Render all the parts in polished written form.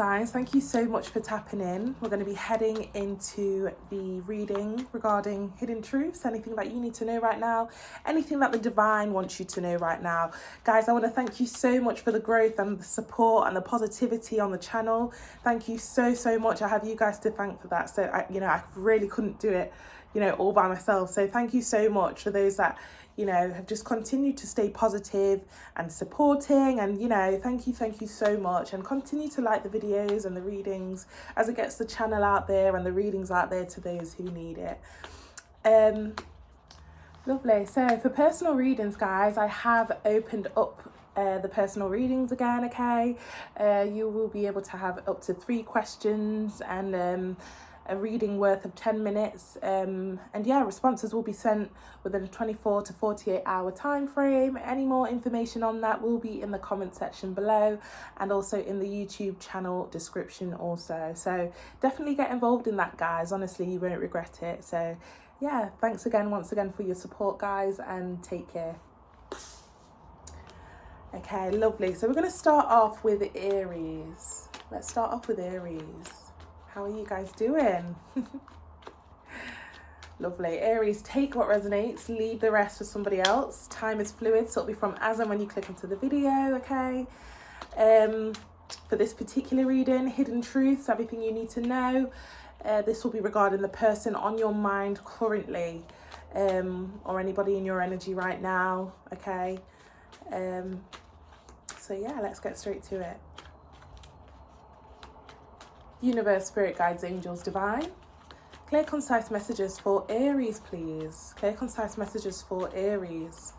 signs, thank you so much for tapping in. We're going to be heading into the reading regarding hidden truths, anything that you need to know right now, anything that the divine wants you to know right now. Guys, I want to thank you so much for the growth and the support and the positivity on the channel. Thank you so much. I have you guys to thank for that. So I really couldn't do it, all by myself. So thank you so much for those that have just continued to stay positive and supporting, and thank you so much, and continue to like the videos and the readings as it gets the channel out there and the readings out there to those who need it. Lovely. So for personal readings, guys, I have opened up the personal readings again. Okay, you will be able to have up to 3 questions and a reading worth of 10 minutes, and responses will be sent within a 24 to 48 hour time frame. Any more information on that will be in the comment section below, and also in the YouTube channel description also. So definitely get involved in that, guys. Honestly, you won't regret it. So yeah, thanks once again for your support, guys, and take care. Okay, lovely. So we're going to start off with Aries. Let's start off with Aries. How are you guys doing? Lovely. Aries, take what resonates, leave the rest for somebody else. Time is fluid, so it'll be from as and when you click into the video, okay? For this particular reading, hidden truths, everything you need to know. This will be regarding the person on your mind currently, or anybody in your energy right now, okay? So yeah, let's get straight to it. Universe, spirit guides, angels, divine. Clear, concise messages for Aries, please. Clear, concise messages for Aries.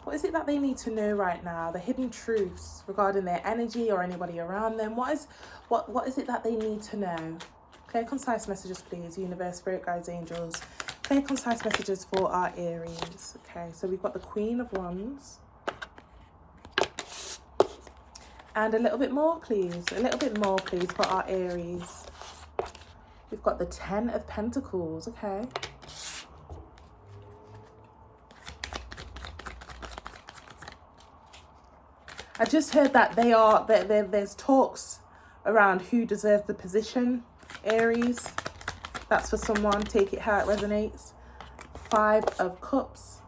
What is it that they need to know right now? The hidden truths regarding their energy or anybody around them. What is it that they need to know? Clear, concise messages, please. Universe, spirit guides, angels. Clear, concise messages for our Aries. Okay, so we've got the Queen of Wands. And a little bit more, please. A little bit more, please, for our Aries. We've got the 10 of Pentacles, okay. I just heard that there's talks around who deserves the position, Aries. That's for someone. Take it how it resonates. 5 of Cups.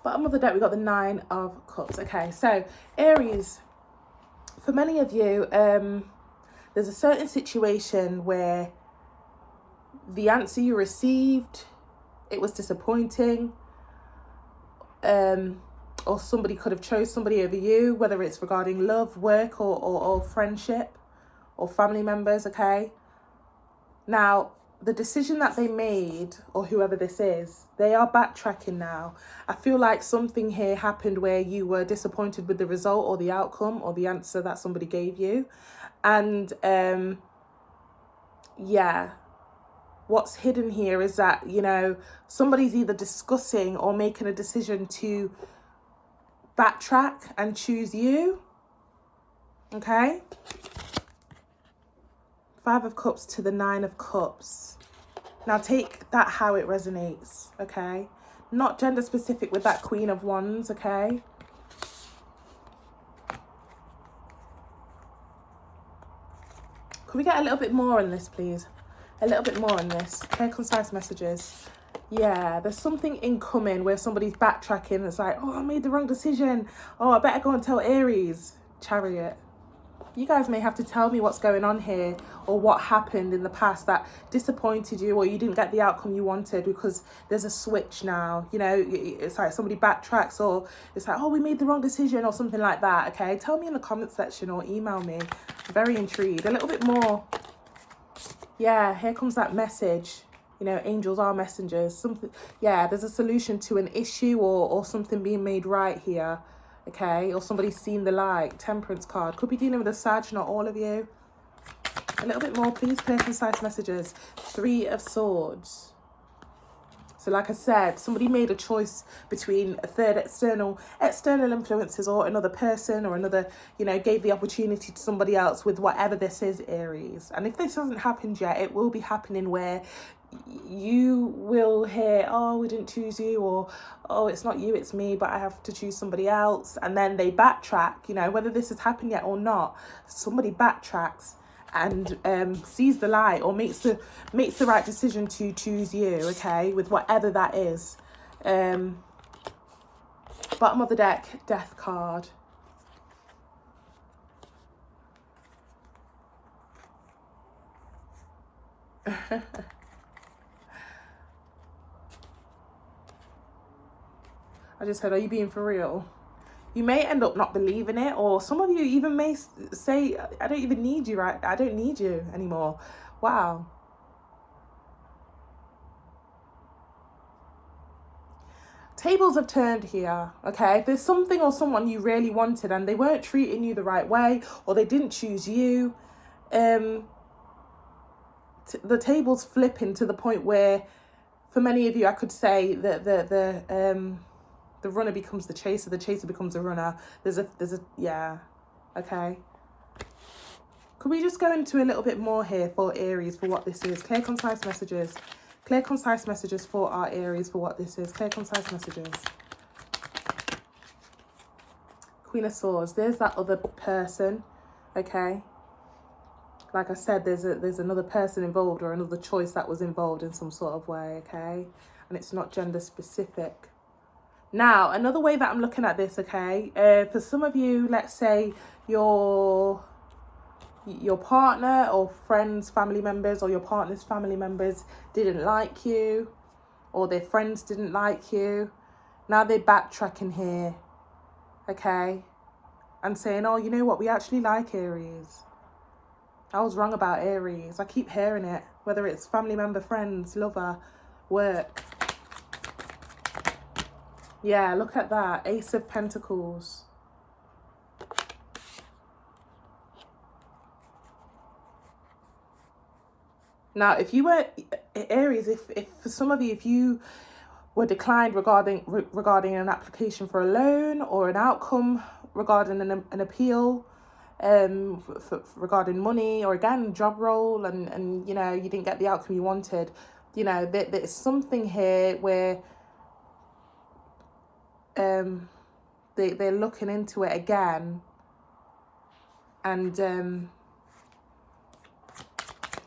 Bottom of the deck, we've got the 9 of Cups. Okay, so Aries, for many of you, there's a certain situation where the answer you received, it was disappointing, or somebody could have chose somebody over you, whether it's regarding love, work, or friendship, or family members, okay? Now, the decision that they made, or whoever this is, they are backtracking now. I feel like something here happened where you were disappointed with the result or the outcome or the answer that somebody gave you. And what's hidden here is that, somebody's either discussing or making a decision to backtrack and choose you. Okay? 5 of Cups to the 9 of Cups. Now take that how it resonates, okay? Not gender specific with that Queen of Wands, okay? Could we get a little bit more on this, please? A little bit more on this. Clear, concise messages. Yeah, there's something incoming where somebody's backtracking. It's like, oh, I made the wrong decision. Oh, I better go and tell Aries. Chariot. You guys may have to tell me what's going on here, or what happened in the past that disappointed you, or you didn't get the outcome you wanted, because there's a switch now. It's like somebody backtracks, or it's like, oh, we made the wrong decision, or something like that. Okay, tell me in the comment section or email me. I'm very intrigued. A little bit more. Yeah, here comes that message. Angels are messengers. Something. Yeah, there's a solution to an issue, or something being made right here. Okay, or somebody's seen the light. Temperance card. Could be dealing with a Sag, not all of you. A little bit more, please. Clear, concise messages. 3 of Swords. So like I said, somebody made a choice between a third external influences, or another person, or another, gave the opportunity to somebody else with whatever this is, Aries. And if this hasn't happened yet, it will be happening, where you will hear, oh, we didn't choose you, or oh, it's not you, it's me, but I have to choose somebody else. And then they backtrack, you know, whether this has happened yet or not, somebody backtracks and sees the light, or makes the right decision to choose you, okay, with whatever that is. Bottom of the deck, Death card. I just said, are you being for real? You may end up not believing it, or some of you even may say, I don't even need you, right? I don't need you anymore. Wow. Tables have turned here, okay? If there's something or someone you really wanted and they weren't treating you the right way, or they didn't choose you, the table's flipping to the point where, for many of you, I could say that the runner becomes the chaser becomes the runner. There's a yeah, okay. Could we just go into a little bit more here for Aries for what this is? Clear, concise messages. Clear, concise messages for our Aries for what this is. Clear, concise messages. Queen of Swords. There's that other person, okay? Like I said, there's another person involved, or another choice that was involved in some sort of way, okay? And it's not gender specific. Now, another way that I'm looking at this, okay, for some of you, let's say your partner or friends, family members, or your partner's family members didn't like you, or their friends didn't like you. Now they're backtracking here, okay, and saying, oh, you know what, we actually like Aries. I was wrong about Aries. I keep hearing it, whether it's family member, friends, lover, work. Yeah, look at that. Ace of Pentacles. Now, if you were Aries, if for some of you, if you were declined regarding an application for a loan, or an outcome regarding an appeal, regarding money, or again job role, and you know you didn't get the outcome you wanted, you know there's something here where they're looking into it again, and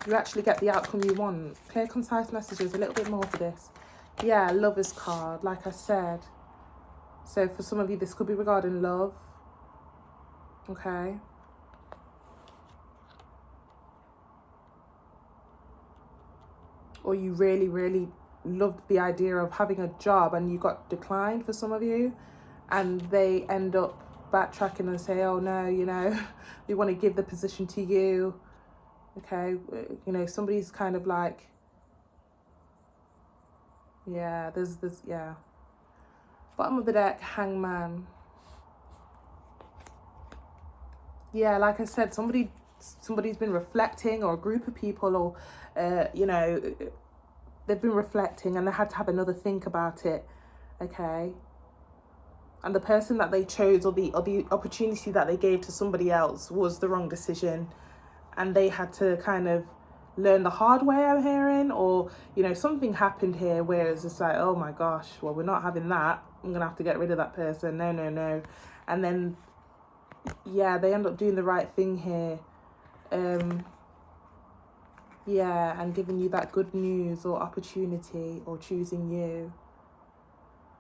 you actually get the outcome you want. Clear, concise messages, a little bit more for this. Yeah, Lover's card, like I said. So for some of you, this could be regarding love, okay? Or you really, really loved the idea of having a job and you got declined for some of you, and they end up backtracking and say, oh no, you know, we want to give the position to you, okay? You know, somebody's kind of like, yeah, there's yeah. Bottom of the deck, Hangman. Yeah, like I said, somebody's been reflecting, or a group of people, or you know, they've been reflecting and they had to have another think about it, okay? And the person that they chose, or the opportunity that they gave to somebody else, was the wrong decision, and they had to kind of learn the hard way, I'm hearing, or you know, something happened here where it's just like, oh my gosh, well, we're not having that, I'm gonna have to get rid of that person, no. And then yeah, they end up doing the right thing here, yeah, and giving you that good news or opportunity, or choosing you.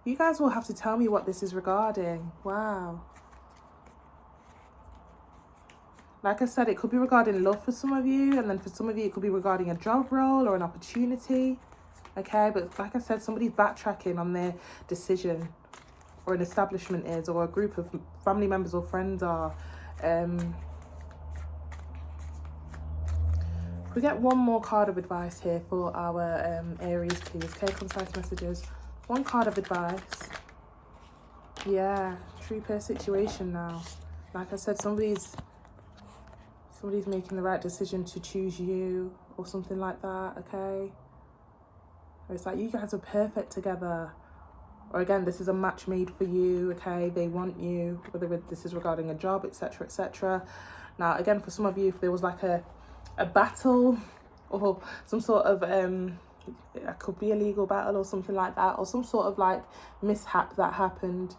You guys will have to tell me what this is regarding. Wow. Like I said, it could be regarding love for some of you, and then for some of you, it could be regarding a job role or an opportunity, okay? But like I said, somebody's backtracking on their decision, or an establishment is, or a group of family members or friends are. We get one more card of advice here for our Aries, please. Clear, concise messages. One card of advice. Yeah, true pair situation now. Like I said, somebody's making the right decision to choose you, or something like that, okay? Or it's like you guys are perfect together. Or again, this is a match made for you, okay? They want you, whether this is regarding a job, etc., etc. Now, again, for some of you, if there was like a battle, or some sort of It could be a legal battle or something like that, or some sort of like mishap that happened,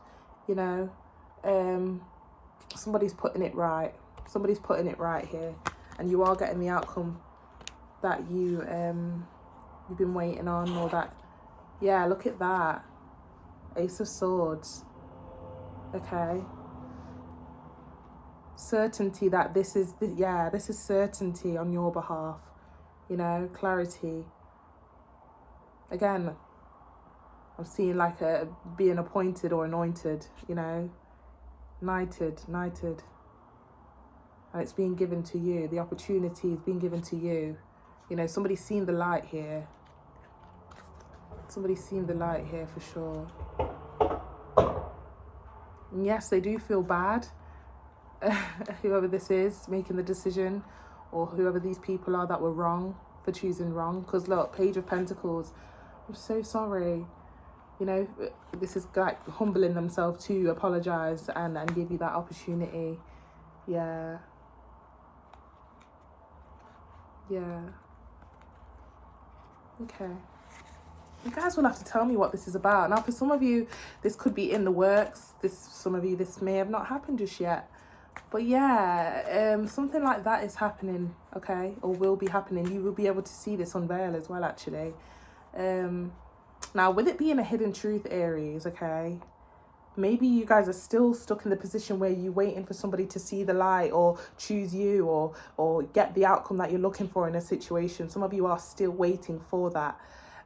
you know. Somebody's putting it right. Somebody's putting it right here, and you are getting the outcome that you've been waiting on, or that, yeah, look at that. Ace of Swords. Okay. Certainty that this is certainty on your behalf, you know, clarity. Again, I'm seeing like a being appointed or anointed, you know, knighted, and it's being given to you. The opportunity is being given to you. You know, somebody's seen the light here. Somebody's seen the light here for sure. And yes, they do feel bad, whoever this is making the decision, or whoever these people are that were wrong for choosing wrong. Because look, Page of Pentacles, I'm so sorry. You know, this is like humbling themselves to apologize and give you that opportunity. Yeah. Okay. You guys will have to tell me what this is about. Now, for some of you, this could be in the works. Some of you, this may have not happened just yet. But yeah, something like that is happening, okay? Or will be happening. You will be able to see this unveil as well, actually. Now, with it being a hidden truth, Aries, okay? Maybe you guys are still stuck in the position where you're waiting for somebody to see the light or choose you or get the outcome that you're looking for in a situation. Some of you are still waiting for that.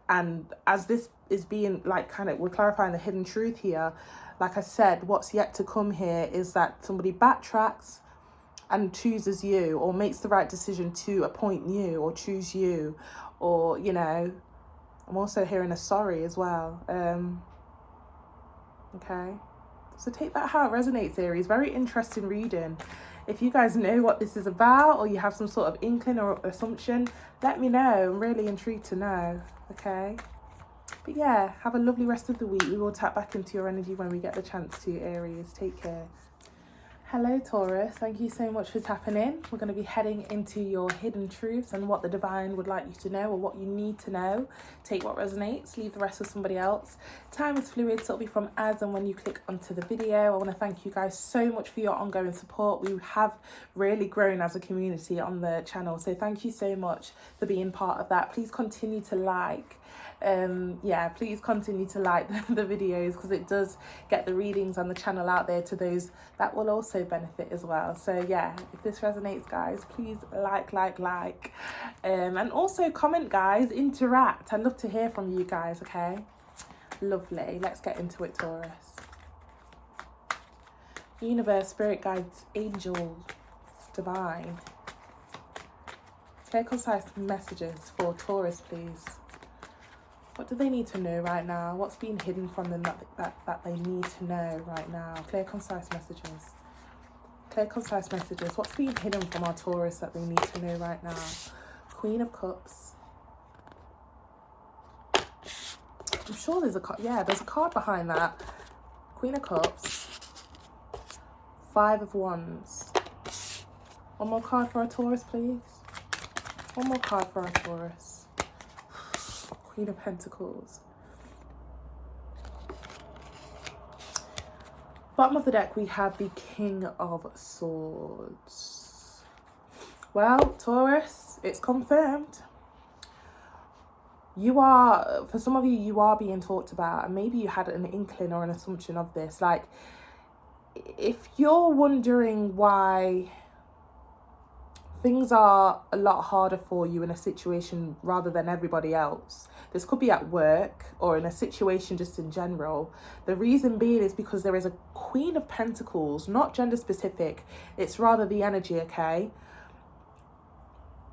And as this is being like we're clarifying the hidden truth here, like I said, what's yet to come here is that somebody backtracks and chooses you, or makes the right decision to appoint you or choose you, or, you know, I'm also hearing a sorry as well. Okay, so take that how it resonates, Aries. Very interesting reading. If you guys know what this is about, or you have some sort of inkling or assumption, let me know. I'm really intrigued to know. Okay, but yeah, have a lovely rest of the week. We will tap back into your energy when we get the chance to, Aries. Take care. Hello, Taurus. Thank you so much for tapping in. We're going to be heading into your hidden truths and what the divine would like you to know, or what you need to know. Take what resonates, leave the rest with somebody else. Time is fluid, so it'll be from as and when you click onto the video. I want to thank you guys so much for your ongoing support. We have really grown as a community on the channel, so thank you so much for being part of that. Please continue to like. Please continue to like the videos, because it does get the readings on the channel out there to those that will also benefit as well. So yeah, if this resonates, guys, please like, and also comment, guys. Interact. I'd love to hear from you guys. Okay, lovely. Let's get into it, Taurus. Universe, spirit guides, angels, divine. Clear, concise messages for Taurus, please. What do they need to know right now? What's being hidden from them that they need to know right now? Clear, concise messages. Clear, concise messages. What's being hidden from our Taurus that they need to know right now? Queen of Cups. I'm sure there's a card. Yeah, there's a card behind that. Queen of Cups. Five of Wands. One more card for our Taurus, please. One more card for our Taurus. Queen of Pentacles. Bottom of the deck, we have the King of Swords. Well, Taurus, it's confirmed. You are, for some of you, you are being talked about, and maybe you had an inkling or an assumption of this. Like, if you're wondering why things are a lot harder for you in a situation rather than everybody else, this could be at work or in a situation just in general. The reason being is because there is a Queen of Pentacles, not gender specific. It's rather the energy, okay?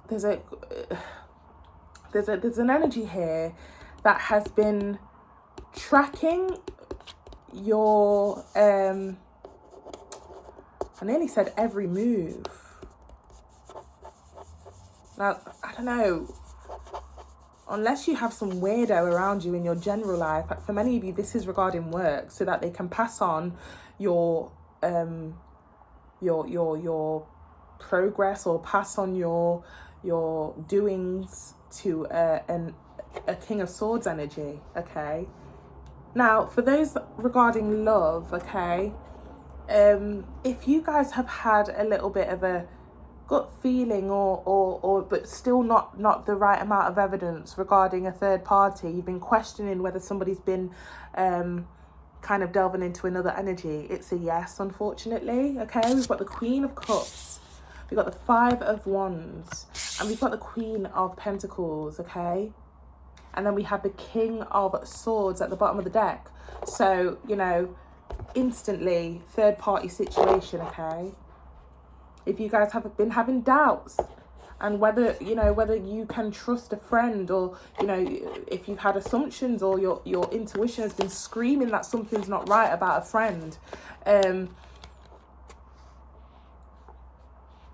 There's an energy here that has been tracking your I nearly said every move. Now, I don't know, unless you have some weirdo around you in your general life, for many of you, this is regarding work, so that they can pass on your progress, or pass on your doings to a King of Swords energy, okay? Now, for those regarding love, okay, if you guys have had a little bit of a gut feeling or but still not the right amount of evidence regarding a third party, you've been questioning whether somebody's been kind of delving into another energy, it's a yes, unfortunately, okay? We've got the Queen of Cups, we've got the Five of Wands, and we've got the Queen of Pentacles, okay? And then we have the King of Swords at the bottom of the deck. So, you know, instantly, third party situation, okay? If you guys have been having doubts and whether you can trust a friend, or, you know, if you've had assumptions or your intuition has been screaming that something's not right about a friend,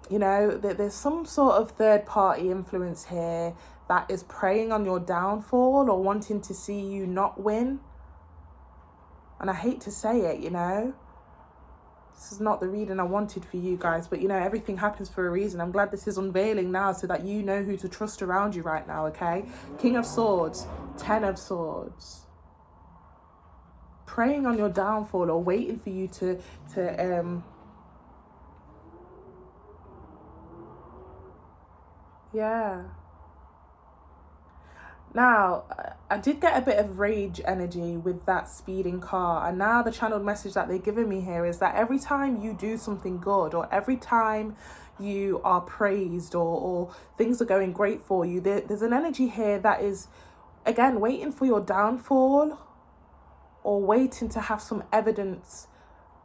you know, there's some sort of third party influence here that is preying on your downfall or wanting to see you not win. And I hate to say it, you know, this is not the reading I wanted for you guys, but, you know, everything happens for a reason. I'm glad this is unveiling now so that you know who to trust around you right now, okay? King of Swords, Ten of Swords. Preying on your downfall or waiting for you to yeah. Now, I did get a bit of rage energy with that speeding car, and now the channeled message that they're giving me here is that every time you do something good, or every time you are praised, or things are going great for you, there's an energy here that is, again, waiting for your downfall, or waiting to have some evidence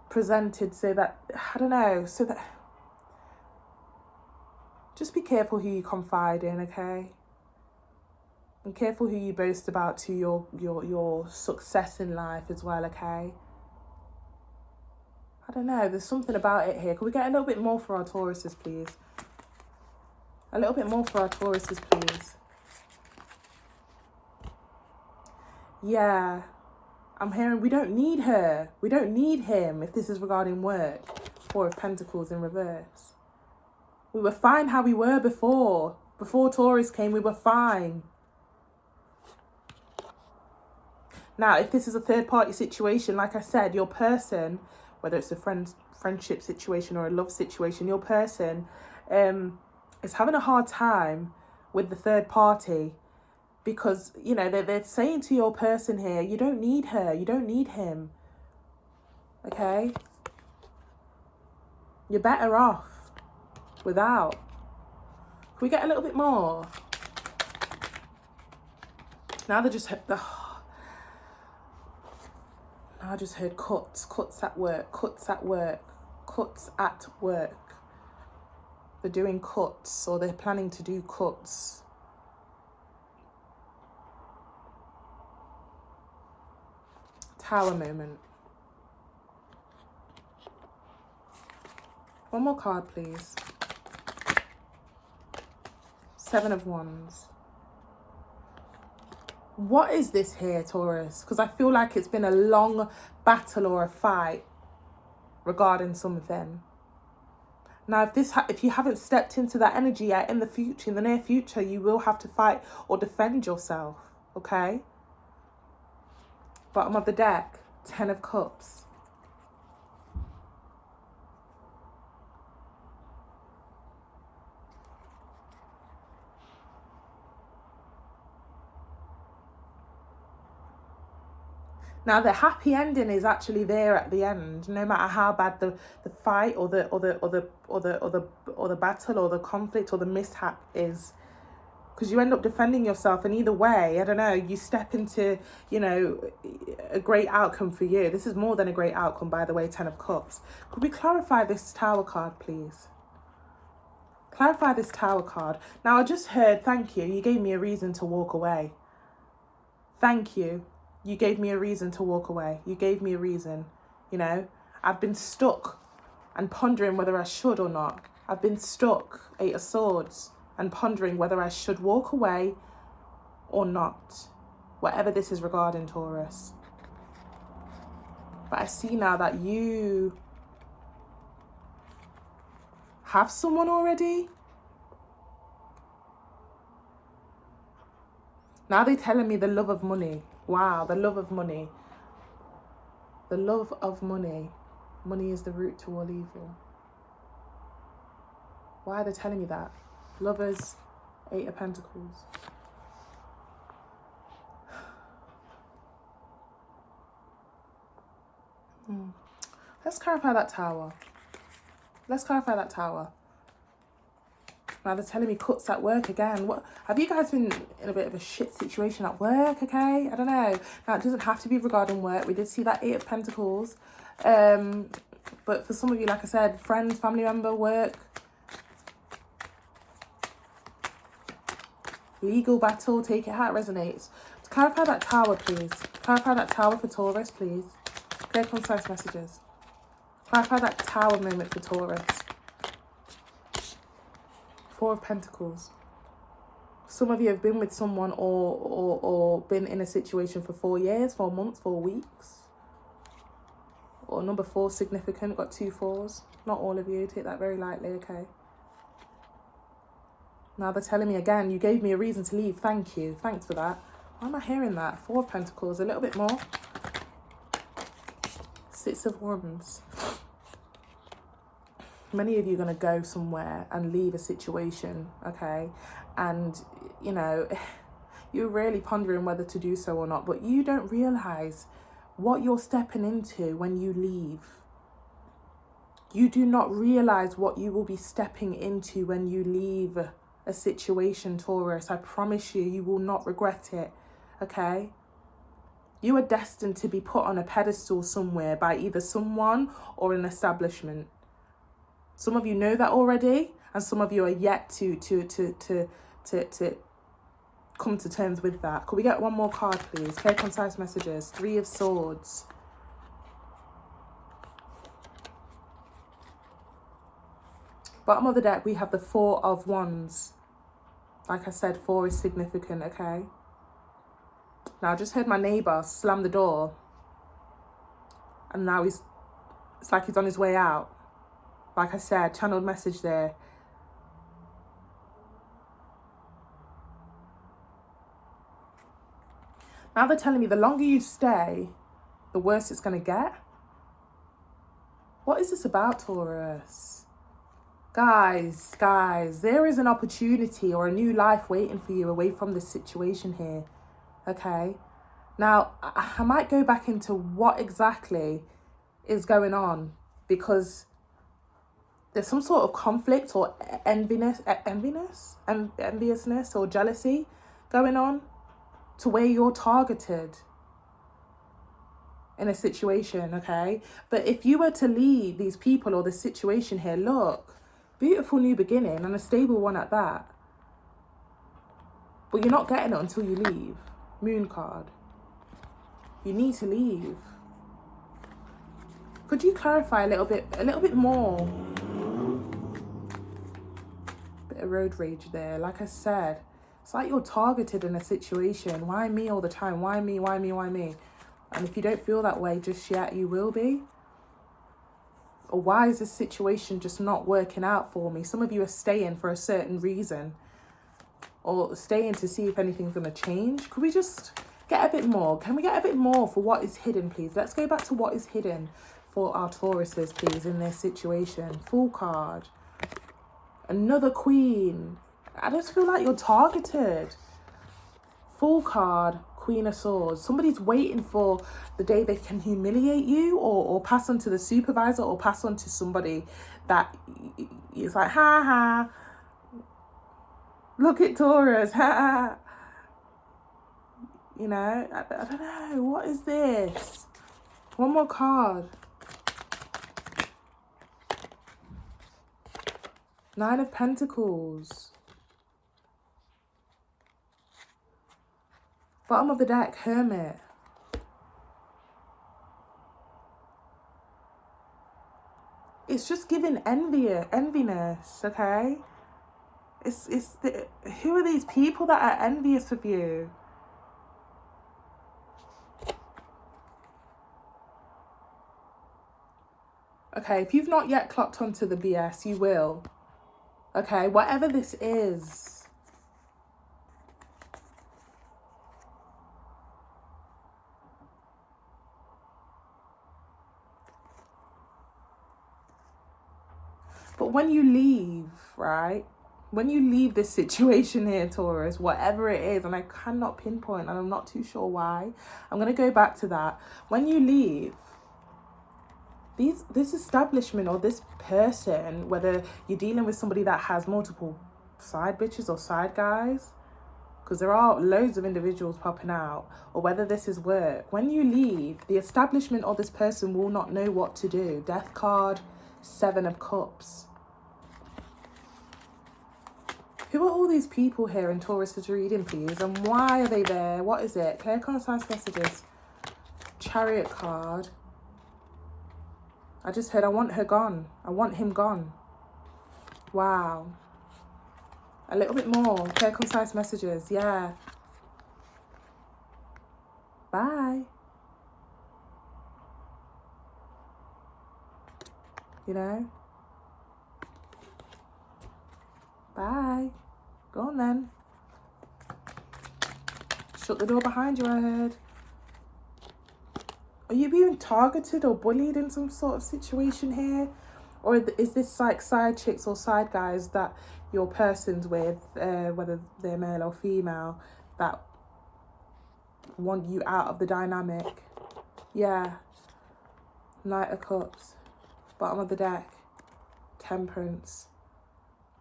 presented so that, I don't know, so that, just be careful who you confide in, okay? And careful who you boast about to your success in life as well, okay? I don't know, there's something about it here. Can we get a little bit more for our Tauruses, please? A little bit more for our Tauruses, please. Yeah, I'm hearing we don't need her. We don't need him if this is regarding work. Four of Pentacles in reverse. We were fine how we were before. Before Taurus came, we were fine. Now, if this is a third-party situation, like I said, your person, whether it's a friendship situation or a love situation, your person is having a hard time with the third party because, you know, they're saying to your person here, you don't need her, you don't need him, okay? You're better off without. Can we get a little bit more? Now they just... I just heard cuts at work, cuts at work, cuts at work. They're doing cuts, or they're planning to do cuts. Tower moment. One more card, please. Seven of Wands. What is this here, Taurus? Because I feel like it's been a long battle or a fight regarding something. Now, if you haven't stepped into that energy yet, in the near future, you will have to fight or defend yourself, okay? Bottom of the deck, Ten of Cups. Now the happy ending is actually there at the end, no matter how bad the fight or the battle or the conflict or the mishap is, because you end up defending yourself, and either way, I don't know, you step into, you know, a great outcome for you. This is more than a great outcome, by the way. Ten of Cups. Could we clarify this Tower card, please? Clarify this Tower card. Now I just heard, thank you. You gave me a reason to walk away. Thank you. You gave me a reason to walk away. You gave me a reason, you know. I've been stuck and pondering whether I should or not. I've been stuck, Eight of Swords, and pondering whether I should walk away or not. Whatever this is regarding, Taurus. But I see now that you have someone already. Now they're telling me the love of money. Wow, the love of money. The love of money. Money is the root to all evil. Why are they telling me that? Lovers, 8 of Pentacles. Let's clarify that Tower. Let's clarify that Tower. Now they're telling me cuts at work again. What have you guys been in a bit of a shit situation at work? Okay, I don't know. Now it doesn't have to be regarding work. We did see that 8 of Pentacles. But for some of you, like I said, friends, family member, work, legal battle, take it how it resonates. To clarify that Tower, please. Clarify that Tower for Taurus, please. Clear, concise messages. Clarify that Tower moment for Taurus. 4 of Pentacles. Some of you have been with someone or been in a situation for 4 years, 4 months, 4 weeks. Or number 4, significant, got 2 4s. Not all of you, take that very lightly, okay? Now they're telling me again, you gave me a reason to leave, thank you. Thanks for that. Why am I hearing that? 4 of Pentacles, a little bit more. 6 of Wands. Many of you are going to go somewhere and leave a situation, okay? And, you know, you're really pondering whether to do so or not, but you don't realise what you're stepping into when you leave. You do not realise what you will be stepping into when you leave a situation, Taurus. I promise you, you will not regret it, okay? You are destined to be put on a pedestal somewhere by either someone or an establishment. Some of you know that already, and some of you are yet to come to terms with that. Could we get one more card, please? Clear, concise messages. 3 of Swords. Bottom of the deck, we have the 4 of Wands. Like I said, 4 is significant, okay? Now, I just heard my neighbour slam the door. And now it's like he's on his way out. Like I said, channeled message there. Now they're telling me the longer you stay, the worse it's going to get. What is this about, Taurus? Guys, there is an opportunity or a new life waiting for you away from this situation here. Okay? Now, I might go back into what exactly is going on, because there's some sort of conflict or enviousness or jealousy going on to where you're targeted in a situation, okay? But if you were to leave these people or this situation here, look, beautiful new beginning and a stable one at that. But you're not getting it until you leave. Moon card. You need to leave. Could you clarify a little bit more? Bit of road rage there. Like I said, it's like you're targeted in a situation. Why me all the time? Why me? Why me? Why me? And if you don't feel that way just yet, you will be. Or why is this situation just not working out for me? Some of you are staying for a certain reason, or staying to see if anything's going to change. Could we just get a bit more? Can we get a bit more for what is hidden, please? Let's go back to what is hidden for our Tauruses, please, in this situation. Fool card. Another Queen. I just feel like you're targeted. Fool card. Queen of Swords. Somebody's waiting for the day they can humiliate you, or pass on to the supervisor, or pass on to somebody that is like, ha ha. Look at Taurus, ha ha. You know, I don't know. What is this? One more card. 9 of Pentacles. Bottom of the deck, Hermit. It's just giving enviness, okay? Who are these people that are envious of you? Okay, if you've not yet clocked onto the BS, you will. Okay, whatever this is. But when you leave, right? When you leave this situation here, Taurus, whatever it is, and I cannot pinpoint, and I'm not too sure why, I'm going to go back to that. When you leave, this establishment or this person, whether you're dealing with somebody that has multiple side bitches or side guys, because there are loads of individuals popping out, or whether this is work, when you leave, the establishment or this person will not know what to do. Death card, 7 of Cups. Who are all these people here in Taurus's reading, please? And why are they there? What is it? Clear, concise messages. Chariot card. I just heard, I want her gone. I want him gone. Wow. A little bit more. Clear, concise messages. Yeah. Bye. You know? Bye. Go on then. Shut the door behind you, I heard. Are you being targeted or bullied in some sort of situation here? Or is this like side chicks or side guys that your person's with, whether they're male or female, that want you out of the dynamic? Yeah. Knight of Cups. Bottom of the deck. Temperance.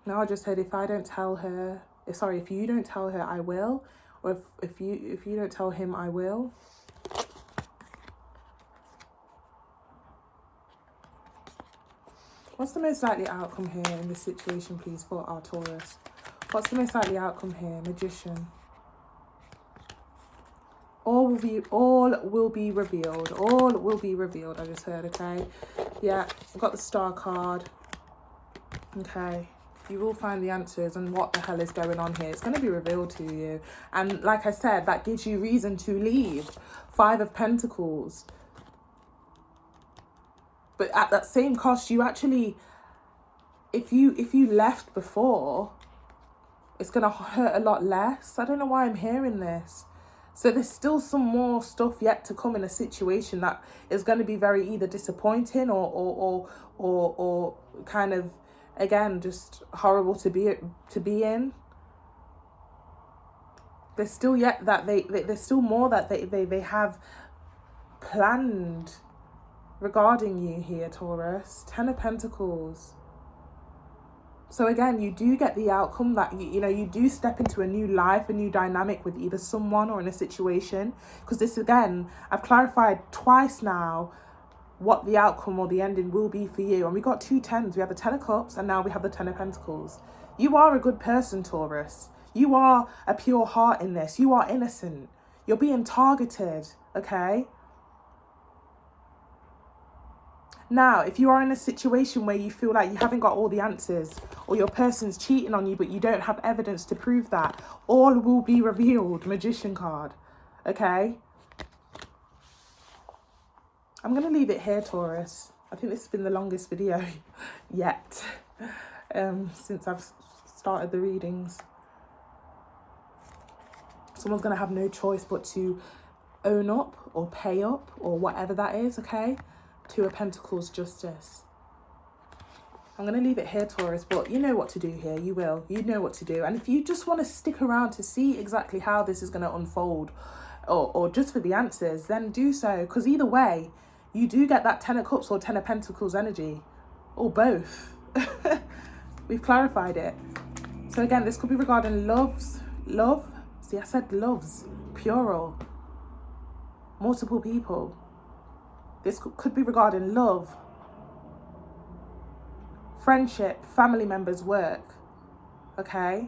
Now I just heard, if I don't tell her, if you don't tell her, I will. Or if you don't tell him, I will. What's the most likely outcome here in this situation, please, for our Taurus? What's the most likely outcome here? Magician. All will be revealed. All will be revealed, I just heard, okay? Yeah, I've got the Star card. Okay. You will find the answers and what the hell is going on here. It's going to be revealed to you. And like I said, that gives you reason to leave. 5 of Pentacles. But at that same cost, you actually, if you left before, it's going to hurt a lot less. I don't know why I'm hearing this. So there's still some more stuff yet to come in a situation that is going to be very either disappointing or kind of, again, just horrible to be in. There's still yet that there's still more that they have planned regarding you here, Taurus. 10 of Pentacles. So again, you do get the outcome that you do step into a new life, a new dynamic with either someone or in a situation. Because this, again, I've clarified twice now what the outcome or the ending will be for you. And we got 2 10s. We have the 10 of Cups and now we have the 10 of Pentacles. You are a good person, Taurus. You are a pure heart in this. You are innocent. You're being targeted, okay? Now, if you are in a situation where you feel like you haven't got all the answers, or your person's cheating on you but you don't have evidence to prove that, all will be revealed. Magician card, okay? I'm going to leave it here, Taurus. I think this has been the longest video yet since I've started the readings. Someone's going to have no choice but to own up or pay up or whatever that is, okay? 2 of Pentacles, Justice. I'm going to leave it here, Taurus, but you know what to do here. You will. You know what to do. And if you just want to stick around to see exactly how this is going to unfold or just for the answers, then do so. Because either way, you do get that 10 of Cups or 10 of Pentacles energy. Or both. We've clarified it. So again, this could be regarding love. See, I said loves. Plural. Multiple people. This could be regarding love, friendship, family members, work, okay?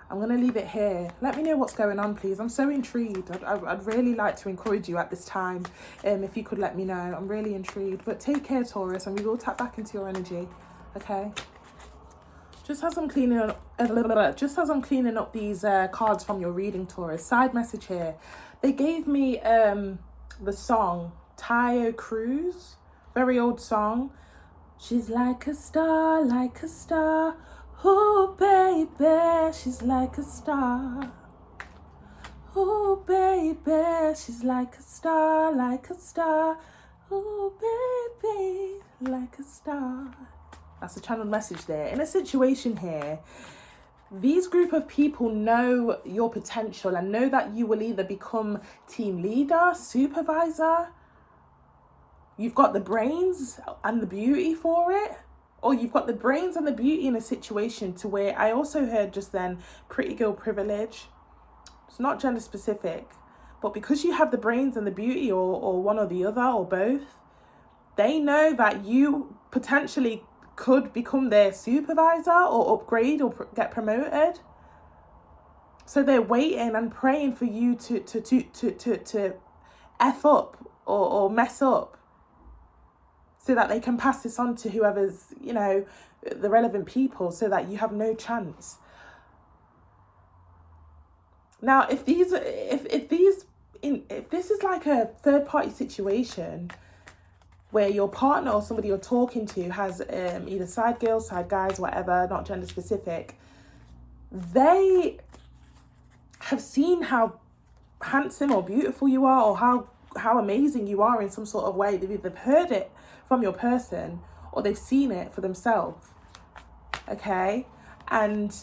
I'm going to leave it here. Let me know what's going on, please. I'm so intrigued. I'd really like to encourage you at this time, if you could let me know. I'm really intrigued. But take care, Taurus, and we will tap back into your energy, okay? Just as I'm cleaning up these cards from your reading, Taurus, side message here. They gave me the song Taio Cruz, very old song. She's like a star, oh baby, she's like a star. Oh baby, she's like a star, oh baby, like a star. That's a channeled message there. In a situation here, these group of people know your potential and know that you will either become team leader, supervisor, you've got the brains and the beauty for it, or you've got the brains and the beauty in a situation to where, I also heard just then, pretty girl privilege. It's not gender specific, but because you have the brains and the beauty, or one or the other, or both, they know that you potentially could become their supervisor or upgrade or get promoted. So they're waiting and praying for you to F up or mess up, so that they can pass this on to whoever's, you know, the relevant people, so that you have no chance. Now, if this is like a third party situation where your partner or somebody you're talking to has either side girls, side guys, whatever, not gender specific, they have seen how handsome or beautiful you are, or how amazing you are in some sort of way. They've either heard it from your person or they've seen it for themselves. Okay? And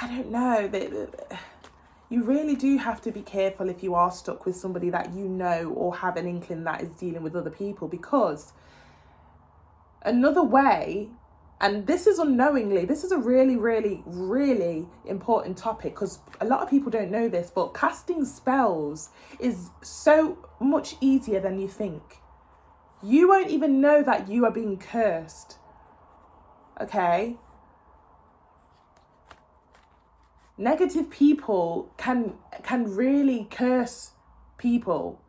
I don't know, you really do have to be careful if you are stuck with somebody that you know or have an inkling that is dealing with other people, because another way, and this is unknowingly, this is a really, really, really important topic, because a lot of people don't know this, but casting spells is so much easier than you think. You won't even know that you are being cursed. Okay? Negative people can really curse people,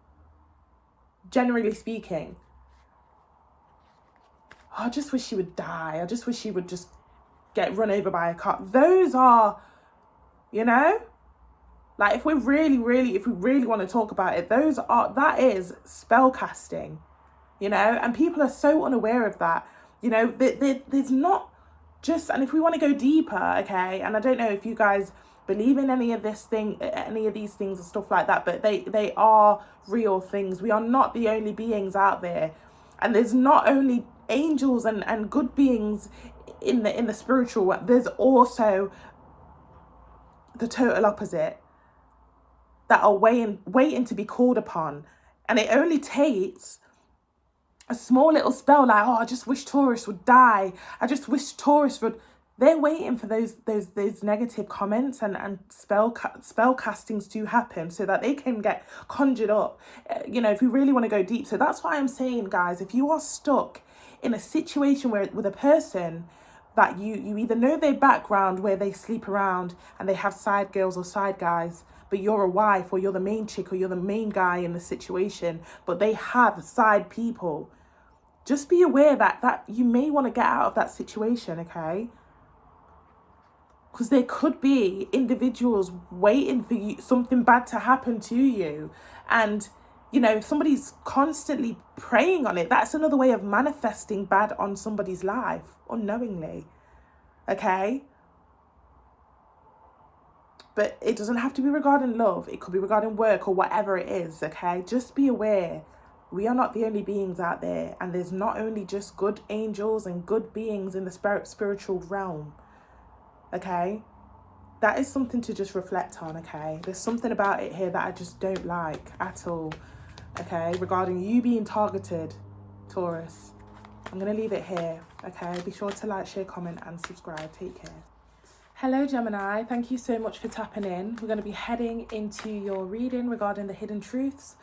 generally speaking. Oh, I just wish she would die. I just wish she would just get run over by a car. Those are, you know, like if we really want to talk about it, that is spell casting, you know, and people are so unaware of that. You know, there's not just, and if we want to go deeper, okay, and I don't know if you guys believe in any of these things and stuff like that, but they are real things. We are not the only beings out there, and there's not only angels and good beings in the spiritual. There's also the total opposite that are waiting to be called upon, and it only takes a small little spell, like, oh, I just wish Taurus would die. I just wish Taurus would. They're waiting for those negative comments and spell castings to happen, so that they can get conjured up. You know, if we really want to go deep. So that's why I'm saying, guys, if you are stuck in a situation with a person that you either know their background, where they sleep around and they have side girls or side guys, but you're a wife, or you're the main chick, or you're the main guy in the situation, but they have side people, just be aware that you may want to get out of that situation, okay? Because there could be individuals waiting for you, something bad to happen to you. And, you know, if somebody's constantly preying on it, that's another way of manifesting bad on somebody's life, unknowingly, okay? But it doesn't have to be regarding love. It could be regarding work or whatever it is, okay? Just be aware. We are not the only beings out there. And there's not only just good angels and good beings in the spiritual realm, okay? That is something to just reflect on, okay? There's something about it here that I just don't like at all, okay? Regarding you being targeted, Taurus. I'm going to leave it here, okay? Be sure to like, share, comment, and subscribe. Take care. Hello, Gemini. Thank you so much for tapping in. We're going to be heading into your reading regarding the hidden truths,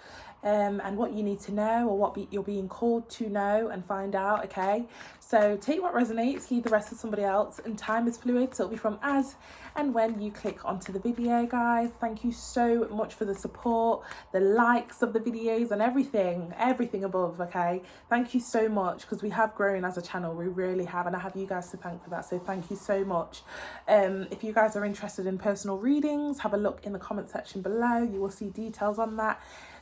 and what you need to know, or what you're being called to know and find out, okay? So take what resonates, leave the rest to somebody else, and time is fluid, so it'll be from as and when you click onto the video, guys. Thank you so much for the support, the likes of the videos, and everything above, okay? Thank you so much, because we have grown as a channel. We really have, and I have you guys to thank for that, so thank you so much. If you guys are interested in personal readings, have a look in the comment section below. You will see details on that.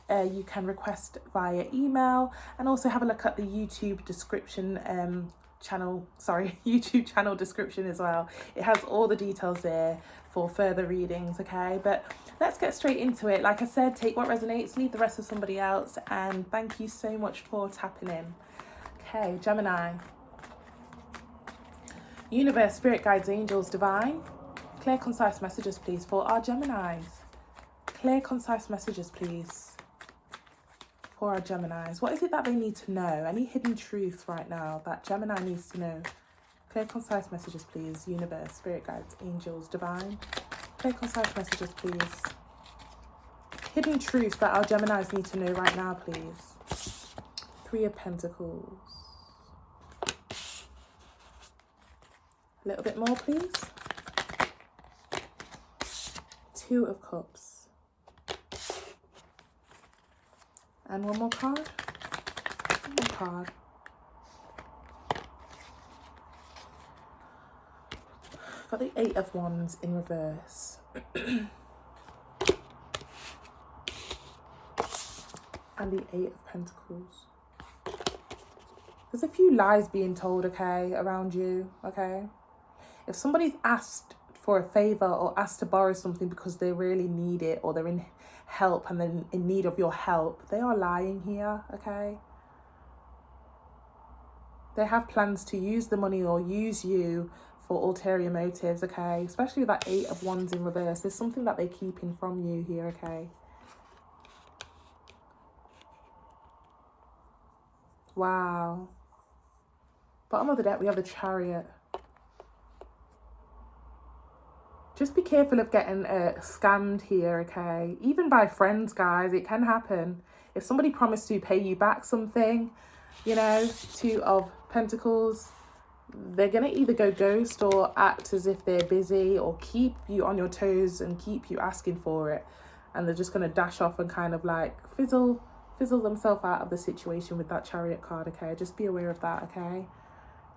You can request via email, and also have a look at the YouTube channel description as well. It has all the details there for further readings, okay? But let's get straight into it. Like I said, take what resonates, leave the rest with somebody else, and thank you so much for tapping in. Okay, Gemini. Universe, spirit guides, angels, divine. Clear, concise messages, please, for our Geminis. Clear, concise messages, please, for our Geminis. What is it that they need to know? Any hidden truth right now that Gemini needs to know? Clear, concise messages, please. Universe, spirit guides, angels, divine. Clear, concise messages, please. Hidden truths that our Geminis need to know right now, please. Three of Pentacles. A little bit more, please. Two of Cups. And one more card. One more card. Got the Eight of Wands in reverse. And the Eight of Pentacles. There's a few lies being told, okay, around you, okay? If somebody's asked for a favour or asked to borrow something because they really need it, or they're in help and they're in need of your help, they are lying here, okay? They have plans to use the money or use you for ulterior motives, okay? Especially with that Eight of Wands in reverse. There's something that they're keeping from you here, okay? Wow. Bottom of the deck, we have the Chariot. Just be careful of getting scammed here, okay? Even by friends, guys, it can happen. If somebody promised to pay you back something, you know, Two of Pentacles, they're going to either go ghost or act as if they're busy, or keep you on your toes and keep you asking for it. And they're just going to dash off and kind of like fizzle themselves out of the situation with that Chariot card, okay? Just be aware of that, okay?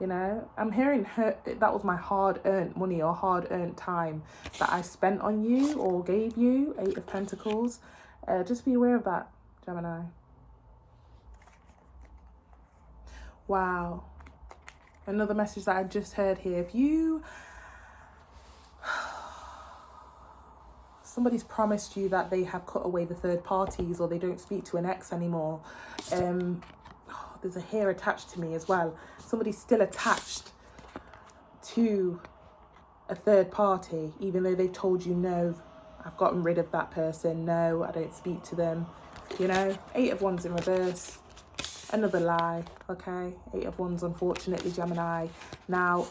You know, I'm hearing that was my hard-earned money or hard-earned time that I spent on you or gave you, Eight of Pentacles. Just be aware of that, Gemini. Wow. Another message that I just heard here. If you... somebody's promised you that they have cut away the third parties, or they don't speak to an ex anymore. There's a hair attached to me as well. Somebody's still attached to a third party, even though they've told you, no, I've gotten rid of that person. No, I don't speak to them. You know, Eight of Wands in reverse. Another lie, okay? Eight of Wands, unfortunately, Gemini. Now,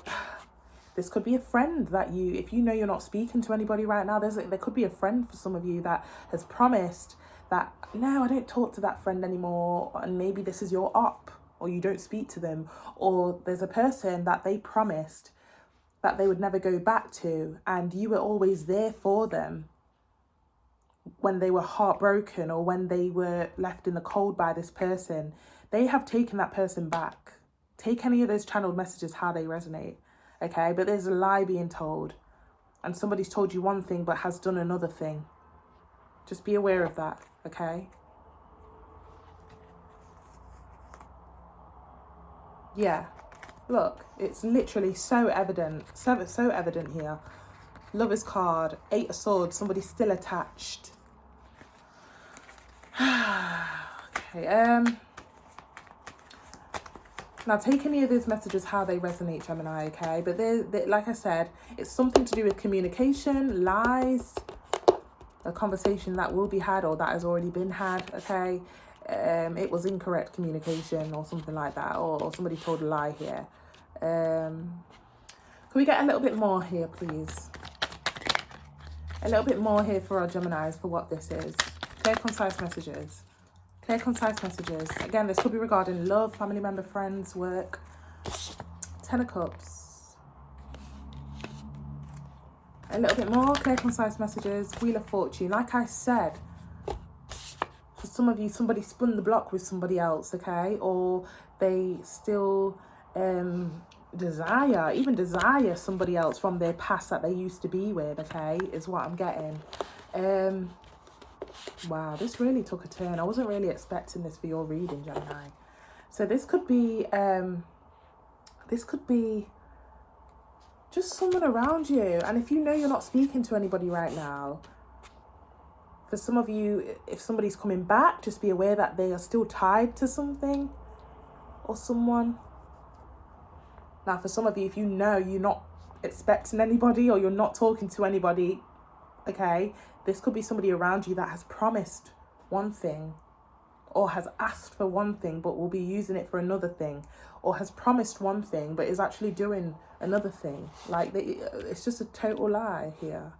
this could be a friend that you, if you know you're not speaking to anybody right now, there could be a friend for some of you that has promised that, no, I don't talk to that friend anymore, and maybe this is your op, or you don't speak to them, or there's a person that they promised that they would never go back to, and you were always there for them when they were heartbroken or when they were left in the cold by this person. They have taken that person back. Take any of those channeled messages how they resonate, okay? But there's a lie being told, and somebody's told you one thing but has done another thing. Just be aware of that, okay? Yeah, look, it's literally so evident, so evident here. Lover's card, Eight of Swords, somebody's still attached. Okay, now take any of those messages how they resonate, Gemini, okay? But they're, like I said, it's something to do with communication, lies, a conversation that will be had or that has already been had, okay? It was incorrect communication or something like that, or somebody told a lie here. Can we get a little bit more here, please? A little bit more here for our Geminis for what this is. Clear, concise messages. Clear, concise messages. Again, this could be regarding love, family member, friends, work. Ten of Cups. A little bit more clear, concise messages. Wheel of Fortune. Like I said, for some of you, somebody spun the block with somebody else, okay? Or they still desire somebody else from their past that they used to be with, okay? Is what I'm getting. Wow, this really took a turn. I wasn't really expecting this for your reading, Gemini. So this could be just someone around you. And if you know you're not speaking to anybody right now, for some of you, if somebody's coming back, just be aware that they are still tied to something. or someone. Now, for some of you, if you know you're not expecting anybody or you're not talking to anybody, okay, this could be somebody around you that has promised one thing or has asked for one thing but will be using it for another thing, or has promised one thing but is actually doing another thing. Like, it's just a total lie here.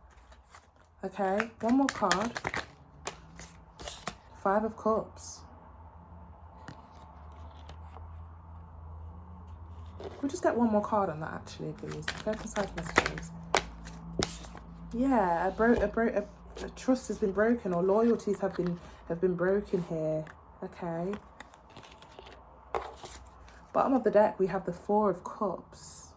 Okay, one more card. 5 of Cups. We'll just get one more card on that, actually, please. Go concise messages. Yeah, a trust has been broken, or loyalties have been broken here. Okay. Bottom of the deck, we have the 4 of Cups.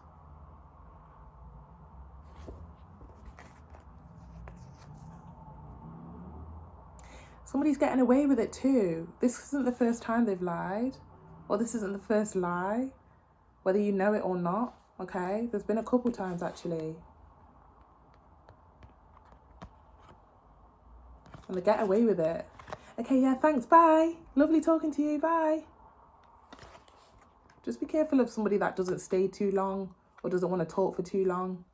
Somebody's getting away with it too. This isn't the first time they've lied, or this isn't the first lie, whether you know it or not. Okay, there's been a couple times actually. And they get away with it. Okay, yeah, thanks, bye. Lovely talking to you, bye. Just be careful of somebody that doesn't stay too long or doesn't want to talk for too long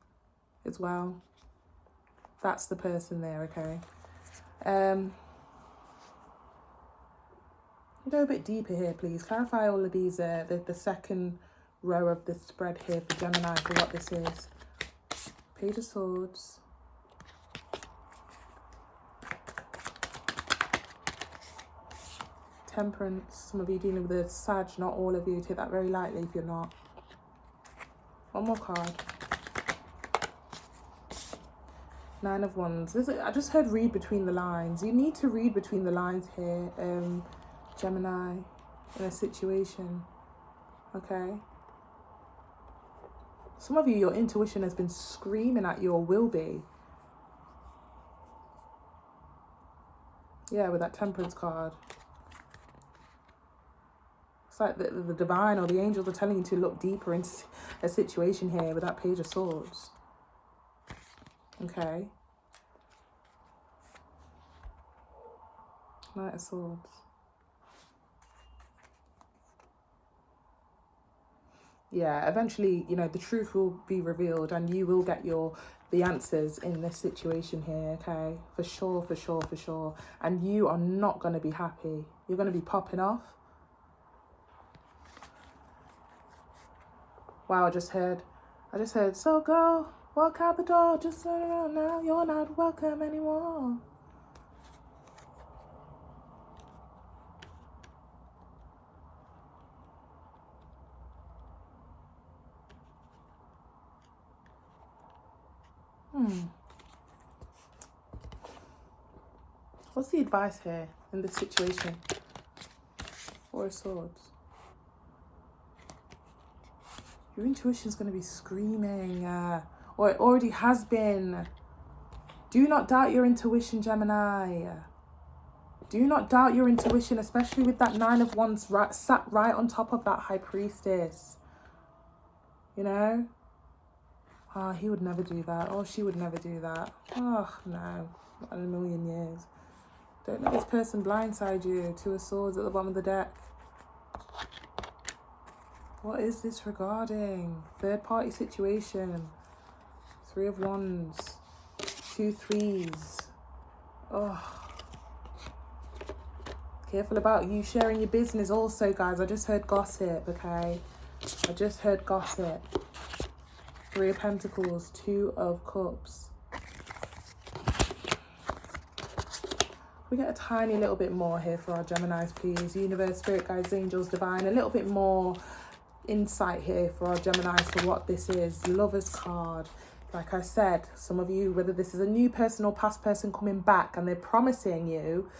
as well. That's the person there, okay? Go a bit deeper here, please. Clarify all of these, the second row of the spread here for Gemini, for what this is. Page of Swords. Temperance. Some of you dealing with a Sag, not all of you. Take that very lightly if you're not. One more card. 9 of Wands. I just heard read between the lines. You need to read between the lines here, Gemini, in a situation. Okay? Some of you, your intuition has been screaming at you, or will be. Yeah, with that Temperance card. It's like the divine or the angels are telling you to look deeper into a situation here with that Page of Swords. Okay. Knight of Swords. Yeah, eventually, you know, the truth will be revealed and you will get the answers in this situation here, okay? For sure, for sure, for sure. And you are not going to be happy. You're going to be popping off. Wow, I just heard, so girl, walk out the door, just turn around now, you're not welcome anymore. What's the advice here in this situation? 4 of Swords. Your intuition's going to be screaming, or it already has been. Do not doubt your intuition, Gemini. Do not doubt your intuition, especially with that 9 of Wands sat right on top of that High Priestess. You know? Oh, he would never do that. Oh, she would never do that. Oh, no. Not in a million years. Don't let this person blindside you. 2 of Swords at the bottom of the deck. What is this regarding? Third party situation. 3 of Wands. 2 threes. Oh. Careful about you sharing your business also, guys. I just heard gossip, okay? I just heard gossip. 3 of Pentacles. 2 of Cups. We get a tiny little bit more here for our Geminis, please. Universe, Spirit Guides, Angels, Divine. A little bit more insight here for our Geminis for what this is. Lover's card. Like I said, some of you, whether this is a new person or past person coming back and they're promising you,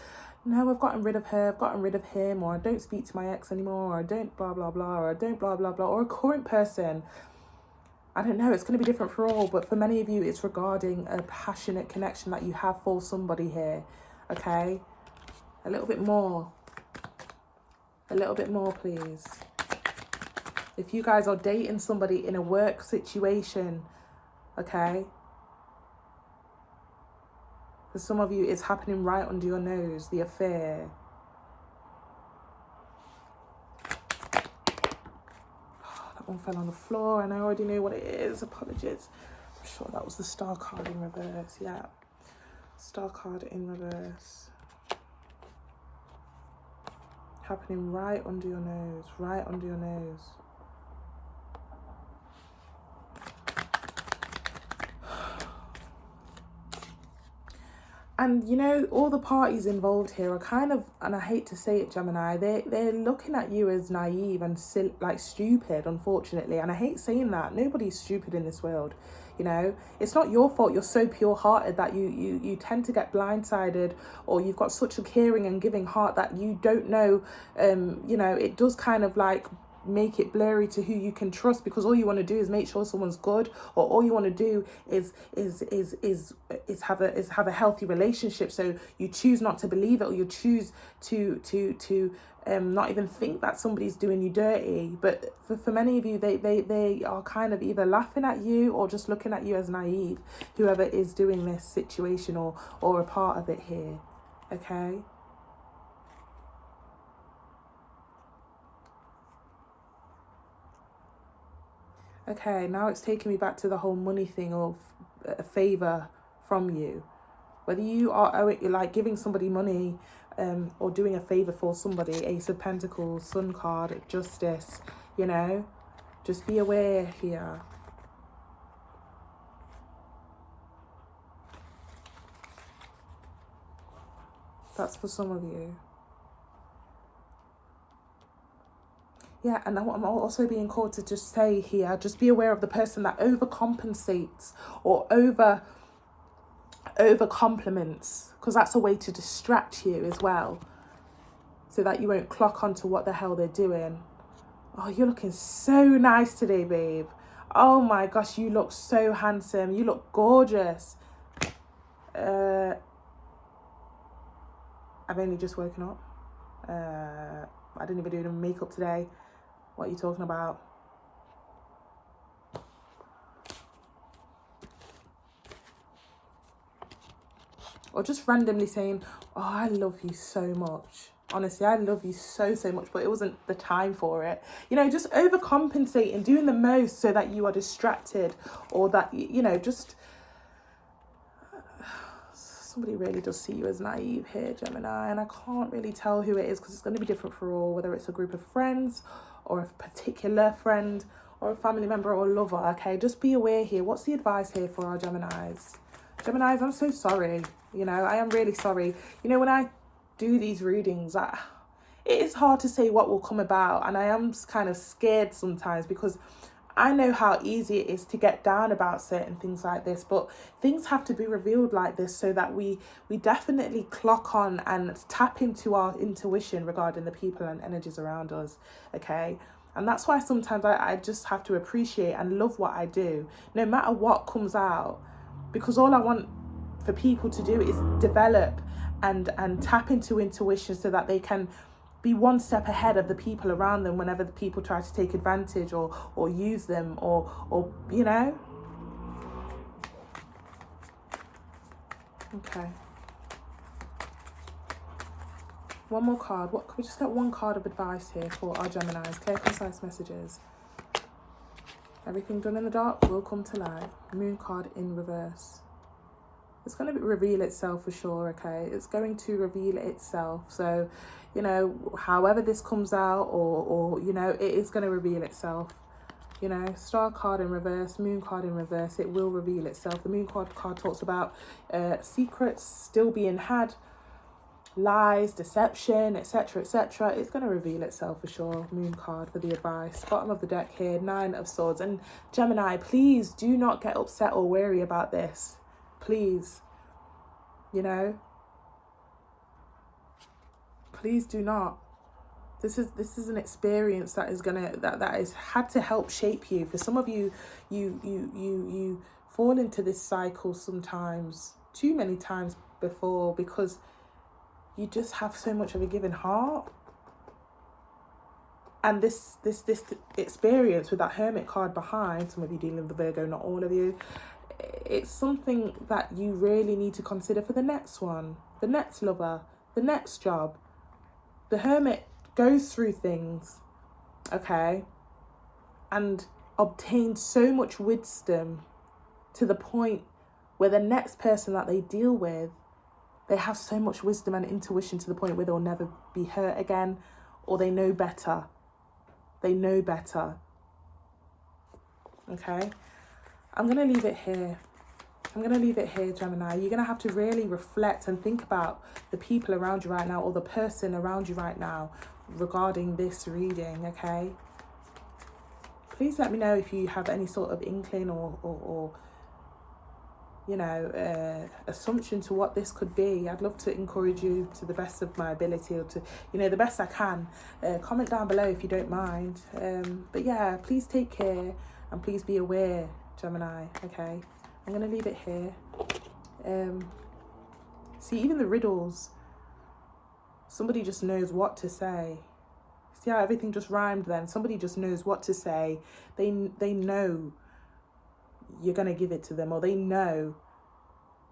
no, I've gotten rid of her, I've gotten rid of him, or I don't speak to my ex anymore, or I don't blah, blah, blah, or I don't blah, blah, blah, or a current person. I don't know, it's going to be different for all, but for many of you, it's regarding a passionate connection that you have for somebody here, okay? A little bit more. A little bit more, please. If you guys are dating somebody in a work situation, okay? For some of you, it's happening right under your nose, the affair. one fell on the floor and I already know what it is. Apologies. I'm sure that was the Star card in reverse. Yeah. Star card in reverse. Happening right under your nose. Right under your nose. And, you know, all the parties involved here are kind of, and I hate to say it, Gemini, they're looking at you as naive and like stupid, unfortunately. And I hate saying that. Nobody's stupid in this world, you know. It's not your fault you're so pure-hearted that you tend to get blindsided, or you've got such a caring and giving heart that you don't know, you know, it does kind of like make it blurry to who you can trust, because all you want to do is make sure someone's good, or all you want to do is have a healthy relationship. So you choose not to believe it, or you choose to not even think that somebody's doing you dirty. But for many of you, they are kind of either laughing at you or just looking at you as naive, whoever is doing this situation or a part of it here. Okay. Okay, now it's taking me back to the whole money thing, or a favour from you. Whether you are like giving somebody money, or doing a favour for somebody. Ace of Pentacles, Sun card, Justice, you know. Just be aware here. That's for some of you. Yeah, and I'm also being called to just say here, just be aware of the person that overcompensates or over compliments, because that's a way to distract you as well, so that you won't clock onto what the hell they're doing. Oh, you're looking so nice today, babe. Oh my gosh, you look so handsome. You look gorgeous. I've only just woken up. I didn't even do any makeup today. What are you talking about? Or just randomly saying, oh, I love you so much. Honestly, I love you so much, but it wasn't the time for it. You know, just overcompensating, doing the most so that you are distracted, or that, you know, just... Somebody really does see you as naive here, Gemini, and I can't really tell who it is, because it's going to be different for all, whether it's a group of friends or a particular friend or a family member or a lover. Okay, just be aware here. What's the advice here for our Geminis? Geminis, I'm so sorry. You know, I am really sorry. You know, when I do these readings, it is hard to say what will come about, and I am kind of scared sometimes, because I know how easy it is to get down about certain things like this, but things have to be revealed like this so that we definitely clock on and tap into our intuition regarding the people and energies around us, okay? And that's why sometimes I just have to appreciate and love what I do, no matter what comes out, because all I want for people to do is develop and tap into intuition so that they can be one step ahead of the people around them whenever the people try to take advantage or use them or you know. Okay. One more card. What could we just get one card of advice here for our Geminis? Clear, concise messages. Everything done in the dark will come to light. Moon card in reverse. It's going to reveal itself for sure, okay? It's going to reveal itself. So, you know, however this comes out or you know, it is going to reveal itself. You know, Star card in reverse, Moon card in reverse, it will reveal itself. The Moon card talks about secrets still being had, lies, deception, etc, etc. It's going to reveal itself for sure. Moon card for the advice. Bottom of the deck here, 9 of Swords. And Gemini, please do not get upset or worry about this. Please, you know, please do not. This is an experience that is gonna that is had to help shape you. For some of you, you fall into this cycle sometimes, too many times before, because you just have so much of a giving heart. And this experience with that Hermit card behind, some of you dealing with the Virgo, not all of you, it's something that you really need to consider for the next one, the next lover, the next job. The Hermit goes through things, okay? and obtain so much wisdom to the point where the next person that they deal with, they have so much wisdom and intuition to the point where they'll never be hurt again, or they know better. They know better. Okay? I'm going to leave it here. Gemini. You're going to have to really reflect and think about the people around you right now, or the person around you right now regarding this reading, okay? Please let me know if you have any sort of inkling or you know, assumption to what this could be. I'd love to encourage you to the best of my ability, or to, you know, the best I can. Comment down below if you don't mind. But yeah, please take care and please be aware, Gemini, okay? I'm going to leave it here. See, even the riddles, somebody just knows what to say. See how everything just rhymed then? Somebody just knows what to say. They know you're going to give it to them, or they know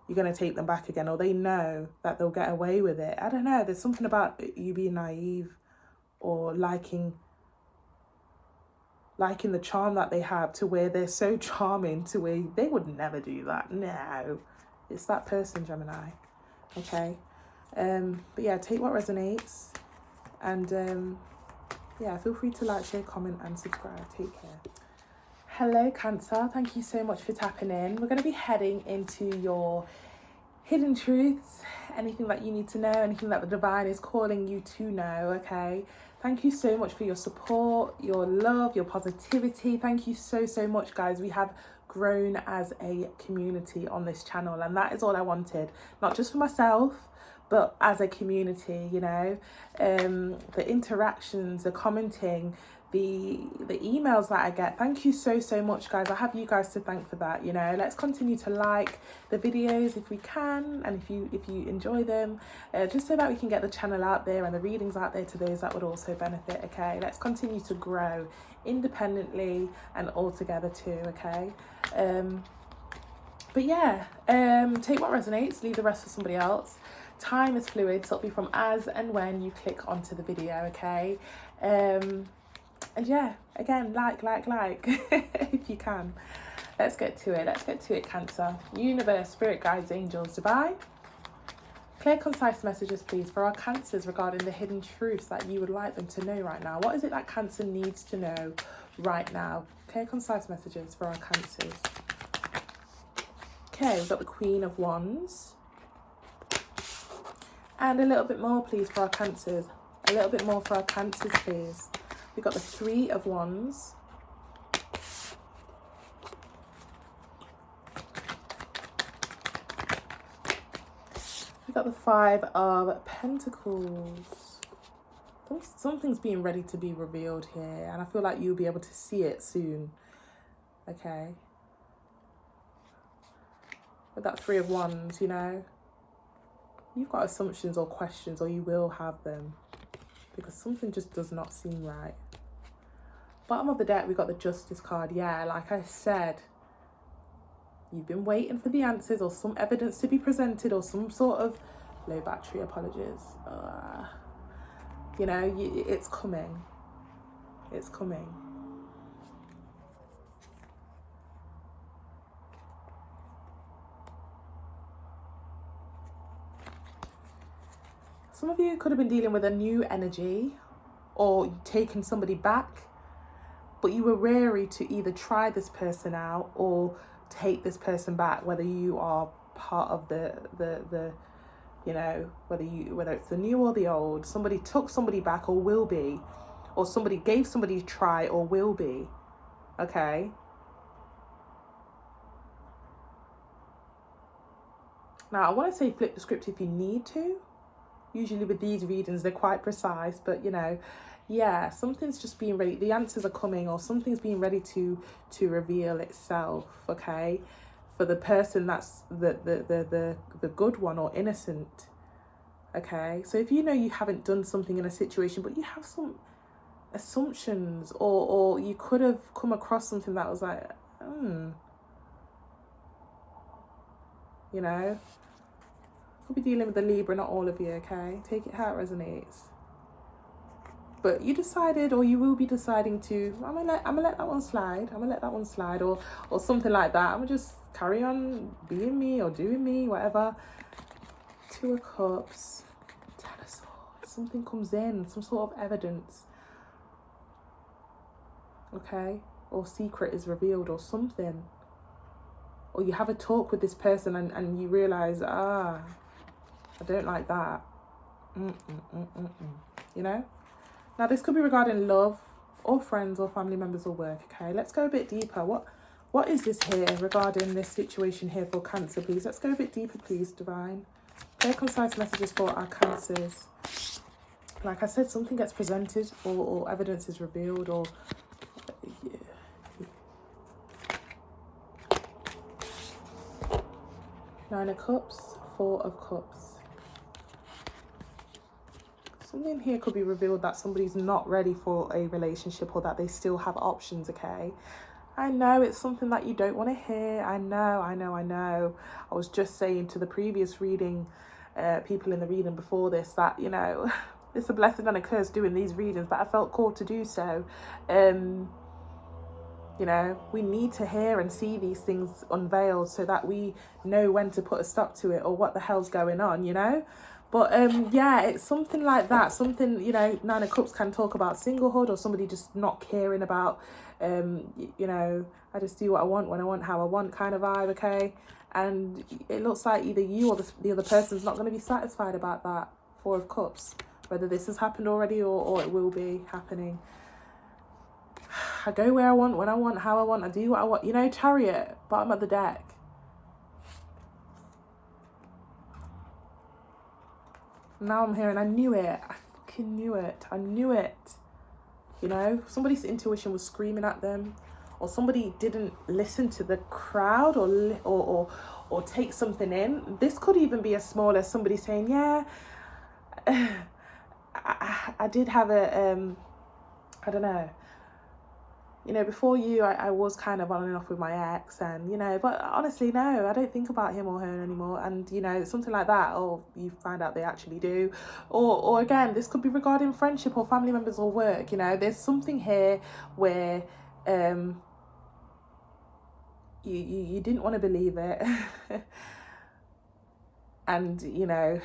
you're going to take them back again, or they know that they'll get away with it. I don't know. There's something about you being naive, or liking the charm that they have, to where they're so charming to where they would never do that. No, it's that person, Gemini. Okay. But yeah, take what resonates, and yeah, feel free to like, share, comment and subscribe. Take care. Hello, Cancer. Thank you so much for tapping in. We're going to be heading into your hidden truths, anything that you need to know, anything that the divine is calling you to know, okay? Thank you so much for your support, your love, your positivity. Thank you so much, guys. We have grown as a community on this channel, and that is all I wanted, not just for myself, but as a community, you know. The interactions, the commenting, the emails that I get, thank you so much, guys. I have you guys to thank for that, you know. Let's continue to like the videos if we can, and if you enjoy them, just so that we can get the channel out there and the readings out there to those that would also benefit, okay? Let's continue to grow independently and all together too, okay? But yeah, take what resonates, leave the rest for somebody else. Time is fluid, so it'll be from as and when you click onto the video, okay? And yeah, again, like if you can. Let's get to it, Cancer. Universe, spirit guides, angels, divine. Clear, concise messages, please, for our Cancers regarding the hidden truths that you would like them to know right now. What is it that Cancer needs to know right now? Clear, concise messages for our Cancers. Okay, we've got the Queen of Wands. And a little bit more, please, for our Cancers. A little bit more for our Cancers, please. We've got the Three of Wands. We've got the Five of Pentacles. Something's being ready to be revealed here, and I feel like you'll be able to see it soon. Okay. With that Three of Wands, you know, you've got assumptions or questions, or you will have them, because something just does not seem right. Bottom of the deck, we got the Justice card. Yeah, like I said, you've been waiting for the answers, or some evidence to be presented, or some sort of low battery, apologies. You know, it's coming. It's coming. Some of you could have been dealing with a new energy, or taken somebody back, but you were wary to either try this person out or take this person back, whether you are part of the you know, whether it's the new or the old. Somebody took somebody back, or will be, or somebody gave somebody a try, or will be, okay? Now, I want to say flip the script if you need to. Usually with these readings, they're quite precise, but you know, yeah, something's just being ready. The answers are coming, or something's being ready to reveal itself, okay? For the person that's the good one, or innocent, okay? So if you know you haven't done something in a situation, but you have some assumptions, or you could have come across something that was like, you know, could be dealing with the Libra, not all of you, okay? Take it how it resonates. but you decided, or you will be deciding to, I'm gonna let that one slide. I'm gonna let that one slide, or something like that. I'm gonna just carry on being me or doing me, whatever. Two of Cups, Ten of Swords. Something comes in, some sort of evidence. Okay, or secret is revealed, or something. Or you have a talk with this person and you realize, I don't like that. You know? Now, this could be regarding love or friends or family members or work, okay? Let's go a bit deeper. What is this here regarding this situation here for Cancer, please? Let's go a bit deeper, please, Divine. Clear, concise messages for our Cancers. Like I said, something gets presented or evidence is revealed or... Yeah. Nine of Cups, Four of Cups. Something here could be revealed that somebody's not ready for a relationship or that they still have options, okay? I know it's something that you don't want to hear. I know. I was just saying to the previous reading, people in the reading before this, that, you know, it's a blessing and a curse doing these readings, but I felt called to do so. You know, we need to hear and see these things unveiled so that we know when to put a stop to it or what the hell's going on, you know? But yeah, it's something like that. Something, you know, Nine of Cups can talk about singlehood or somebody just not caring about, you know, I just do what I want, when I want, how I want kind of vibe, okay? And it looks like either you or the other person's not going to be satisfied about that. Four of Cups. Whether this has happened already or it will be happening. I go where I want, when I want, how I want, I do what I want. You know, Chariot, bottom of the deck. Now I'm here and I knew it. I fucking knew it. I knew it. You know, somebody's intuition was screaming at them, or somebody didn't listen to the crowd or take something in. This could even be as small as somebody saying, yeah, I did have a, I don't know. You know, before you, I was kind of on and off with my ex and, you know, but honestly, no, I don't think about him or her anymore. And, you know, something like that, or you find out they actually do. Or again, this could be regarding friendship or family members or work, you know. There's something here where you didn't want to believe it. And, you know...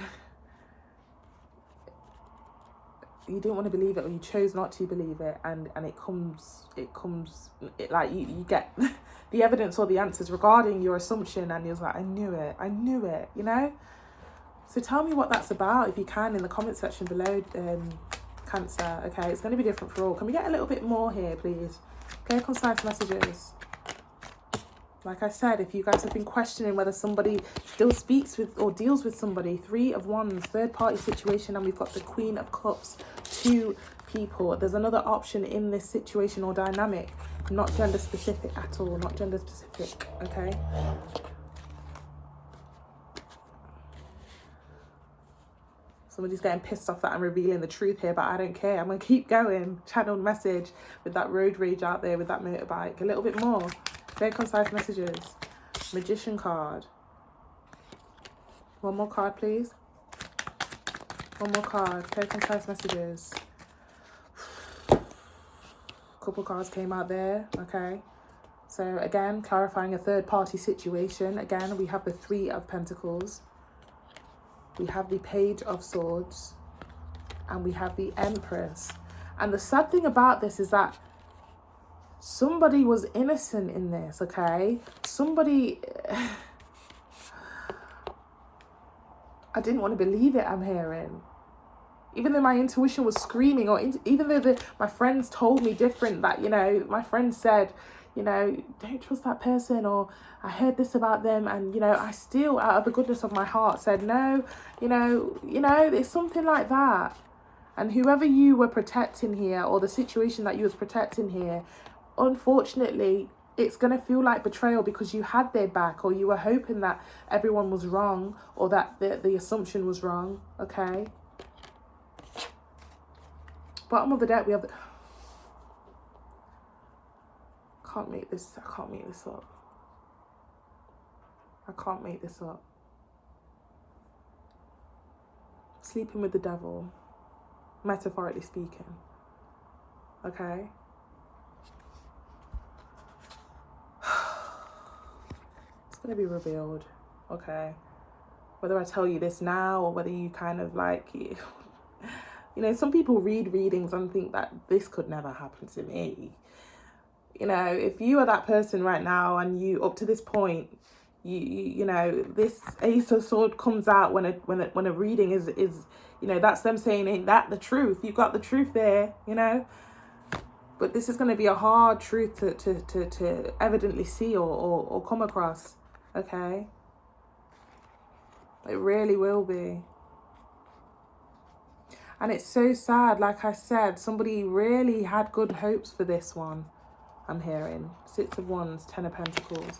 you didn't want to believe it or you chose not to believe it and it comes like you get the evidence or the answers regarding your assumption and you're like, I knew it, you know? So tell me what that's about if you can in the comment section below, Cancer, okay? It's going to be different for all. Can we get a little bit more here, please? Clear, concise messages. Like I said, if you guys have been questioning whether somebody still speaks with or deals with somebody, Three of Wands, third party situation, and we've got the Queen of Cups, two people. There's another option in this situation or dynamic, not gender specific at all, not gender specific, okay? Somebody's getting pissed off that I'm revealing the truth here, but I don't care. I'm going to keep going. Channeled message with that road rage out there with that motorbike. A little bit more. Very concise messages. Magician card. One more card, please. One more card. Very concise messages. Couple cards came out there. Okay. So again, clarifying a third party situation. Again, we have the Three of Pentacles. We have the Page of Swords. And we have the Empress. And the sad thing about this is that somebody was innocent in this, okay? Somebody... I didn't want to believe it, I'm hearing. Even though my intuition was screaming, or even though my friends told me different, that, you know, my friends said, you know, don't trust that person, or I heard this about them, and, you know, I still, out of the goodness of my heart, said, no, you know, it's something like that. And whoever you were protecting here, or the situation that you was protecting here, unfortunately, it's going to feel like betrayal because you had their back, or you were hoping that everyone was wrong, or that the assumption was wrong, okay? Bottom of the deck, we have... I can't make this up. I can't make this up. Sleeping with the devil, metaphorically speaking. okay? It's going to be revealed, okay? Whether I tell you this now or whether you kind of like, you know, some people read readings and think that this could never happen to me. You know, if you are that person right now and you, up to this point, you know, this Ace of Swords comes out when a reading is, you know, that's them saying, ain't that the truth? You got the truth there, you know? But this is going to be a hard truth to evidently see or come across, okay? It really will be. And it's so sad, like I said, somebody really had good hopes for this one, I'm hearing. 6 of Wands, 10 of Pentacles.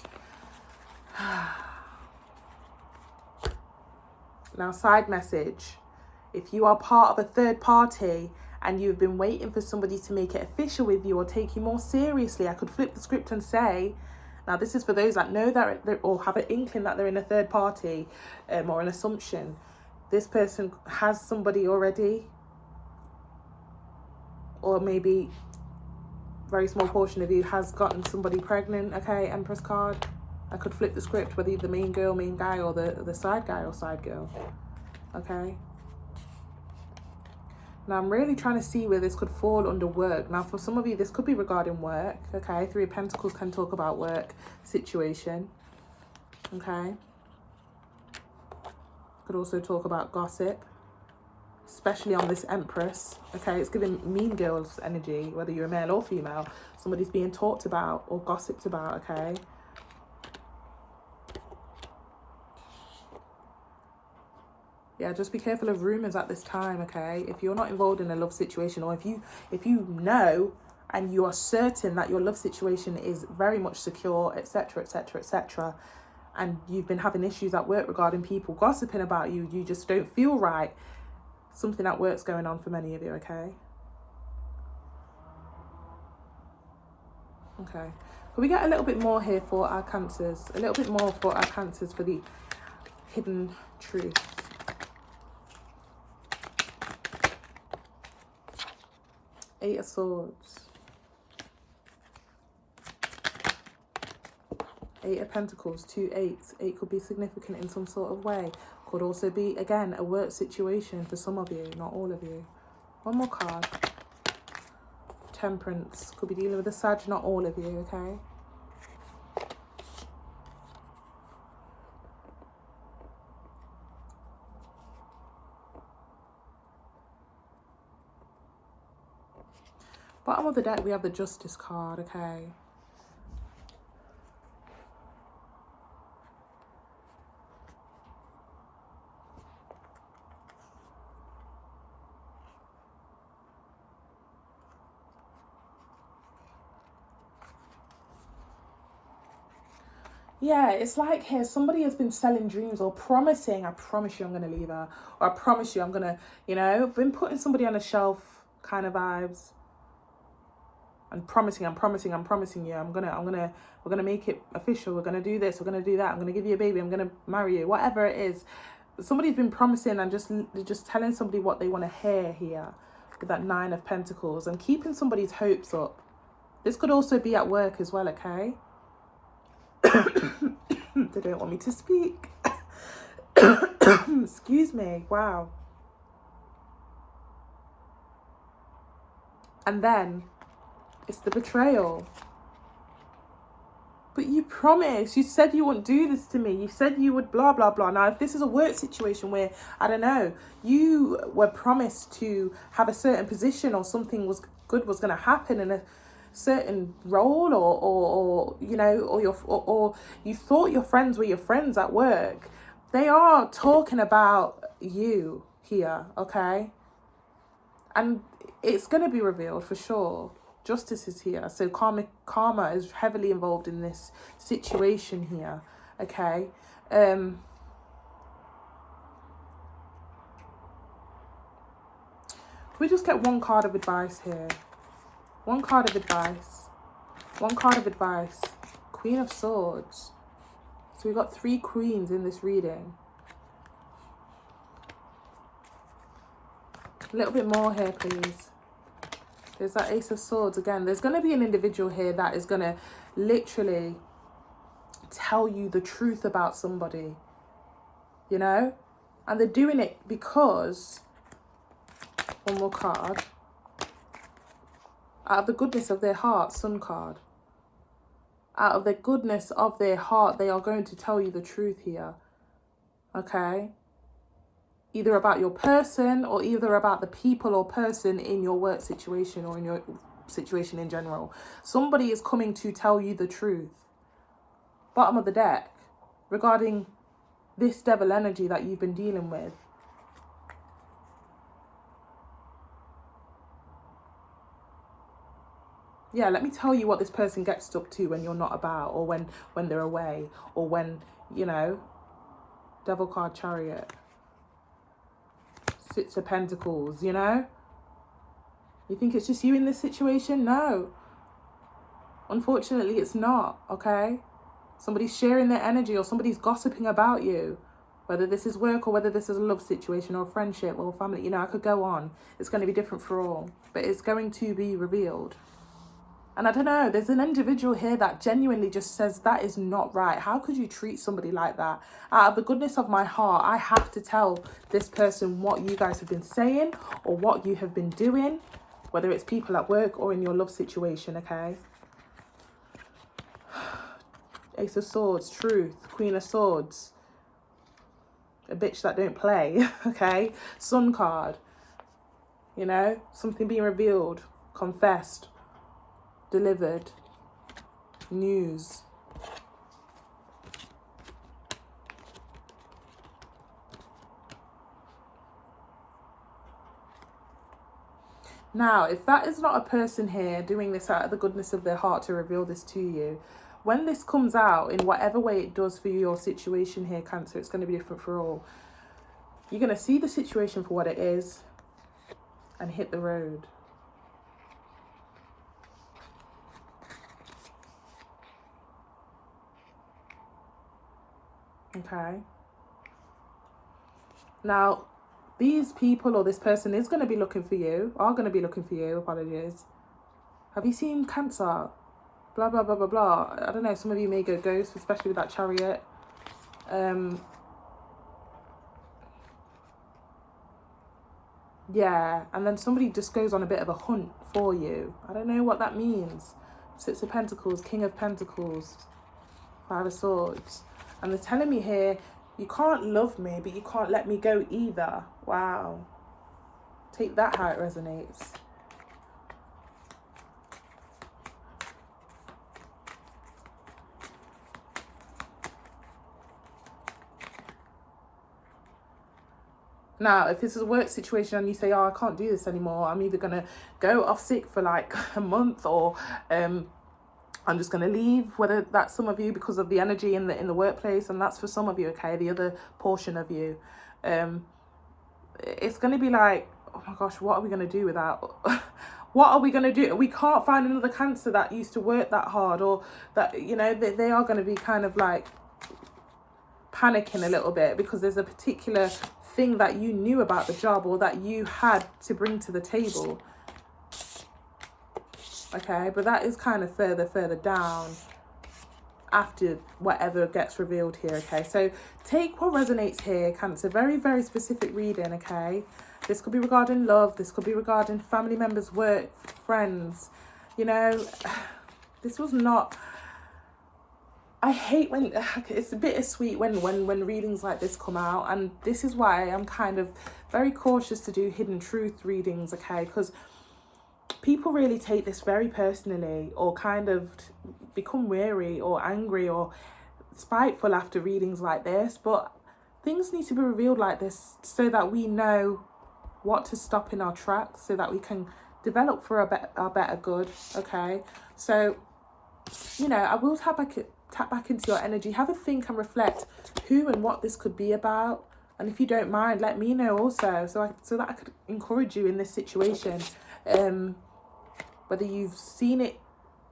Now, side message. If you are part of a third party and you've been waiting for somebody to make it official with you or take you more seriously, I could flip the script and say, now this is for those that know that or have an inkling that they're in a third party or an assumption. This person has somebody already, or maybe a very small portion of you has gotten somebody pregnant, okay? Empress card. I could flip the script, whether you're the main girl, main guy, or the side guy or side girl, okay? Now, I'm really trying to see where this could fall under work. Now, for some of you, this could be regarding work, okay? 3 of Pentacles can talk about work situation, okay? Could also talk about gossip, especially on this Empress, okay? It's giving mean girls energy, whether you're a male or female. Somebody's being talked about or gossiped about, okay? Yeah, just be careful of rumors at this time, okay? If you're not involved in a love situation, or if you know and you are certain that your love situation is very much secure, etc., etc., etc., and you've been having issues at work regarding people gossiping about you, you just don't feel right, something at work's going on for many of you, okay? Okay. But we get a little bit more here for our Cancers. A little bit more for our Cancers for the hidden truth. Eight of Swords. 8 of Pentacles, 2 8s. 8 could be significant in some sort of way. Could also be, again, a work situation for some of you, not all of you. One more card. Temperance. Could be dealing with a Sag, not all of you, okay? Bottom of the deck, we have the Justice card, okay? Yeah, it's like here, somebody has been selling dreams or promising, I promise you I'm going to leave her. Or I promise you I'm going to, you know, been putting somebody on a shelf kind of vibes. And promising you, we're gonna make it official. We're gonna do this. We're gonna do that. I'm gonna give you a baby. I'm gonna marry you. Whatever it is, somebody's been promising and just telling somebody what they want to hear here with that 9 of Pentacles and keeping somebody's hopes up. This could also be at work as well, okay? They don't want me to speak. Excuse me. Wow. And then it's the betrayal. But you promised. You said you wouldn't do this to me. You said you would blah, blah, blah. Now, if this is a work situation where, I don't know, you were promised to have a certain position or something was good was going to happen in a certain role or you know, or you thought your friends were your friends at work, they are talking about you here, okay? And it's going to be revealed for sure. Justice is here. So karma is heavily involved in this situation here. Okay. Can we just get one card of advice here? One card of advice. One card of advice. Queen of Swords. So we've got 3 queens in this reading. A little bit more here, please. There's that Ace of Swords again. There's going to be an individual here that is going to literally tell you the truth about somebody, you know? And they're doing it because, one more card, out of the goodness of their heart, Sun card. Out of the goodness of their heart, they are going to tell you the truth here, okay? Either about your person or either about the people or person in your work situation or in your situation in general. Somebody is coming to tell you the truth. Bottom of the deck, regarding this devil energy that you've been dealing with. Yeah, let me tell you what this person gets up to when you're not about, or when they're away, or when, you know, Devil card, Chariot. Six of Pentacles, you know? You think it's just you in this situation? No. Unfortunately, it's not, okay? Somebody's sharing their energy, or somebody's gossiping about you. Whether this is work or whether this is a love situation or a friendship or family, you know, I could go on. It's going to be different for all, but it's going to be revealed. And I don't know, there's an individual here that genuinely just says that is not right. How could you treat somebody like that? Out of the goodness of my heart, I have to tell this person what you guys have been saying or what you have been doing, whether it's people at work or in your love situation, okay? Ace of Swords, Truth, Queen of Swords. A bitch that don't play, okay? Sun card, you know? Something being revealed, confessed, delivered, news. Now, if that is not a person here doing this out of the goodness of their heart to reveal this to you, when this comes out in whatever way it does for your situation here, Cancer, it's going to be different for all. You're going to see the situation for what it is and hit the road. Okay. Now, these people or this person is going to be looking for you, are going to be looking for you, apologies. Have you seen Cancer? Blah, blah, blah, blah, blah. I don't know, some of you may go ghost, especially with that Chariot. Yeah, and then somebody just goes on a bit of a hunt for you. I don't know what that means. Six of Pentacles, King of Pentacles, Five of Swords. And they're telling me here, you can't love me, but you can't let me go either. Wow. Take that how it resonates. Now, if this is a work situation and you say, oh, I can't do this anymore, I'm either going to go off sick for like a month, or I'm just going to leave, whether that's some of you because of the energy in the workplace, and that's for some of you, okay, the other portion of you. It's going to be like, oh my gosh, what are we going to do without... What are we going to do? We can't find another Cancer that used to work that hard, or that, you know, they are going to be kind of like panicking a little bit because there's a particular thing that you knew about the job or that you had to bring to the table. Okay, but that is kind of further down after whatever gets revealed here, okay? So take what resonates here, Cancer. Very, very specific reading, okay? This could be regarding love. This could be regarding family members, work, friends. You know, this was not... I hate when... It's a bittersweet when readings like this come out. And this is why I'm kind of very cautious to do hidden truth readings, okay? Because people really take this very personally, or kind of become weary or angry or spiteful after readings like this. But things need to be revealed like this so that we know what to stop in our tracks, so that we can develop for our better good, okay? So, you know, I will tap back into your energy. Have a think and reflect who and what this could be about. And if you don't mind, let me know also, so that I could encourage you in this situation. Whether you've seen it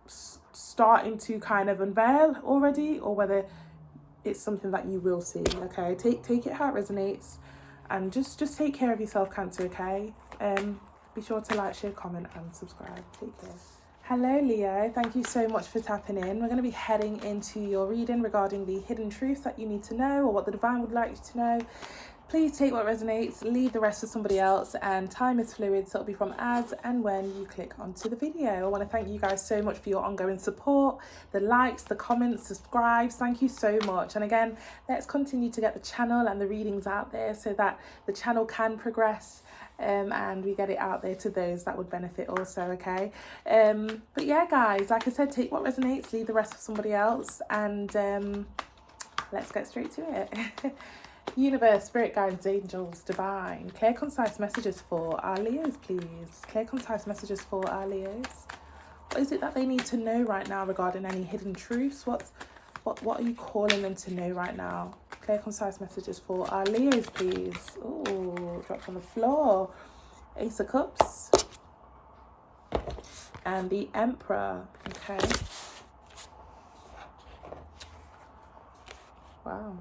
starting to kind of unveil already, or whether it's something that you will see, okay? Take it how it resonates, and just take care of yourself, Cancer, okay? Be sure to like, share, comment and subscribe. Take care. Hello Leo, thank you so much for tapping in. We're going to be heading into your reading regarding the hidden truths that you need to know, or what the divine would like you to know. Please take what resonates, leave the rest for somebody else, and time is fluid, so it'll be from as and when you click onto the video. I want to thank you guys so much for your ongoing support, the likes, the comments, subscribes. Thank you so much. And again, let's continue to get the channel and the readings out there so that the channel can progress, and we get it out there to those that would benefit also, okay? But yeah, guys, like I said, take what resonates, leave the rest for somebody else, and let's get straight to it. Universe, spirit guides, angels, divine, clear concise messages for our Leos, please. Clear concise messages for our Leos. What is it that they need to know right now regarding any hidden truths? What are you calling them to know right now? Clear concise messages for our Leos, please. Oh, dropped on the floor. Ace of Cups and the Emperor. Okay. Wow.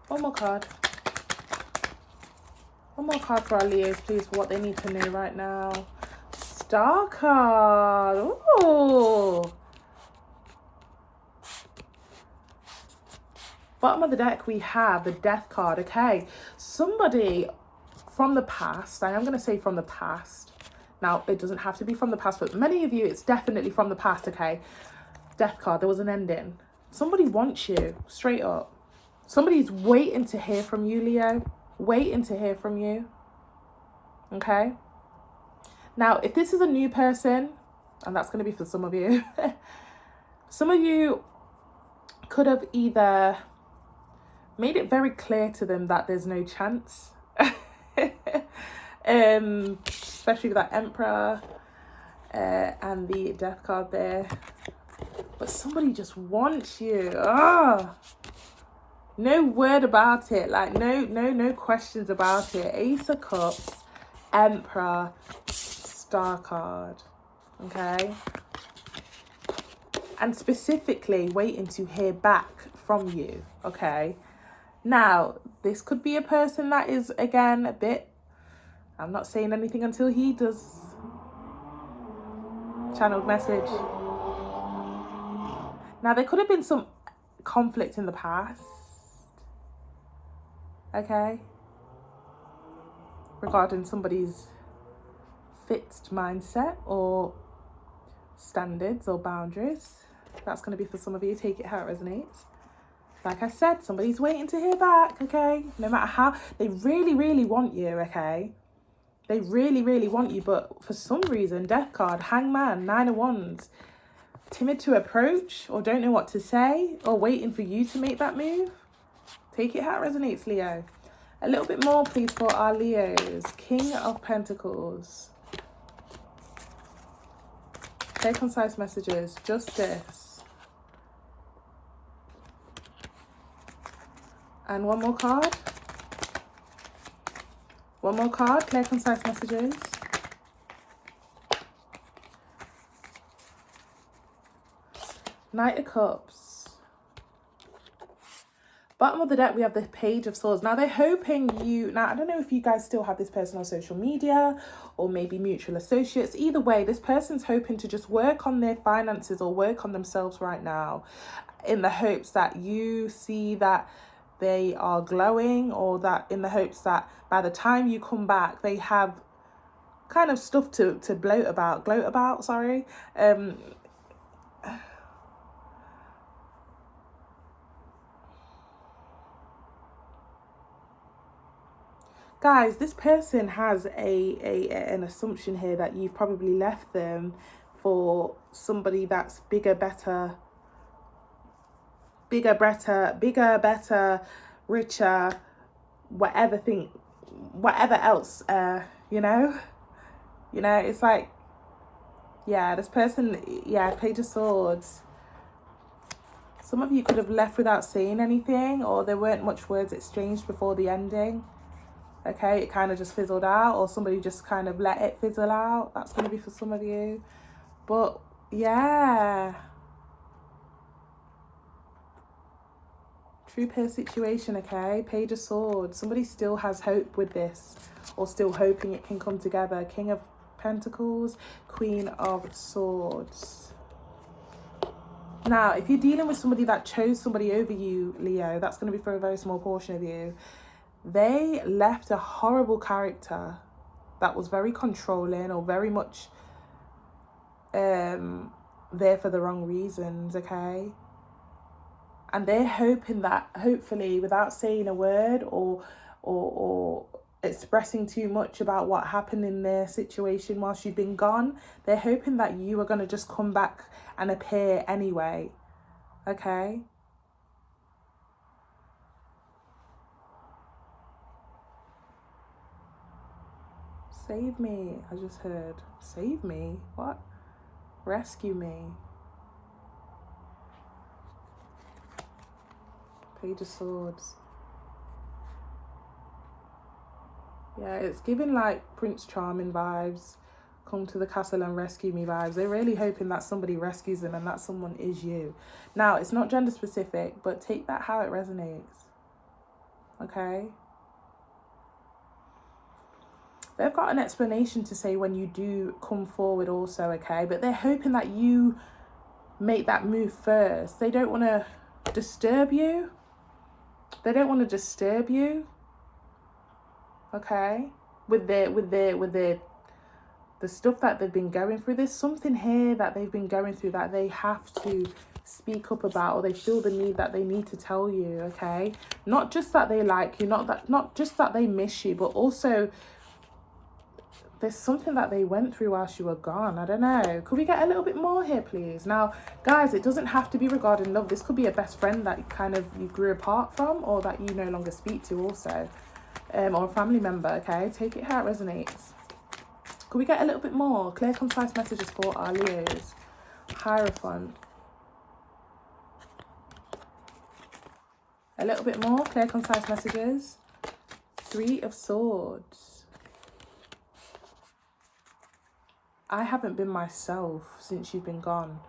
One more card. One more card for our Leos, please, for what they need to know right now. Star card. Ooh. Bottom of the deck, we have the Death card. Okay. Somebody from the past. I am going to say from the past. Now, it doesn't have to be from the past, but many of you, it's definitely from the past, okay? Death card. There was an ending. Somebody wants you, straight up. Somebody's waiting to hear from you, Leo. Waiting to hear from you. Okay? Now, if this is a new person, and that's going to be for some of you, some of you could have either made it very clear to them that there's no chance. Especially with that Emperor and the Death card there. But somebody just wants you. Ah. No word about it, like no questions about it. Ace of Cups, Emperor, Star card, okay? And specifically waiting to hear back from you, okay? Now, this could be a person that is, again, a bit, I'm not saying anything until he does. Channeled message. Now, there could have been some conflict in the past. Okay, regarding somebody's fixed mindset or standards or boundaries. That's going to be for some of you. Take it how it resonates. Like I said, somebody's waiting to hear back, okay? No matter how, they really, really want you, okay? They really, really want you, but for some reason, Death card, Hangman, 9 of Wands, timid to approach or don't know what to say or waiting for you to make that move. Take it how it resonates, Leo. A little bit more, please, for our Leos. King of Pentacles. Clear, concise messages. Justice. And one more card. One more card. Clear, concise messages. Knight of Cups. Bottom of the deck, we have the Page of Swords. Now, they're hoping you... Now, I don't know if you guys still have this person on social media or maybe mutual associates. Either way, this person's hoping to just work on their finances or work on themselves right now in the hopes that you see that they are glowing, or that in the hopes that by the time you come back, they have kind of stuff to gloat about, sorry. Guys, this person has an assumption here that you've probably left them for somebody that's bigger, better, richer, whatever else, you know, it's like, yeah, this person, yeah, Page of Swords. Some of you could have left without saying anything, or there weren't much words exchanged before the ending. Okay, it kind of just fizzled out, or somebody just kind of let it fizzle out. That's going to be for some of you. But, yeah. True pair situation, okay? Page of Swords. Somebody still has hope with this, or still hoping it can come together. King of Pentacles, Queen of Swords. Now, if you're dealing with somebody that chose somebody over you, Leo, that's going to be for a very small portion of you. They left a horrible character that was very controlling or very much there for the wrong reasons, okay? And they're hoping that, hopefully, without saying a word or expressing too much about what happened in their situation whilst you've been gone, they're hoping that you are going to just come back and appear anyway, okay? Save me, I just heard. Save me? What? Rescue me. Page of Swords. Yeah, it's giving like Prince Charming vibes. Come to the castle and rescue me vibes. They're really hoping that somebody rescues them and that someone is you. Now, it's not gender specific, but take that how it resonates. Okay? They've got an explanation to say when you do come forward also, okay? But they're hoping that you make that move first. They don't want to disturb you. They don't want to disturb you. Okay? With the stuff that they've been going through. There's something here that they've been going through that they have to speak up about, or they feel the need that they need to tell you, okay? Not just that they like you, not just that they miss you, but also there's something that they went through whilst you were gone. I don't know. Could we get a little bit more here, please? Now, guys, it doesn't have to be regarding love. This could be a best friend that you grew apart from, or that you no longer speak to also. Or a family member, okay? Take it how it resonates. Could we get a little bit more? Clear, concise messages for our Leos. Hierophant. A little bit more. Clear, concise messages. Three of Swords. I haven't been myself since you've been gone.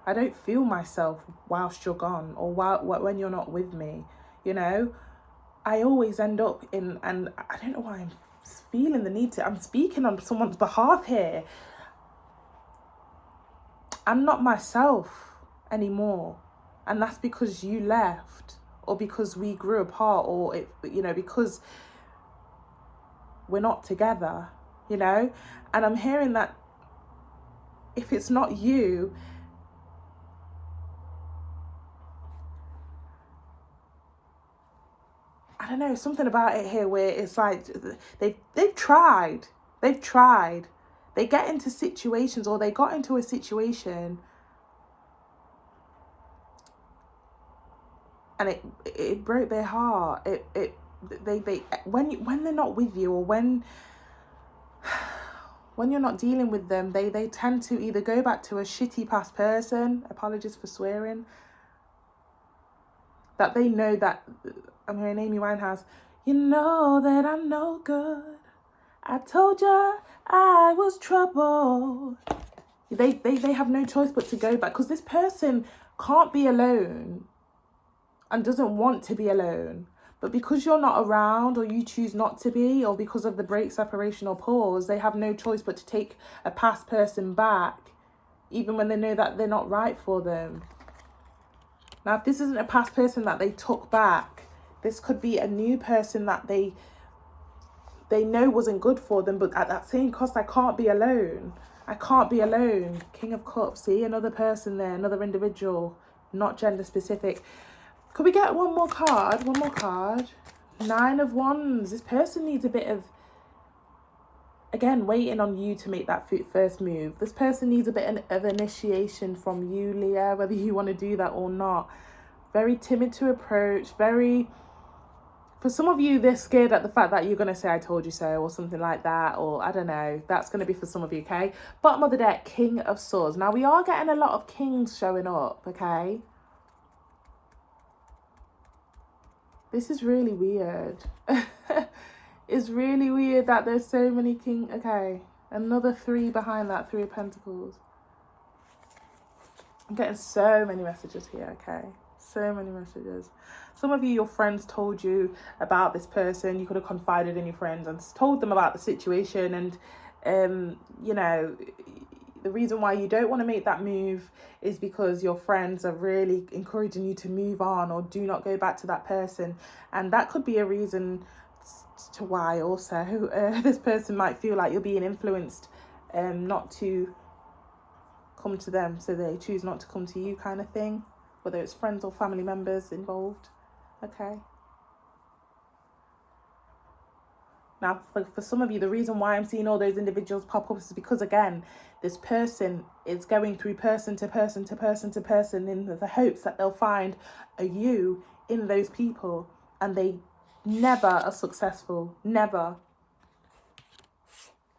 I don't feel myself whilst you're gone, or when you're not with me, you know? I always end up in, and I don't know why I'm feeling the need to, I'm speaking on someone's behalf here. I'm not myself anymore. And that's because you left, or because we grew apart, or, because we're not together, you know? And I'm hearing that if it's not you, I don't know, something about it here where it's like they've tried. They get into situations, or they got into a situation, and it broke their heart. They when they're not with you, or when you're not dealing with them, they tend to either go back to a shitty past person, apologies for swearing, that they know that, I'm hearing Amy Winehouse, you know that I'm no good. I told ya I was trouble. They have no choice but to go back, because this person can't be alone and doesn't want to be alone. But because you're not around, or you choose not to be, or because of the break, separation, or pause, they have no choice but to take a past person back, even when they know that they're not right for them. Now, if this isn't a past person that they took back, this could be a new person that they know wasn't good for them, but at that same cost, I can't be alone. I can't be alone. King of Cups, see, another person there, another individual, not gender specific. Could we get one more card? One more card. Nine of Wands. This person needs a bit of, again, waiting on you to make that first move. This person needs a bit of initiation from you, Leo, whether you want to do that or not. Very timid to approach, for some of you, they're scared at the fact that you're going to say, I told you so, or something like that, or I don't know. That's going to be for some of you, okay? Bottom of the deck, King of Swords. Now, we are getting a lot of kings showing up, okay? This is really weird. It's really weird that there's so many king. Okay, another three behind that, Three of Pentacles. I'm getting so many messages here, okay? So many messages. Some of you, your friends told you about this person. You could have confided in your friends and told them about the situation, and You know, the reason why you don't want to make that move is because your friends are really encouraging you to move on or do not go back to that person. And that could be a reason to why also this person might feel like you're being influenced not to come to them, so they choose not to come to you, kind of thing, whether it's friends or family members involved. Okay. Now, for some of you, the reason why I'm seeing all those individuals pop up is because, again, this person is going through person to person to person to person in the hopes that they'll find a you in those people, and they never are successful. Never.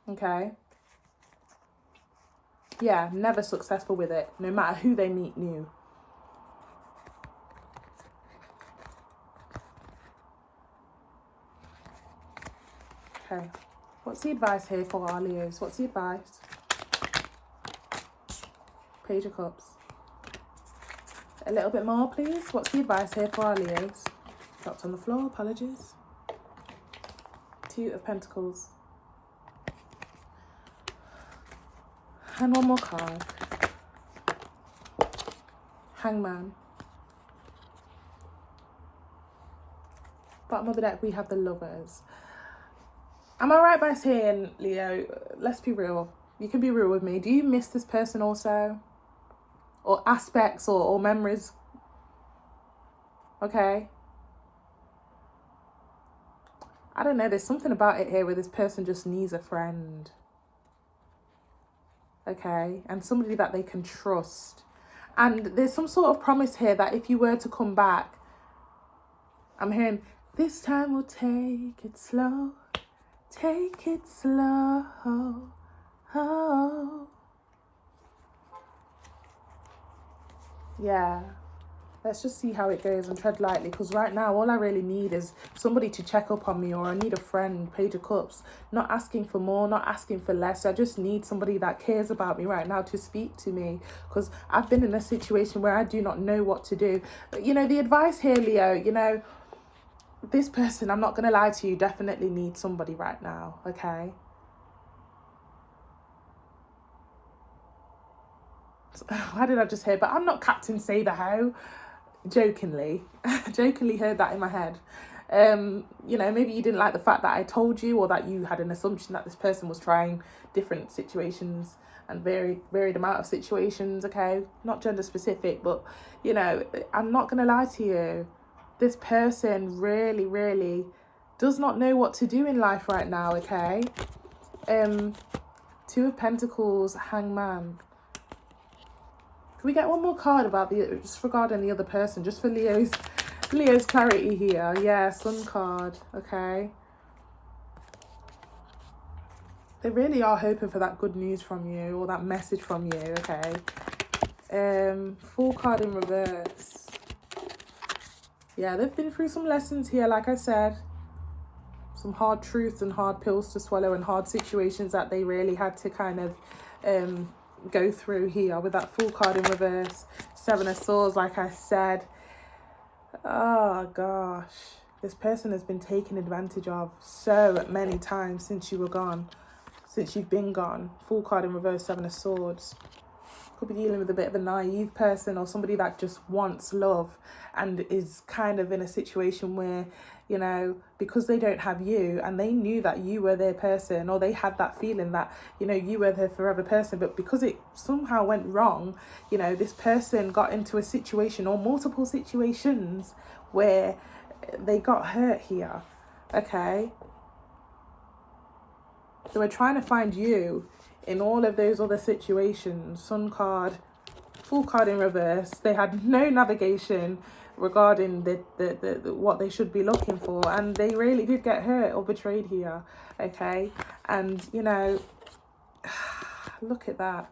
Okay? Yeah, never successful with it, no matter who they meet new. Okay, what's the advice here for our Leos? What's the advice? Page of Cups. A little bit more, please. What's the advice here for our Leos? Dropped on the floor, apologies. Two of Pentacles. And one more card. Hangman. Bottom of the deck, we have the Lovers. Am I right by saying, Leo, let's be real. You can be real with me. Do you miss this person also? Or aspects or memories? Okay. I don't know. There's something about it here where this person just needs a friend. Okay. And somebody that they can trust. And there's some sort of promise here that if you were to come back, I'm hearing, this time we'll take it slow. Take it slow. Oh. Yeah. Let's just see how it goes and tread lightly, because right now all I really need is somebody to check up on me, or I need a friend. Page of Cups. Not asking for more, not asking for less. I just need somebody that cares about me right now to speak to me, because I've been in a situation where I do not know what to do. You know, the advice here, Leo, you know, this person, I'm not going to lie to you, definitely needs somebody right now, okay? Why did I just hear, but I'm not Captain Say the How? Jokingly heard that in my head. You know, maybe you didn't like the fact that I told you, or that you had an assumption that this person was trying different situations and varied amount of situations, okay? Not gender specific, but, you know, I'm not going to lie to you. This person really does not know what to do in life right now, okay? Two of Pentacles, Hangman. Can we get one more card about just regarding the other person, just for Leo's clarity here? Yeah, Sun card, okay. They really are hoping for that good news from you, or that message from you, okay. Fool card in reverse. Yeah, they've been through some lessons here, like I said. Some hard truths and hard pills to swallow, and hard situations that they really had to kind of go through here with that Fool card in reverse. Seven of Swords, like I said. Oh, gosh. This person has been taken advantage of so many times since you were gone. Since you've been gone. Fool card in reverse, Seven of Swords. Could be dealing with a bit of a naive person, or somebody that just wants love and is kind of in a situation where, you know, because they don't have you, and they knew that you were their person, or they had that feeling that, you know, you were their forever person, but because it somehow went wrong, you know, this person got into a situation or multiple situations where they got hurt here, okay? So we're trying to find you in all of those other situations. Sun card, Fool card in reverse. They had no navigation regarding the what they should be looking for, and they really did get hurt or betrayed here, okay? And, you know, look at that.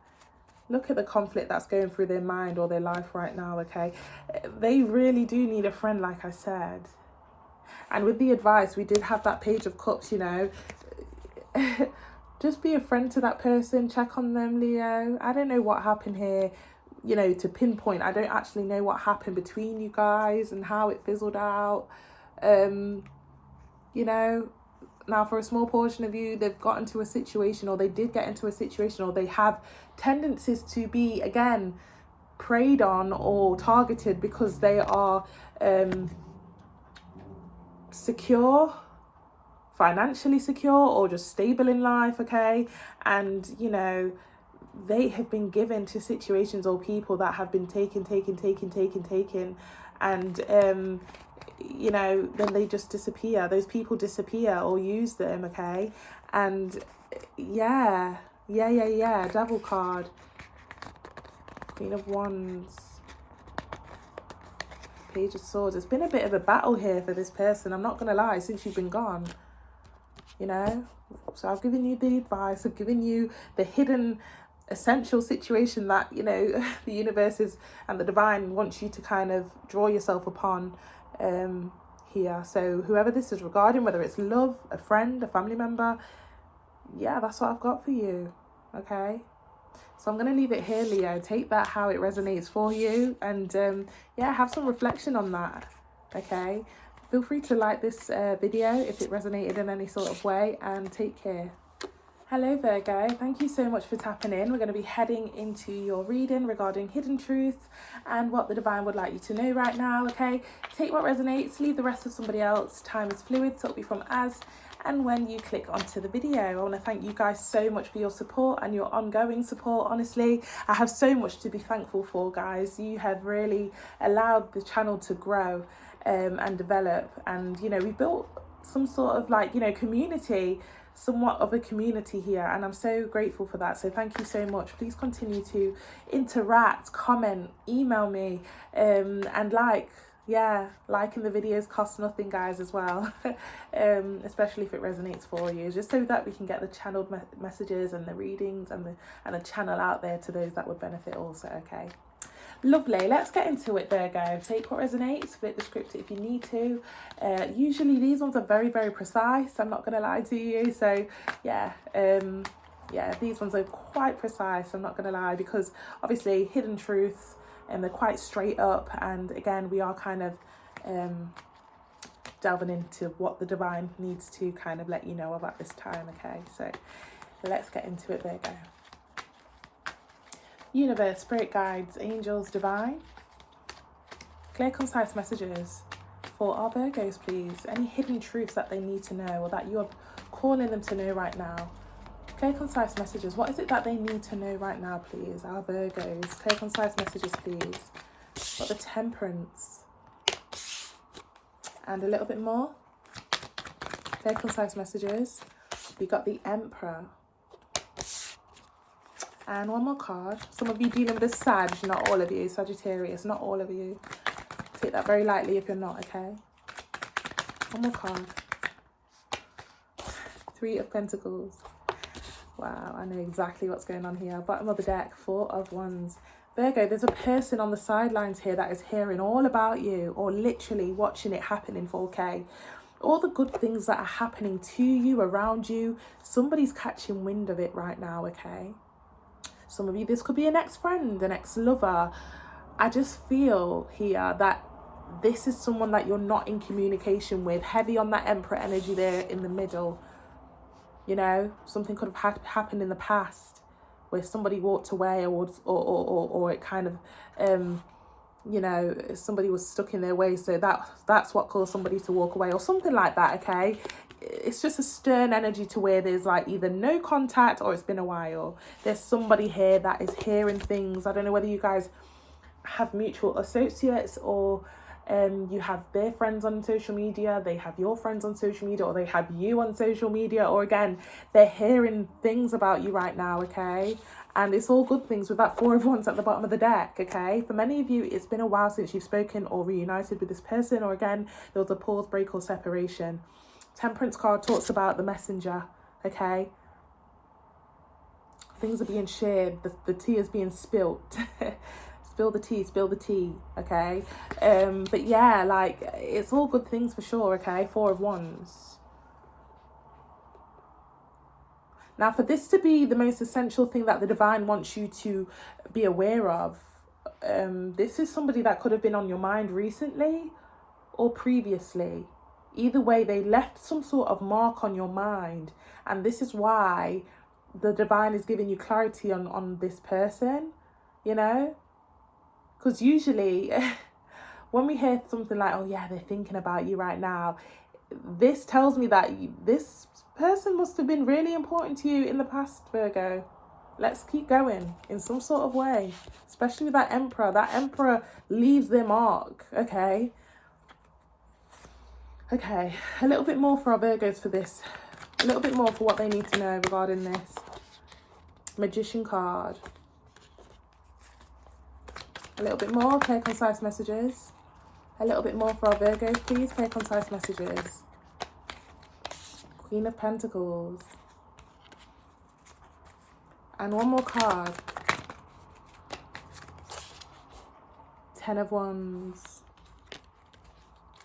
Look at the conflict that's going through their mind or their life right now, okay? They really do need a friend, like I said. And with the advice, we did have that Page of Cups, you know. Just be a friend to that person. Check on them, Leo. I don't know what happened here, you know, to pinpoint. I don't actually know what happened between you guys and how it fizzled out. You know, Now, for a small portion of you, they've got into a situation, or they did get into a situation, or they have tendencies to be, again, preyed on or targeted because they are secure, financially secure, or just stable in life, okay? And, you know, they have been given to situations or people that have been taken, and you know, then they just disappear. Those people disappear or use them, okay? And yeah, Devil card, Queen of Wands, Page of Swords. It's been a bit of a battle here for this person, I'm not gonna lie, since you've been gone, you know? So I've given you the advice, I've given you the hidden essential situation that, you know, the universe is, and the divine wants you to kind of draw yourself upon here. So whoever this is regarding, whether it's love, a friend, a family member, yeah, that's what I've got for you, okay? So I'm going to leave it here, Leo. Take that how it resonates for you, and yeah, have some reflection on that, okay? Feel free to like this video if it resonated in any sort of way, and take care. Hello Virgo, thank you so much for tapping in. We're going to be heading into your reading regarding hidden truths and what the divine would like you to know right now, okay? Take what resonates, leave the rest for somebody else. Time is fluid, so it'll be from as and when you click onto the video. I want to thank you guys so much for your support and your ongoing support. Honestly, I have so much to be thankful for, guys. You have really allowed the channel to grow and develop, and, you know, we built some sort of, like, you know, community, somewhat of a community here, and I'm so grateful for that. So thank you so much. Please continue to interact, comment, email me, and liking the videos costs nothing, guys, as well. Especially if it resonates for you, just so that we can get the channeled messages and the readings and the channel out there to those that would benefit also, okay? Lovely, let's get into it, Virgo. Take what resonates, flip the script if you need to. Usually these ones are very, very precise, I'm not going to lie to you. So yeah, these ones are quite precise, I'm not going to lie, because obviously hidden truths, and they're quite straight up. And again, we are kind of delving into what the divine needs to kind of let you know about this time, okay? So let's get into it, Virgo. Universe, spirit guides, angels, divine. Clear, concise messages for our Virgos, please. Any hidden truths that they need to know, or that you are calling them to know right now. Clear, concise messages. What is it that they need to know right now, please? Our Virgos. Clear, concise messages, please. Got the Temperance. And a little bit more. Clear, concise messages. We got the Emperor. And one more card. Some of you dealing with a Sag, not all of you. Sagittarius, not all of you. Take that very lightly if you're not, okay? One more card. Three of Pentacles. Wow, I know exactly what's going on here. Bottom of the deck, Four of Wands. Virgo, there's a person on the sidelines here that is hearing all about you, or literally watching it happen in 4K. All the good things that are happening to you, around you, somebody's catching wind of it right now, okay? Some of you, this could be an ex-friend, an ex-lover. I just feel here that this is someone that you're not in communication with. Heavy on that Emperor energy there in the middle. You know, something could have happened in the past where somebody walked away, or it kind of, you know, somebody was stuck in their way. So that's what caused somebody to walk away, or something like that, okay? It's just a stern energy to where there's like either no contact or it's been a while. There's somebody here that is hearing things. I don't know whether you guys have mutual associates, or you have their friends on social media, they have your friends on social media, or they have you on social media, or again, they're hearing things about you right now, okay? And it's all good things with that Four of Wands at the bottom of the deck, okay? For many of you, it's been a while since you've spoken or reunited with this person, or again, there was a pause, break, or separation. Temperance card talks about the messenger, okay? Things are being shared, the tea is being spilt. Spill the tea, okay? But yeah, like, it's all good things for sure, okay? Four of Wands. Now, for this to be the most essential thing that the divine wants you to be aware of, this is somebody that could have been on your mind recently or previously. Either way, they left some sort of mark on your mind. And this is why the divine is giving you clarity on this person, you know? Because usually when we hear something like, oh yeah, they're thinking about you right now, this tells me that this person must have been really important to you in the past, Virgo. Let's keep going in some sort of way, especially with that Emperor. That Emperor leaves their mark, okay? Okay, a little bit more for our Virgos for this. A little bit more for what they need to know regarding this. Magician card. A little bit more, clear, concise messages. A little bit more for our Virgos, please. Clear, concise messages. Queen of Pentacles. And one more card. Ten of Wands.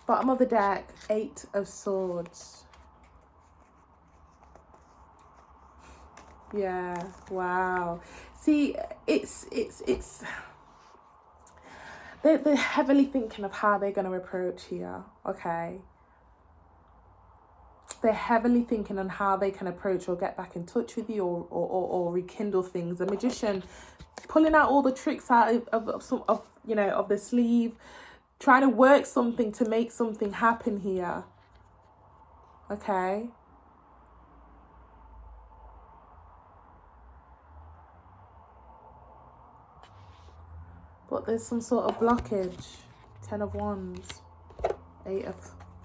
Bottom of the deck, Eight of Swords. Yeah, wow. See, it's they're heavily thinking of how they're going to approach here, okay? They're heavily thinking on how they can approach or get back in touch with you or rekindle things. The Magician pulling out all the tricks out of you know, of the sleeve, trying to work something to make something happen here, okay? But there's some sort of blockage. Ten of Wands. Eight of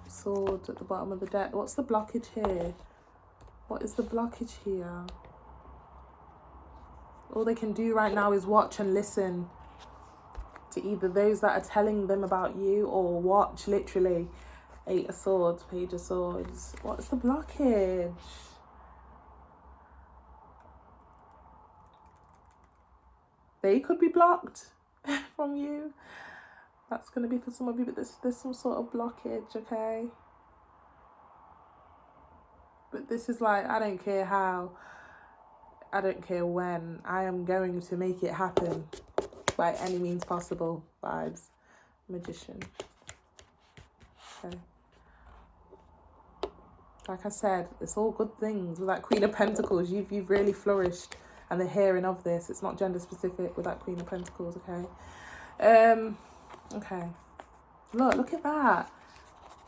Swords at the bottom of the deck. What's the blockage here? What is the blockage here? All they can do right now is watch and listen to either those that are telling them about you or watch, literally. Eight of Swords, Page of Swords. What's the blockage? They could be blocked from you. That's going to be for some of you, but there's some sort of blockage, okay? But this is like, I don't care how, I don't care when, I am going to make it happen by any means possible vibes. Magician. Okay. Like I said, it's all good things. With that Queen of Pentacles, you've really flourished, and the hearing of this, it's not gender specific with that Queen of Pentacles, okay? Okay. Look at that.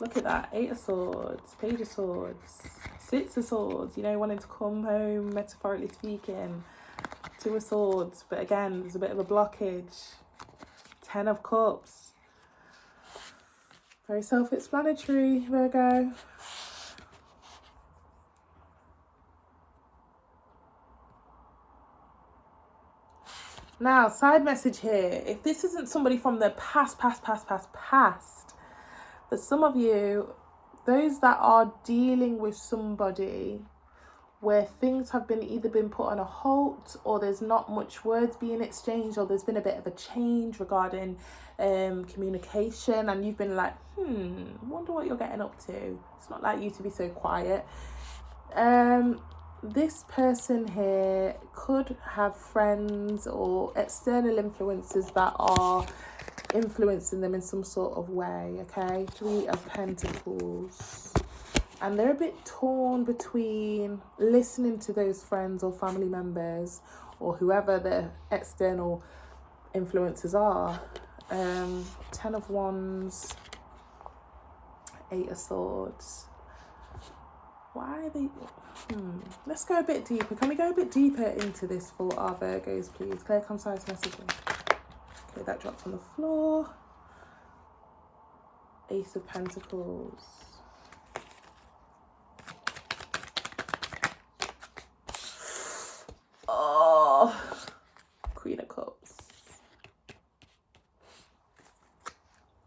Look at that. Eight of Swords, Page of Swords, Six of Swords, you know, wanting to come home, metaphorically speaking. Two of Swords, but again, there's a bit of a blockage. Ten of Cups. Very self-explanatory, Virgo. Now, side message here. If this isn't somebody from the past, for some of you, those that are dealing with somebody where things have been either been put on a halt, or there's not much words being exchanged, or there's been a bit of a change regarding communication, and you've been like, wonder what you're getting up to. It's not like you to be so quiet. This person here could have friends or external influences that are influencing them in some sort of way, okay? Three of Pentacles. And they're a bit torn between listening to those friends or family members or whoever the external influences are. Ten of Wands, Eight of Swords. Why are they... Let's go a bit deeper. Can we go a bit deeper into this for our Virgos, please? Clear, concise messaging. Okay, that dropped on the floor. Ace of Pentacles. Oh, Queen of Cups.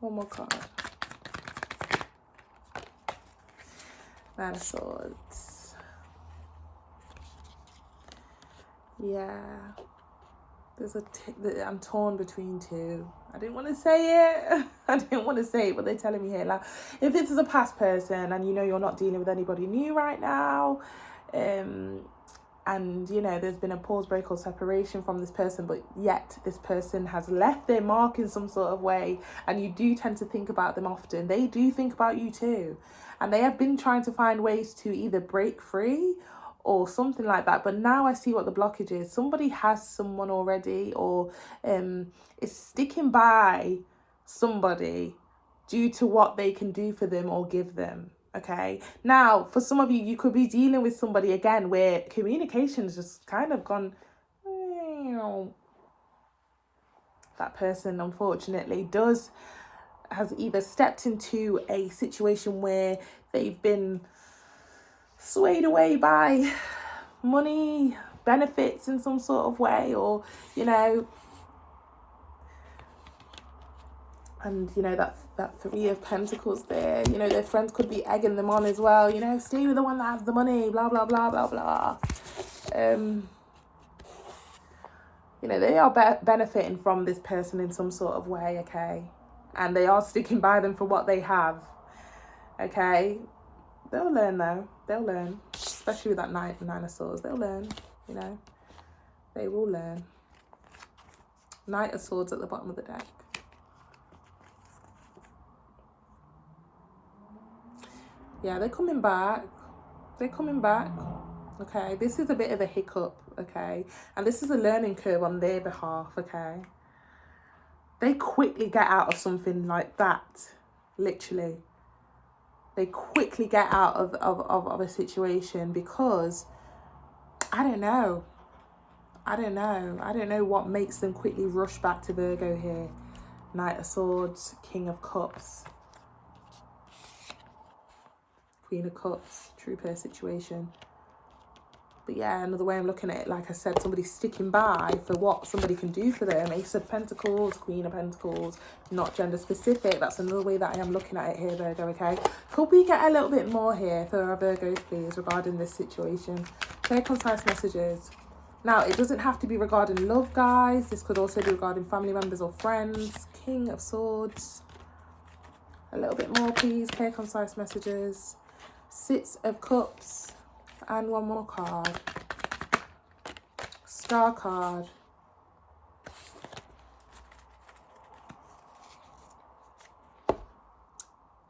One more card. Nine of Swords. Yeah. I'm torn between two. I didn't want to say it. But they're telling me here, like, if this is a past person and you know you're not dealing with anybody new right now, and you know there's been a pause, break, or separation from this person, but yet this person has left their mark in some sort of way, and you do tend to think about them often. They do think about you too, and they have been trying to find ways to either break free or something like that. But now I see what the blockage is. Somebody has someone already, or is sticking by somebody due to what they can do for them or give them. Okay, now for some of you, you could be dealing with somebody again where communication's just kind of gone. That person, unfortunately, has either stepped into a situation where they've been swayed away by money, benefits in some sort of way, or and that Three of Pentacles there, their friends could be egging them on as well, stay with the one that has the money, blah blah blah blah blah. They are benefiting from this person in some sort of way, okay, and they are sticking by them for what they have, okay. They'll learn though. They'll learn, especially with that Nine of Swords. They'll learn. They will learn. Knight of Swords at the bottom of the deck. Yeah, they're coming back. They're coming back. Okay, this is a bit of a hiccup. Okay, and this is a learning curve on their behalf. Okay, they quickly get out of something like that. Literally. They quickly get out of a situation because I don't know what makes them quickly rush back to Virgo here. Knight of Swords, King of Cups, Queen of Cups, true pair situation. But yeah, another way I'm looking at it, like I said, somebody sticking by for what somebody can do for them. Ace of Pentacles, Queen of Pentacles, not gender specific. That's another way that I am looking at it here, Virgo, okay? Could we get a little bit more here for our Virgos, please, regarding this situation? Clear, concise messages. Now, it doesn't have to be regarding love, guys. This could also be regarding family members or friends. King of Swords. A little bit more, please. Clear, concise messages. Six of Cups. And one more card. Star card.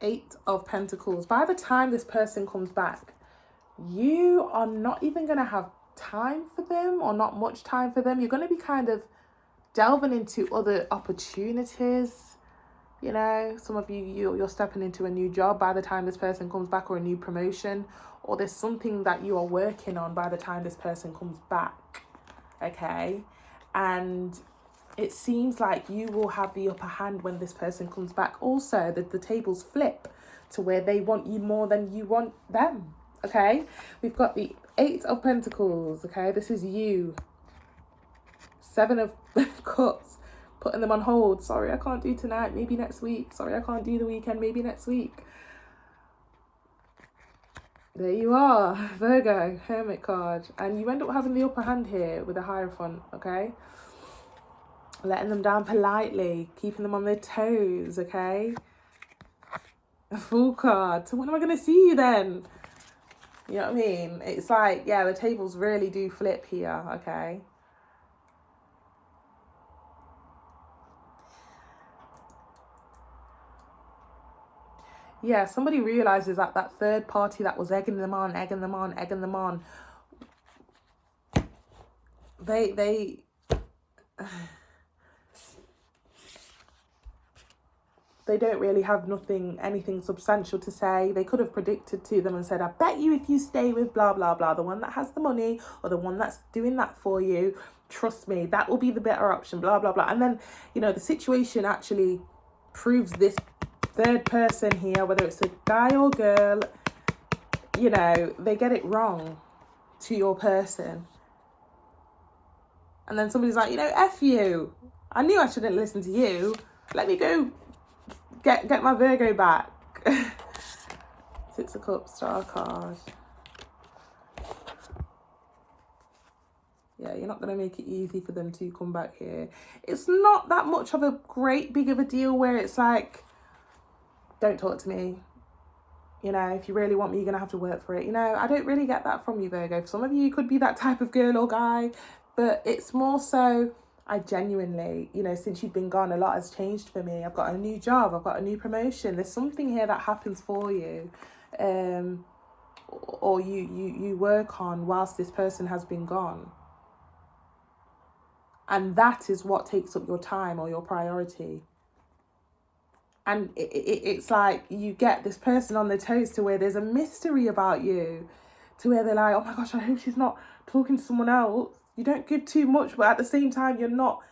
Eight of Pentacles. By the time this person comes back, you are not even going to have time for them, or not much time for them. You're going to be kind of delving into other opportunities. Some of you're stepping into a new job by the time this person comes back, or a new promotion, or there's something that you are working on by the time this person comes back, okay? And it seems like you will have the upper hand when this person comes back. Also, the tables flip to where they want you more than you want them, okay? We've got the Eight of Pentacles, okay? This is you. Seven of Cups. Putting them on hold. Sorry, I can't do tonight. Maybe next week. Sorry, I can't do the weekend. Maybe next week. There you are, Virgo, Hermit card. And you end up having the upper hand here with a Hierophant, okay? Letting them down politely. Keeping them on their toes, okay? A Fool card. So when am I going to see you then? You know what I mean? It's like, yeah, the tables really do flip here, okay? Yeah, somebody realizes that that third party that was egging them on, they don't really have anything substantial to say. They could have predicted to them and said, I bet you if you stay with blah, blah, blah, the one that has the money, or the one that's doing that for you, trust me, that will be the better option, blah, blah, blah. And then, the situation actually proves this third person here, whether it's a guy or girl, they get it wrong to your person. And then somebody's like, F you. I knew I shouldn't listen to you. Let me go get my Virgo back. Six of Cups, Star card. Yeah, you're not going to make it easy for them to come back here. It's not that much of a great big of a deal where it's like, don't talk to me. If you really want me, you're going to have to work for it. I don't really get that from you, Virgo. For some of you could be that type of girl or guy, but it's more so, I genuinely, since you've been gone, a lot has changed for me. I've got a new job. I've got a new promotion. There's something here that happens for you, or you work on whilst this person has been gone. And that is what takes up your time or your priority. And it's like you get this person on their toes to where there's a mystery about you, to where they're like, oh my gosh, I hope she's not talking to someone else. You don't give too much, but at the same time, you're not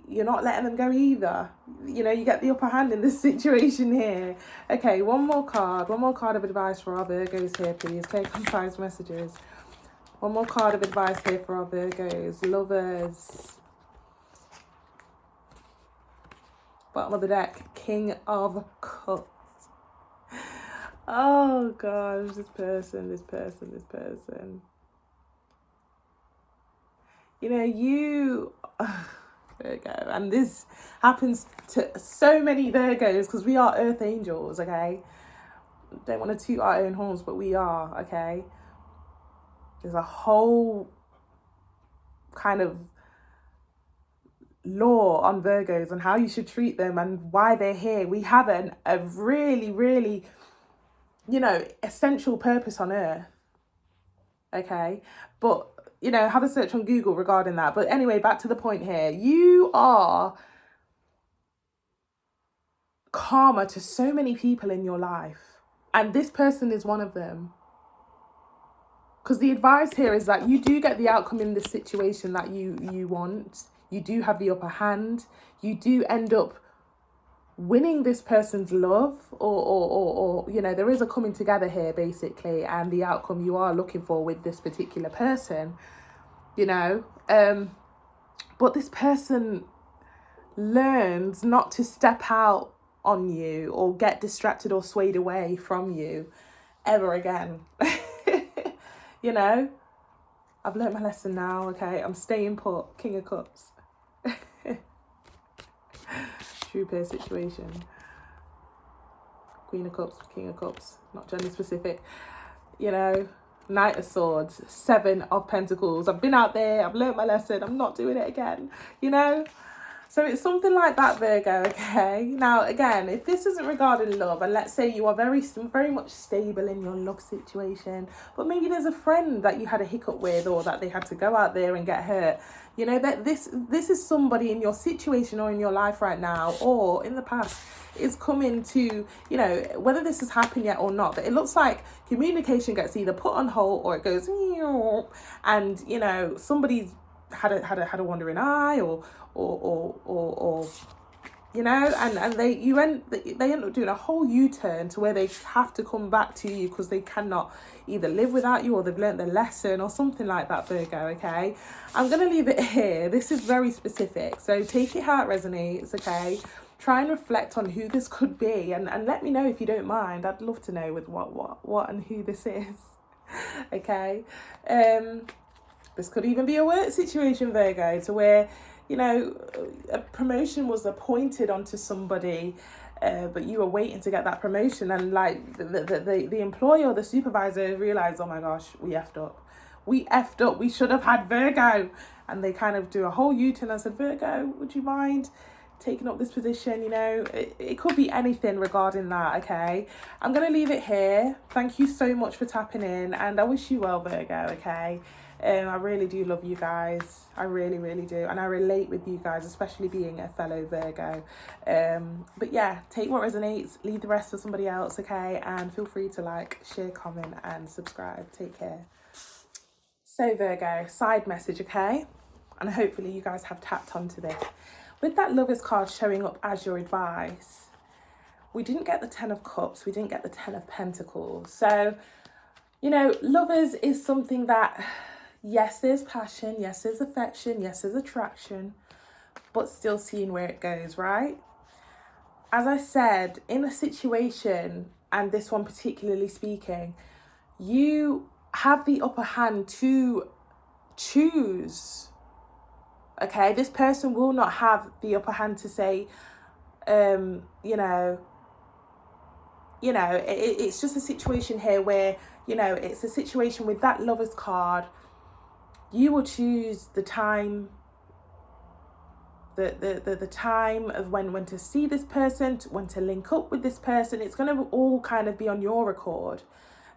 letting them go either. You know, you get the upper hand in this situation here. Okay, one more card of advice for our Virgos here, please. Clear, concise messages. One more card of advice here for our Virgos. Lovers. Bottom of the deck, King of Cups. Oh gosh, this person. You know, you... Virgo, and this happens to so many Virgos because we are earth angels, okay? Don't want to toot our own horns, but we are, okay? There's a whole kind of law on Virgos and how you should treat them and why they're here. We have a really, really, you know, essential purpose on earth, okay? But, you know, have a search on Google regarding that. But anyway, back to the point here. You are karma to so many people in your life, and this person is one of them. Because the advice here is that you do get the outcome in this situation that you want. You do have the upper hand. You do end up winning this person's love, or you know, there is a coming together here basically, and the outcome you are looking for with this particular person, you know. But this person learns not to step out on you or get distracted or swayed away from you ever again. You know, I've learnt my lesson now, okay? I'm staying put. King of Cups. True pair situation. Queen of Cups, King of Cups, not gender specific. You know, Knight of Swords, Seven of Pentacles. I've been out there, I've learnt my lesson, I'm not doing it again, you know? So it's something like that, Virgo, okay? Now, again, if this isn't regarding love, and let's say you are very much stable in your love situation, but maybe there's a friend that you had a hiccup with, or that they had to go out there and get hurt, you know, that this is somebody in your situation or in your life right now, or in the past, is coming to, you know, whether this has happened yet or not, but it looks like communication gets either put on hold or it goes, and, you know, somebody's had a wandering eye, or you know, and they end up doing a whole U-turn to where they have to come back to you because they cannot either live without you, or they've learnt their lesson or something like that, Virgo, okay? I'm going to leave it here. This is very specific, so take it how it resonates, okay? Try and reflect on who this could be, and let me know if you don't mind. I'd love to know with what and who this is, okay? This could even be a work situation, Virgo, to where, you know, a promotion was appointed onto somebody, but you were waiting to get that promotion, and like the employer or the supervisor realised, oh my gosh, we effed up, we should have had Virgo, and they kind of do a whole U-turn and said, Virgo, would you mind taking up this position? You know, it could be anything regarding that, okay? I'm going to leave it here. Thank you so much for tapping in, and I wish you well, Virgo, okay? I really do love you guys. I really, really do. And I relate with you guys, especially being a fellow Virgo. But yeah, take what resonates, leave the rest for somebody else, okay? And feel free to like, share, comment, and subscribe. Take care. So Virgo, side message, okay? And hopefully you guys have tapped onto this. With that Lovers card showing up as your advice, we didn't get the Ten of Cups, we didn't get the Ten of Pentacles. So, you know, Lovers is something that, yes, there's passion, yes, there's affection, yes, there's attraction, but still seeing where it goes, right? As I said, in a situation, and this one particularly speaking, you have the upper hand to choose, okay? This person will not have the upper hand to say, it's just a situation here where, you know, it's a situation with that Lovers card. You will choose the time the time of when to see this person, when to link up with this person. It's going to all kind of be on your record,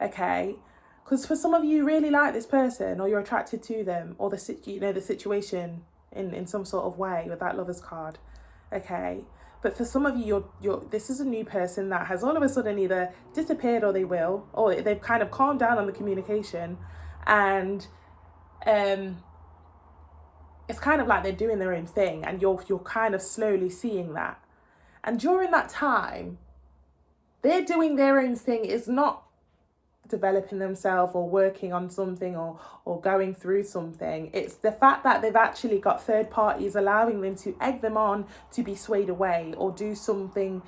okay? Because for some of you really like this person, or you're attracted to them, or the situation in some sort of way with that Lovers card, okay? But for some of you, this is a new person that has all of a sudden either disappeared, or they will, or they've kind of calmed down on the communication, and it's kind of like they're doing their own thing, and you're kind of slowly seeing that. And during that time, they're doing their own thing. It's not developing themselves or working on something or going through something. It's the fact that they've actually got third parties allowing them to egg them on to be swayed away or do something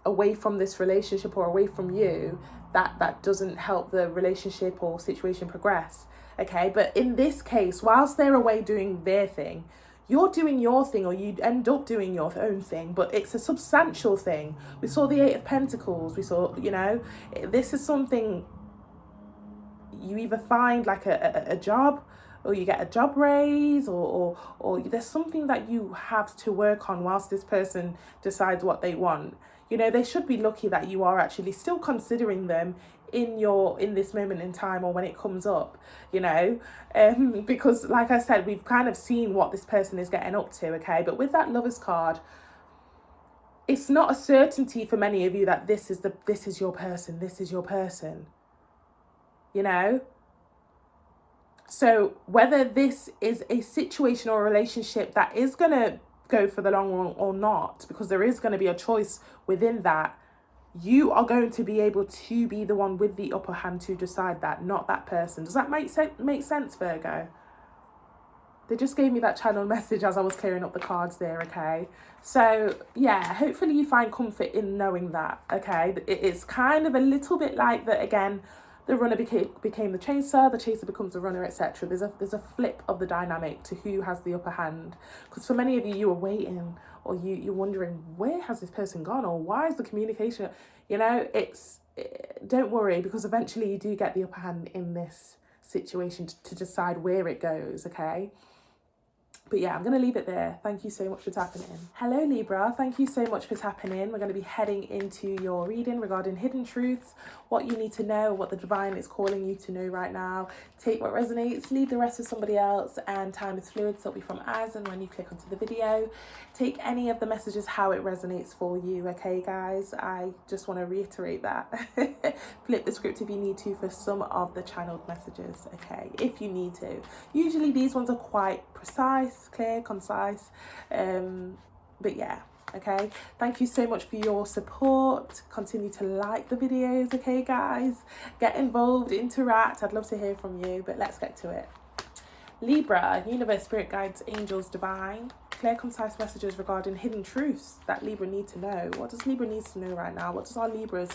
away from this relationship or away from you that doesn't help the relationship or situation progress. Okay, but in this case, whilst they're away doing their thing, you're doing your thing, or you end up doing your own thing, but it's a substantial thing. We saw the Eight of Pentacles. We saw, this is something you either find like a job, or you get a job raise, or there's something that you have to work on whilst this person decides what they want. They should be lucky that you are actually still considering them in this moment in time, or when it comes up, because like I said, we've kind of seen what this person is getting up to, okay? But with that Lovers card, it's not a certainty for many of you that this is your person, So whether this is a situation or a relationship that is going to go for the long run or not, because there is going to be a choice within that, you are going to be able to be the one with the upper hand to decide that, not that person. Does that make sense, Virgo? They just gave me that channel message as I was clearing up the cards there, okay? So, yeah, hopefully you find comfort in knowing that, okay? It's kind of a little bit like that, again, the runner became the chaser becomes the runner, etc. There's a flip of the dynamic to who has the upper hand. Because for many of you, you are waiting, or you're wondering, where has this person gone, or why is the communication, don't worry, because eventually you do get the upper hand in this situation to decide where it goes, okay? But yeah, I'm going to leave it there. Thank you so much for tapping in. Hello, Libra. Thank you so much for tapping in. We're going to be heading into your reading regarding hidden truths, what you need to know, what the divine is calling you to know right now. Take what resonates, leave the rest with somebody else, and time is fluid, so it'll be from as and when you click onto the video. Take any of the messages how it resonates for you, okay, guys? I just want to reiterate that. Flip the script if you need to for some of the channeled messages, okay, if you need to. Usually these ones are quite precise, clear, concise, but yeah, okay. Thank you so much for your support. Continue to like the videos, okay, guys? Get involved, interact. I'd love to hear from you, but let's get to it. Libra, universe, spirit guides, angels, divine. Clear, concise messages regarding hidden truths that Libra need to know. What does Libra need to know right now? What does our Libras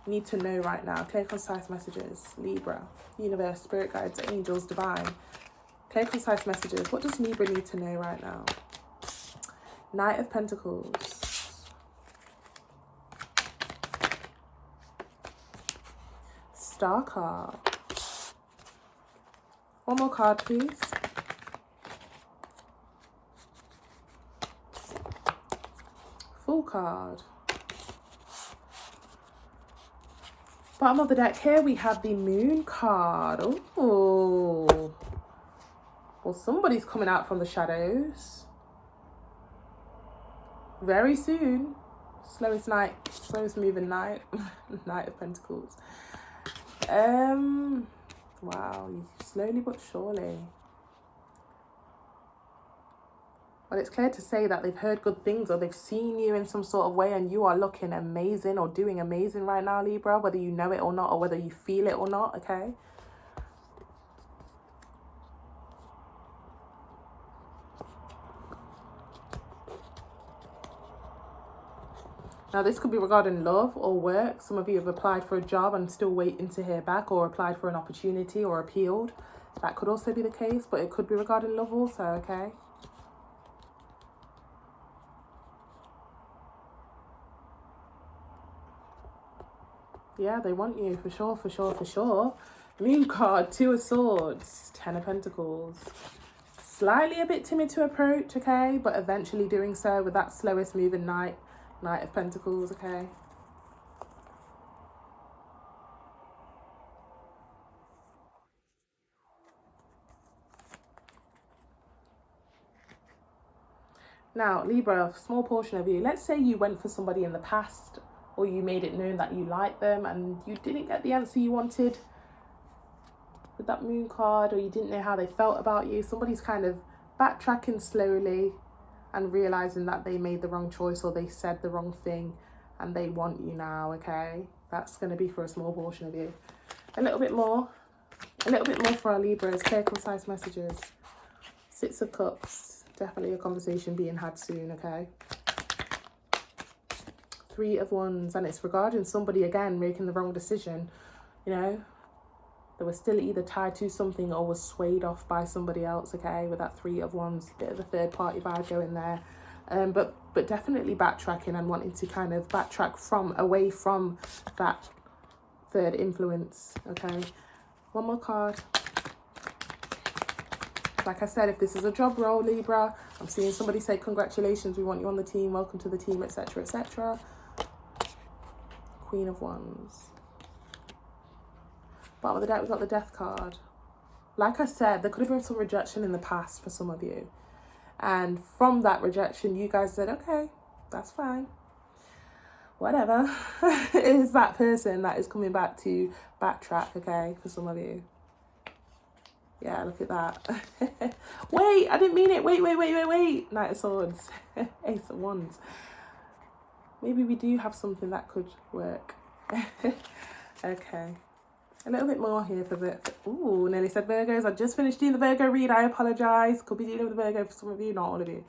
need to know right now? Clear, concise messages. Libra, universe, spirit guides, angels, divine. Clear, concise messages. What does Libra need to know right now? Knight of Pentacles. Star card. One more card, please. Full card. Bottom of the deck here, we have the Moon card. Oh. Well, somebody's coming out from the shadows very soon. Slowest moving night. Knight of Pentacles. Wow, slowly but surely. Well, it's clear to say that they've heard good things, or they've seen you in some sort of way, and you are looking amazing or doing amazing right now, Libra, whether you know it or not, or whether you feel it or not, okay? Now, this could be regarding love or work. Some of you have applied for a job and still waiting to hear back, or applied for an opportunity or appealed. That could also be the case, but it could be regarding love also, okay? Yeah, they want you, for sure, for sure, for sure. Moon card, Two of Swords, Ten of Pentacles, slightly a bit timid to approach, okay, but eventually doing so with that slowest moving Knight of Pentacles, okay. Now, Libra, small portion of you, let's say you went for somebody in the past, or you made it known that you like them and you didn't get the answer you wanted with that Moon card, or you didn't know how they felt about you. Somebody's kind of backtracking slowly and realizing that they made the wrong choice or they said the wrong thing and they want you now, okay? That's going to be for a small portion of you. A little bit more for our Libras, clear, concise messages. Six of Cups. Definitely a conversation being had soon, okay? Three of Wands, and it's regarding somebody, again, making the wrong decision, you know? They were still either tied to something or was swayed off by somebody else, okay? With that Three of Wands, bit of a third party vibe going there. But definitely backtracking and wanting to kind of backtrack away from that third influence, okay? One more card. Like I said, if this is a job role, Libra, I'm seeing somebody say, congratulations, we want you on the team, welcome to the team, etc., etc. Queen of Wands. Bottom of the deck, we've got the Death card. Like I said, there could have been some rejection in the past for some of you. And from that rejection, you guys said, okay, that's fine. Whatever. It is that person that is coming back to backtrack, okay, for some of you. Yeah, look at that. Wait, I didn't mean it. Wait. Knight of Swords. Ace of Wands. Maybe we do have something that could work. Okay. A little bit more here for the... Ooh, nearly said Virgos. I just finished doing the Virgo read. I apologise. Could be dealing with the Virgo for some of you, not all of you.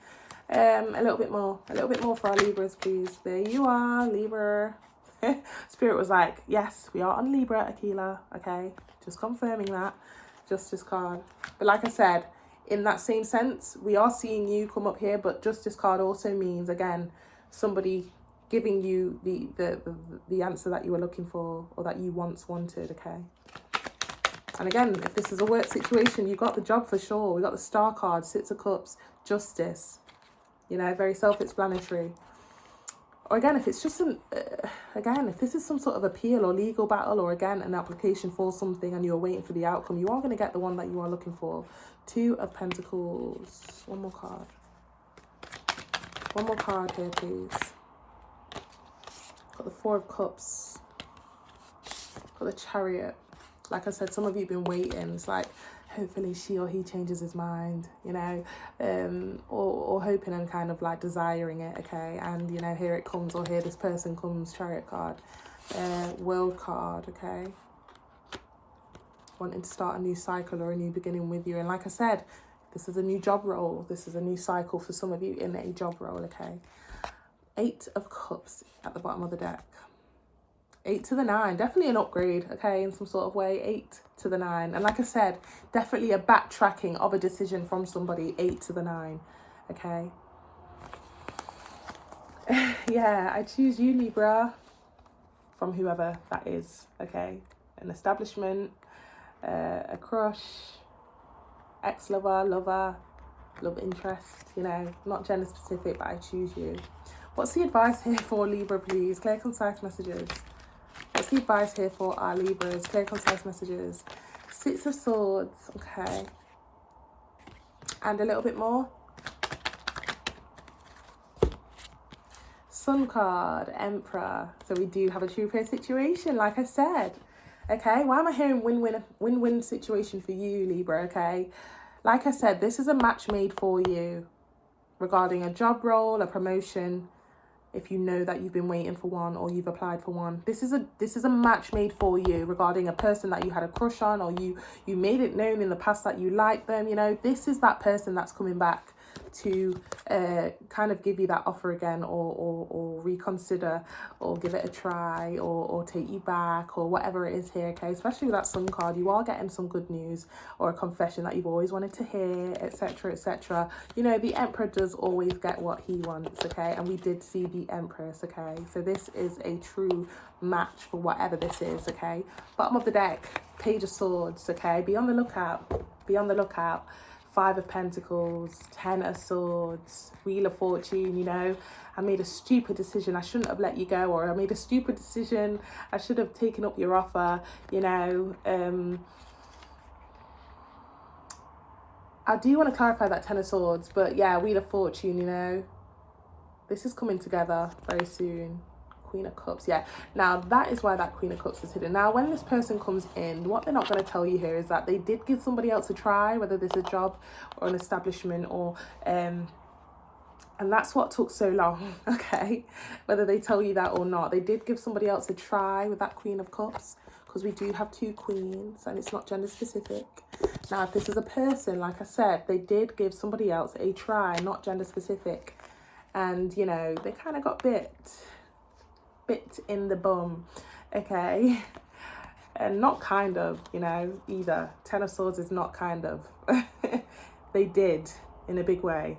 A little bit more for our Libras, please. There you are, Libra. Spirit was like, yes, we are on Libra, Aquila. Okay, just confirming that. Justice card. But like I said, in that same sense, we are seeing you come up here, but Justice card also means, again, somebody giving you the answer that you were looking for or that you once wanted, okay? And again, if this is a work situation, you got the job for sure. We got the Star card, Six of Cups, Justice. You know, very self-explanatory. Or again, if it's just if this is some sort of appeal or legal battle, or again, an application for something and you're waiting for the outcome, you are going to get the one that you are looking for. Two of Pentacles. One more card. One more card here, please. Got the Four of Cups. Got the Chariot. Like I said, some of you have been waiting. It's like, hopefully she or he changes his mind, you know, or hoping and kind of like desiring it, okay? And, you know, here it comes, or here this person comes, Chariot card, World card, okay? Wanting to start a new cycle or a new beginning with you. And like I said, this is a new job role. This is a new cycle for some of you in a job role, okay? Eight of Cups at the bottom of the deck. 8 to the 9, definitely an upgrade, okay, in some sort of way. 8 to the 9, and like I said, definitely a backtracking of a decision from somebody. 8 to the 9, okay. Yeah, I choose you, Libra, from whoever that is, okay. An establishment, a crush, ex-lover, lover, love interest, you know, not gender specific, but I choose you. What's the advice here for Libra, please? Clear, concise messages. What's the advice here for our Libras? Clear, concise messages. Six of Swords, okay. And a little bit more. Sun card, Emperor. So we do have a true pair situation, like I said. Okay, why am I hearing win-win situation for you, Libra, okay? Like I said, this is a match made for you regarding a job role, a promotion. If you know that you've been waiting for one or you've applied for one, this is a match made for you regarding a person that you had a crush on, or you made it known in the past that you like them. You know, this is that person that's coming back to kind of give you that offer again, or reconsider, or give it a try, or take you back, or whatever it is here, okay? Especially with that Sun card, you are getting some good news or a confession that you've always wanted to hear, etc., etc. You know, the Emperor does always get what he wants, okay? And we did see the Empress, okay? So this is a true match for whatever this is, okay? Bottom of the deck, Page of Swords, okay? Be on the lookout Five of Pentacles, Ten of Swords, Wheel of Fortune, you know. I made a stupid decision, I shouldn't have let you go, or I made a stupid decision, I should have taken up your offer, you know. I do want to clarify that Ten of Swords, but yeah, Wheel of Fortune, you know. This is coming together very soon. Queen of Cups, yeah. Now, that is why that Queen of Cups is hidden. Now, when this person comes in, what they're not going to tell you here is that they did give somebody else a try, whether there's a job or an establishment or... and that's what took so long, okay? Whether they tell you that or not. They did give somebody else a try with that Queen of Cups, because we do have two queens and it's not gender specific. Now, if this is a person, like I said, they did give somebody else a try, not gender specific. And, you know, they kind of got bit in the bum, okay? And not kind of, you know, either. Ten of Swords is not kind of. They did in a big way.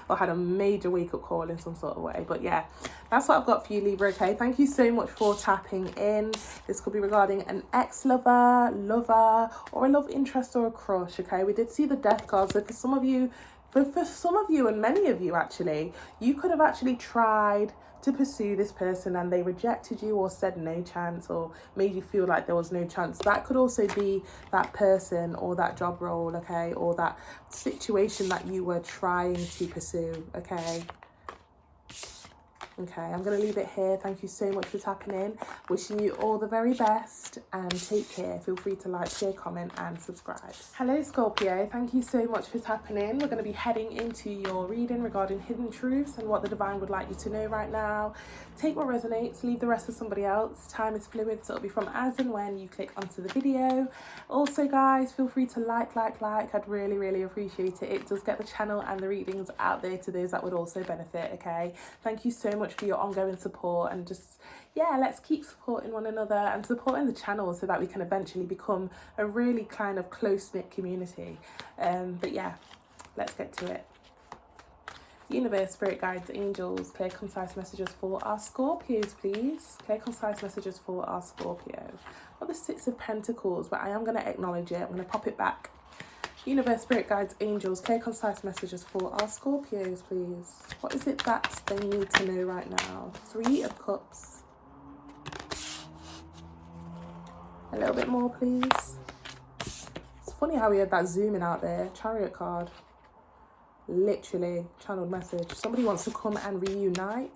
Or had a major wake-up call in some sort of way. But yeah, that's what I've got for you, Libra, okay? Thank you so much for tapping in. This could be regarding an ex-lover, lover, or a love interest or a crush, okay? We did see the Death card, so for some of you, for some of you and many of you actually, you could have actually tried to pursue this person and they rejected you or said no chance or made you feel like there was no chance. That could also be that person or that job role, okay, or that situation that you were trying to pursue, okay? Okay, I'm going to leave it here. Thank you so much for tapping in. Wishing you all the very best and take care. Feel free to like, share, comment and subscribe. Hello Scorpio, thank you so much for tapping in. We're going to be heading into your reading regarding hidden truths and what the divine would like you to know right now. Take what resonates, leave the rest to somebody else. Time is fluid, so it'll be from as and when you click onto the video. Also guys, feel free to like. I'd really appreciate it. It does get the channel and the readings out there to those that would also benefit, okay? Thank you so much for your ongoing support, and just, yeah, let's keep supporting one another and supporting the channel so that we can eventually become a really kind of close-knit community. But yeah, let's get to it. Universe, spirit guides, angels, clear concise messages for our Scorpios, please. Clear concise messages for our Scorpio. Got the Six of Pentacles, but I am going to acknowledge it. I'm going to pop it back. Universe, spirit guides, angels, clear concise messages for our Scorpios, please. What is it that they need to know right now? Three of Cups. A little bit more, please. It's funny how we had that zooming out there. Chariot card. Literally, channeled message. Somebody wants to come and reunite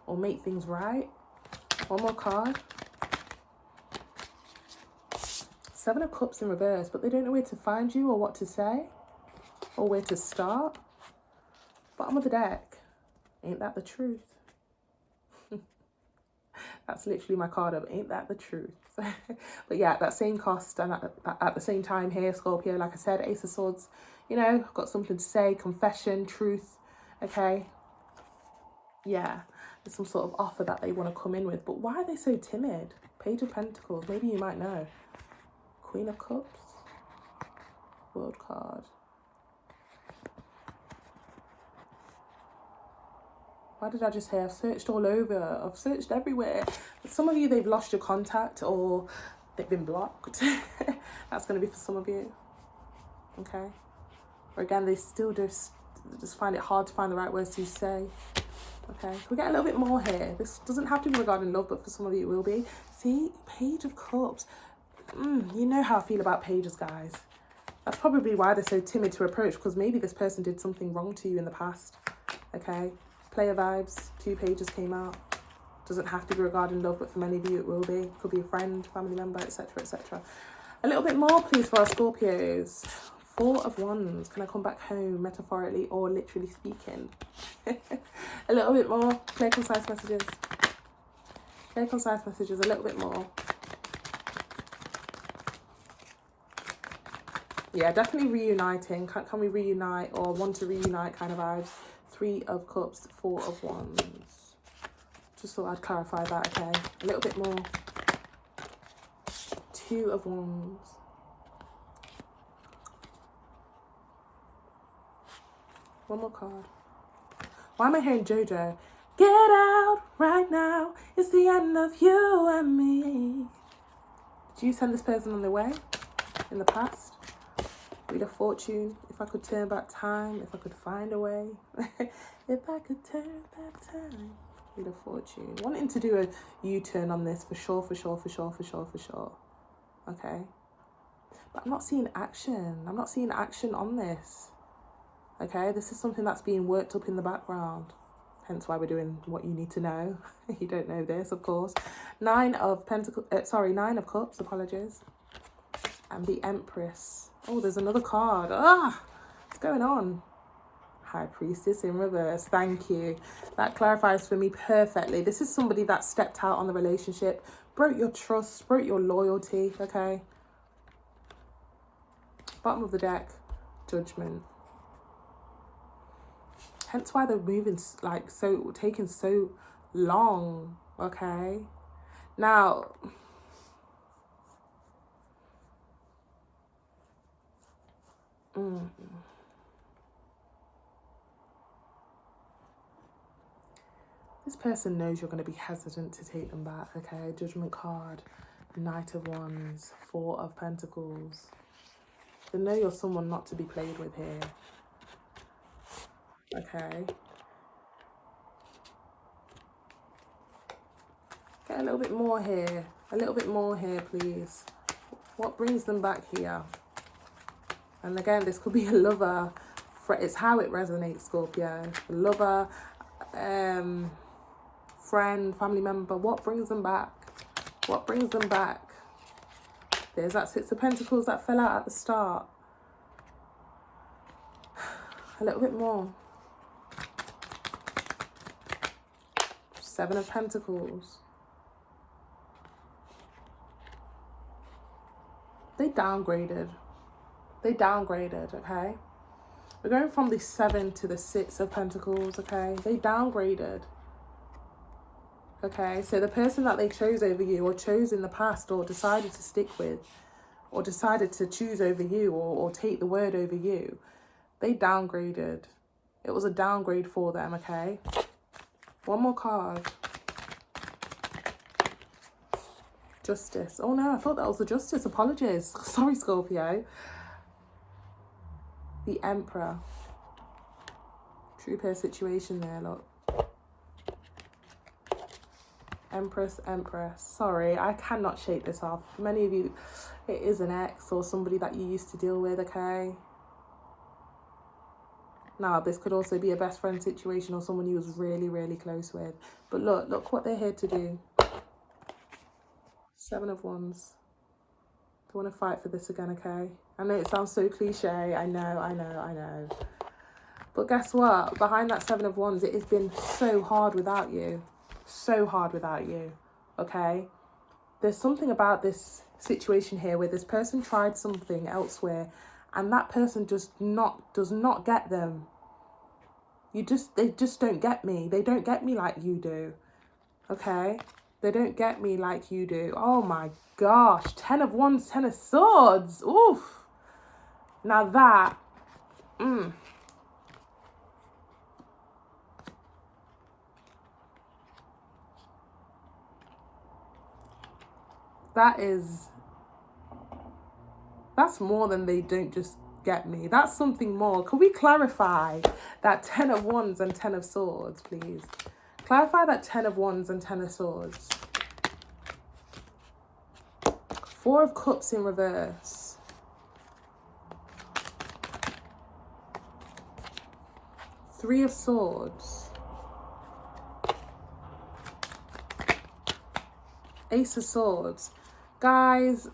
or make things right. One more card. Seven of Cups in reverse, but they don't know where to find you or what to say or where to start. Bottom of the deck. Ain't that the truth? That's literally my card of ain't that the truth. But yeah, at that same cost and at the same time here, Scorpio, like I said, Ace of Swords, you know, got something to say, confession, truth, okay? Yeah, there's some sort of offer that they want to come in with, but why are they so timid? Page of Pentacles, maybe you might know. Queen of Cups, World card. Why did I just say I've searched all over? I've searched everywhere. Some of you, they've lost your contact or they've been blocked. That's going to be for some of you. Okay. Or again, they still just find it hard to find the right words to say. Okay. We get a little bit more here. This doesn't have to be regarding love, but for some of you it will be. See, Page of Cups. You know how I feel about pages, guys. That's probably why they're so timid to approach, because maybe this person did something wrong to you in the past. Okay. Player vibes, two pages came out. Doesn't have to be regarding love, but for many of you it will be. Could be a friend, family member, etc, etc. A little bit more, please, for our Scorpios. Four of Wands. Can I come back home, metaphorically or literally speaking? A little bit more. Clear, concise messages. Clear, concise messages. A little bit more. Yeah, definitely reuniting. Can we reunite or want to reunite kind of vibes. Three of Cups, Four of Wands. Just thought I'd clarify that, okay? A little bit more. Two of Wands. One more card. Why am I hearing Jojo? Get out right now. It's the end of you and me. Did you send this person on their way in the past? Wheel of Fortune. If I could turn back time, if I could find a way. If I could turn back time. Wheel of Fortune. Wanting to do a U-turn on this for sure. Okay. But I'm not seeing action. I'm not seeing action on this. Okay, this is something that's being worked up in the background. Hence why we're doing what you need to know. You don't know this, of course. Nine of Cups, apologies. And the Empress. Oh, there's another card. What's going on? High Priestess in reverse. Thank you. That clarifies for me perfectly. This is somebody that stepped out on the relationship, broke your trust, broke your loyalty, okay? Bottom of the deck, Judgment. Hence why they're moving, like, so, taking so long, okay? Now, this person knows you're going to be hesitant to take them back, okay? Judgment card, Knight of Wands, Four of Pentacles. They know you're someone not to be played with here. Okay. Get a little bit more here. A little bit more here, please. What brings them back here? And again, this could be a lover. It's how it resonates, Scorpio. A lover, friend, family member. What brings them back? What brings them back? There's that Six of Pentacles that fell out at the start. A little bit more. Seven of Pentacles. They downgraded. They downgraded, okay? We're going from the 7 to the 6 of Pentacles, okay? They downgraded. Okay, so the person that they chose over you, or chose in the past, or decided to stick with, or decided to choose over you, or take the word over you, they downgraded. It was a downgrade for them, okay? One more card. Justice. Oh no, I thought that was the Justice. Apologies. Sorry, Scorpio. The Emperor. True pair situation there, look. Empress. Sorry, I cannot shake this off. Many of you, it is an ex or somebody that you used to deal with, okay? Now, this could also be a best friend situation or someone you was really, really close with. But look what they're here to do. Seven of Wands. They want to fight for this again, okay? I know it sounds so cliche. I know. But guess what? Behind that Seven of Wands, it has been so hard without you. So hard without you, okay? There's something about this situation here where this person tried something elsewhere and that person does not get them. They just don't get me. They don't get me like you do, okay? They don't get me like you do. Oh my gosh. 10 of Wands, 10 of Swords. Oof. Now that, that's more than they don't just get me. That's something more. Can we clarify that 10 of Wands and 10 of Swords, please? Clarify that 10 of Wands and 10 of Swords. Four of Cups in reverse. Three of Swords. Ace of Swords. Guys,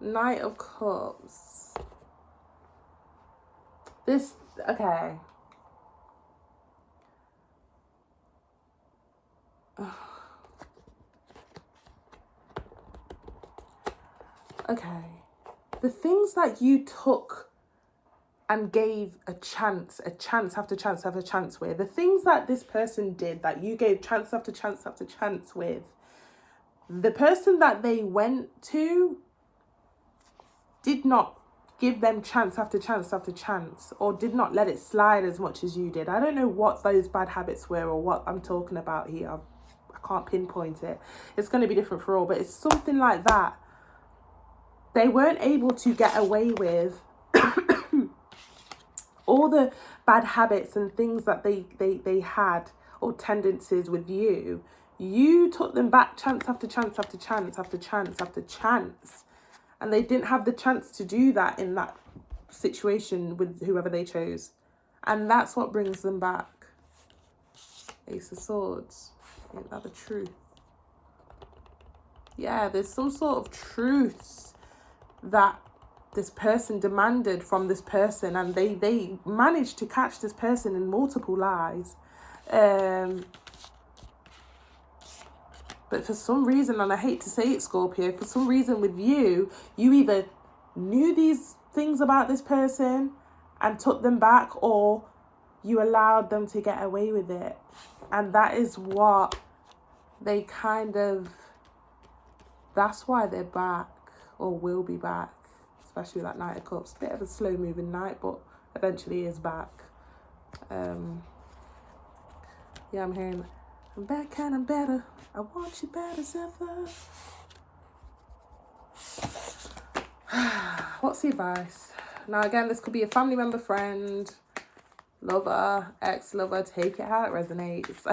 Knight of Cups. This, okay. Okay. The things that you took and gave a chance after chance after chance with, the things that this person did that you gave chance after chance after chance with, the person that they went to did not give them chance after chance after chance, or did not let it slide as much as you did. I don't know what those bad habits were or what I'm talking about here. I can't pinpoint it. It's going to be different for all, but it's something like that. they weren't able to get away with all the bad habits and things that they had, or tendencies with you. You took them back chance after chance after chance after chance after chance. And they didn't have the chance to do that in that situation with whoever they chose. And that's what brings them back. Ace of Swords. Ain't that the truth? Yeah, there's some sort of truths that this person demanded from this person, and they managed to catch this person in multiple lies. But for some reason, and I hate to say it, Scorpio, for some reason with you, you either knew these things about this person and took them back, or you allowed them to get away with it. And that is what they that's why they're back, or will be back, especially that Knight of Cups. Bit of a slow moving knight, but eventually is back. Yeah, I'm hearing, I'm back and I'm better. I want you better as ever. What's the advice? Now, again, this could be a family member, friend, lover, ex-lover. Take it how it resonates.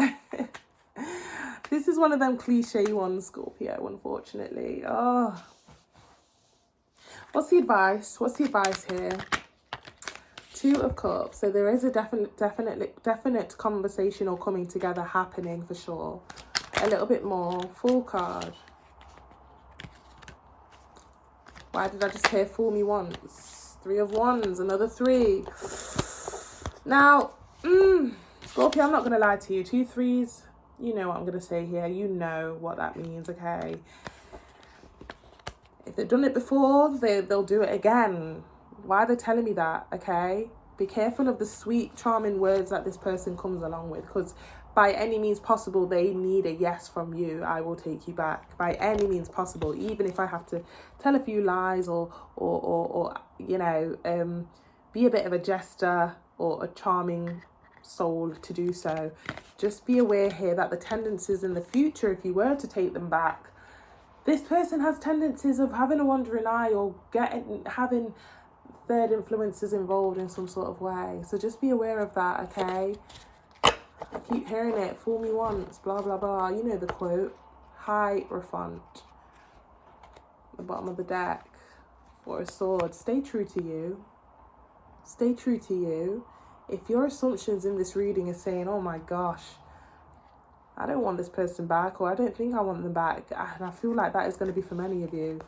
This is one of them cliche ones, Scorpio, unfortunately. Oh. What's the advice? What's the advice here? Two of Cups. So there is a definite conversation or coming together happening for sure. A little bit more. Fool card. Why did I just hear fool me once? Three of Wands, another three. Now, Scorpio, I'm not going to lie to you. 2 3s, you know what I'm going to say here. You know what that means, okay? If they've done it before, they'll do it again. Why are they telling me that, okay? Be careful of the sweet, charming words that this person comes along with, because by any means possible, they need a yes from you. I will take you back. By any means possible, even if I have to tell a few lies or you know, be a bit of a jester or a charming soul to do so. Just be aware here that the tendencies in the future, if you were to take them back, this person has tendencies of having a wandering eye or having third influences involved in some sort of way. So just be aware of that, okay? I keep hearing it. Fool me once, blah, blah, blah. You know the quote. Hierophant. The bottom of the deck. Four of Swords. Stay true to you. Stay true to you. If your assumptions in this reading are saying, oh my gosh, I don't want this person back, or I don't think I want them back, and I feel like that is going to be for many of you.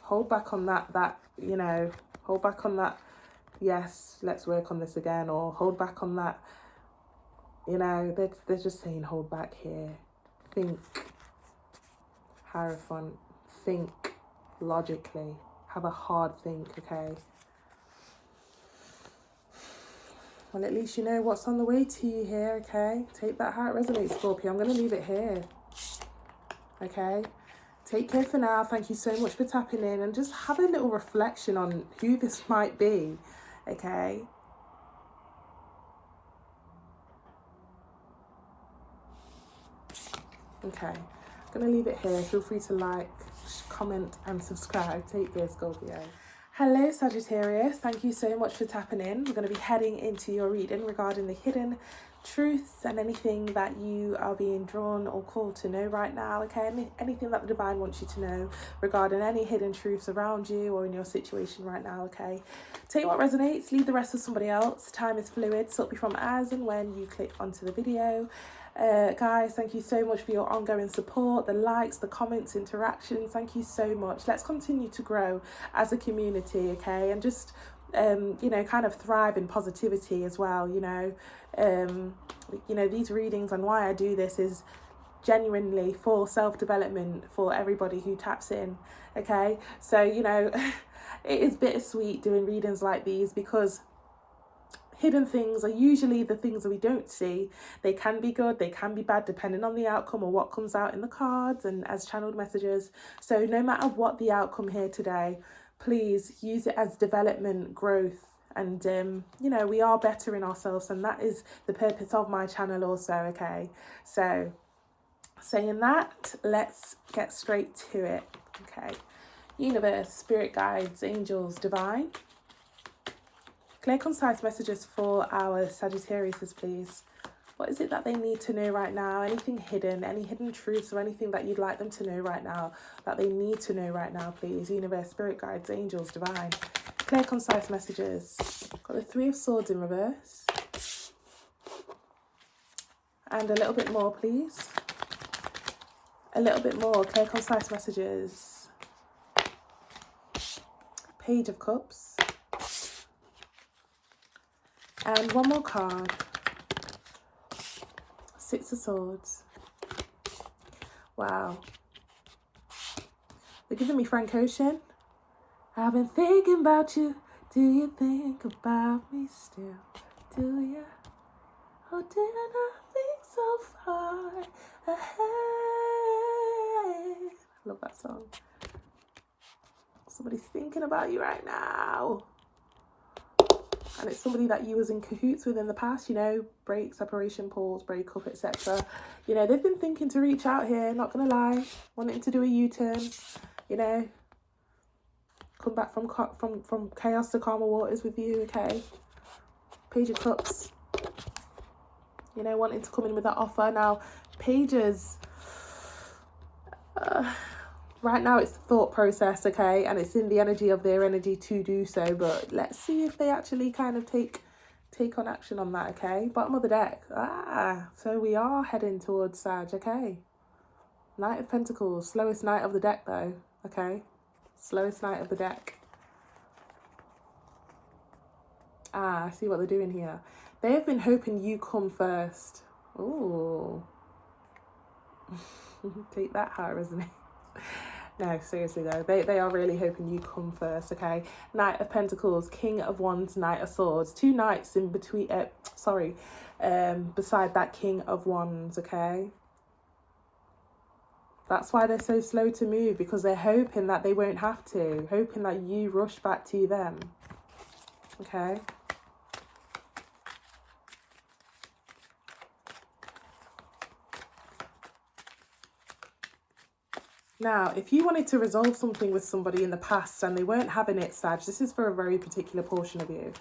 Hold back on that, you know, hold back on that, yes, let's work on this again, or hold back on that, you know, they're just saying hold back here. Think, Hierophant, think logically, have a hard think, okay? Well, at least you know what's on the way to you here, okay? Take that how it resonates, Scorpio. I'm going to leave it here, okay? Take care for now. Thank you so much for tapping in, and just have a little reflection on who this might be, okay? Okay, I'm going to leave it here. Feel free to like, comment and subscribe. Take care, Scorpio. Hello, Sagittarius. Thank you so much for tapping in. We're going to be heading into your reading regarding the hidden truths and anything that you are being drawn or called to know right now, okay? Anything that the divine wants you to know regarding any hidden truths around you or in your situation right now, okay? Take what resonates, leave the rest to somebody else. Time is fluid, so it'll be from as and when you click onto the video. Guys, thank you so much for your ongoing support, the likes, the comments, interactions. Thank you so much. Let's continue to grow as a community, okay? And just you know, kind of thrive in positivity as well, you know. These readings and why I do this is genuinely for self-development for everybody who taps in, okay? So, you know, it is bittersweet doing readings like these, because hidden things are usually the things that we don't see. They can be good, they can be bad, depending on the outcome or what comes out in the cards and as channeled messages. So no matter what the outcome here today, please use it as development, growth, and you know, we are bettering ourselves, and that is the purpose of my channel also, okay? So saying that, let's get straight to it. Okay. Universe, spirit guides, angels, divine. Clear, concise messages for our Sagittariuses, please. What is it that they need to know right now? Anything hidden, any hidden truths or anything that you'd like them to know right now, that they need to know right now, please. Universe, spirit guides, angels, divine. Clear, concise messages. Got the Three of Swords in reverse. And a little bit more, please. A little bit more. Clear, concise messages. Page of Cups. And one more card. Six of Swords. Wow. They're giving me Frank Ocean. I've been thinking about you. Do you think about me still? Do you? Oh, did I not think so far ahead? I love that song. Somebody's thinking about you right now. And it's somebody that you was in cahoots with in the past, you know, break, separation, pause, break up, etc. You know, they've been thinking to reach out here, not going to lie, wanting to do a U-turn, you know, come back from chaos to calmer waters with you, okay? Page of Cups, you know, wanting to come in with that offer. Now, pages, right now it's the thought process, okay, and it's in the energy of their energy to do so, but let's see if they actually kind of take on action on that, okay? Bottom of the deck. So we are heading towards Sag, okay? Knight of Pentacles, slowest knight of the deck though, okay? Slowest knight of the deck. I see what they're doing here. They have been hoping you come first. Ooh. Take that, how it resonates. No, seriously though, they are really hoping you come first, okay? Knight of Pentacles, King of Wands, Knight of Swords. Two knights in between, beside that King of Wands, okay? That's why they're so slow to move, because they're hoping that they won't have to, hoping that you rush back to them, okay? Now, if you wanted to resolve something with somebody in the past and they weren't having it, Sag, this is for a very particular portion of you.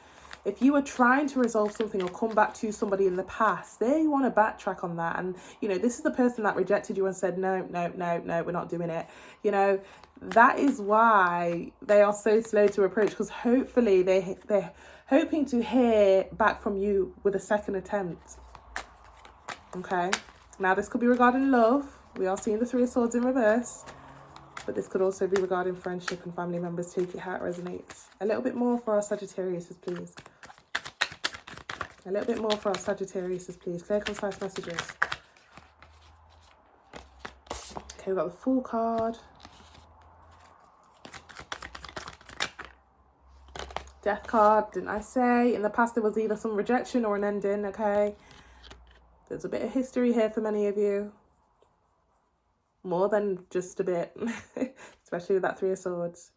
If you were trying to resolve something or come back to somebody in the past, they want to backtrack on that. And, you know, this is the person that rejected you and said, no, we're not doing it. You know, that is why they are so slow to approach, because hopefully they're hoping to hear back from you with a second attempt. Okay. Now, this could be regarding love. We are seeing the Three of Swords in reverse, but this could also be regarding friendship and family members. Take it how it resonates. A little bit more for our Sagittariuses, please. A little bit more for our Sagittariuses, please. Clear, concise messages. Okay, we've got the Fool card. Death card, didn't I say? In the past, there was either some rejection or an ending, okay? There's a bit of history here for many of you. More than just a bit, especially with that Three of Swords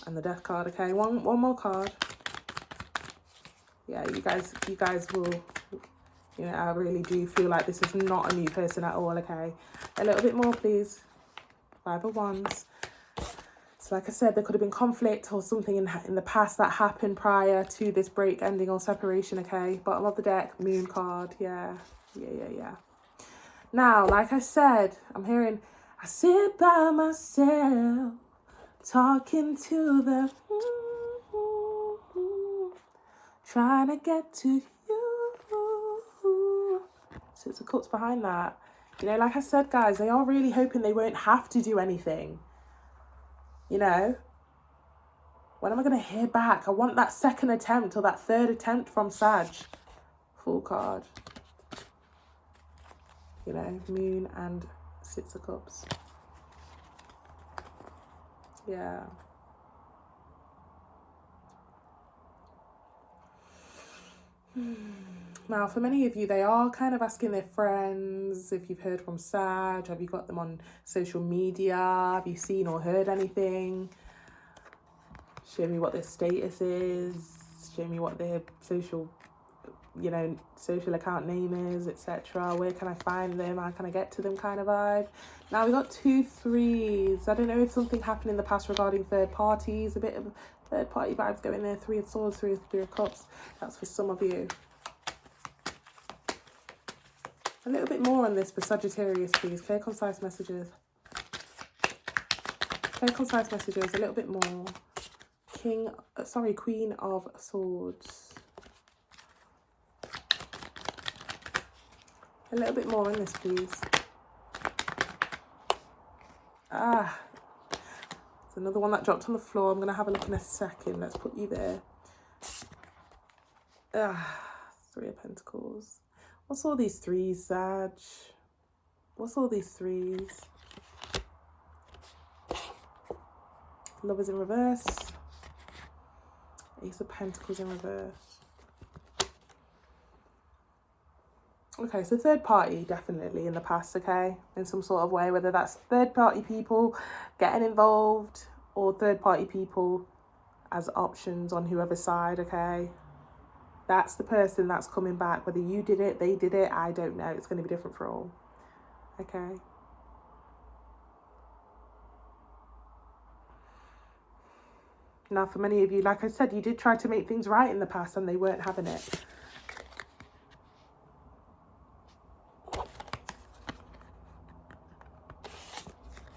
and the Death card. Okay, one more card. Yeah, you guys will, you know, I really do feel like this is not a new person at all. Okay, a little bit more, please. Five of Wands. So like I said, there could have been conflict or something in the past that happened prior to this break, ending, or separation. Okay, bottom of the deck, Moon card. Yeah. Now, like I said, I'm hearing, I sit by myself, talking to the, trying to get to you. Six of Cups behind that. You know, like I said, guys, they are really hoping they won't have to do anything. You know, when am I going to hear back? I want that second attempt or that third attempt from Sag. Fool card. You know, Moon and Six of Cups. Yeah. Now, for many of you, they are kind of asking their friends if you've heard from Sag. Have you got them on social media? Have you seen or heard anything? Show me what their status is. Show me what their social you know, social account name is, etc. Where can I find them? How can I get to them kind of vibe. Now we got 2 3s. I don't know if something happened in the past regarding third parties. A bit of third party vibes going there. 3 of Swords, 3 of Cups. That's for some of you. A little bit more on this for Sagittarius, please. Clear, concise messages. Clear, concise messages. A little bit more. Queen of Swords. A little bit more in this, please. It's another one that dropped on the floor. I'm going to have a look in a second. Let's put you there. 3 of Pentacles. What's all these 3s, Sag? What's all these 3s? Lovers in reverse. Ace of Pentacles in reverse. Okay, so third party definitely in the past, okay? In some sort of way, whether that's third party people getting involved or third party people as options on whoever's side, okay? That's the person that's coming back. Whether you did it, they did it, I don't know. It's going to be different for all, okay? Now, for many of you, like I said, you did try to make things right in the past and they weren't having it.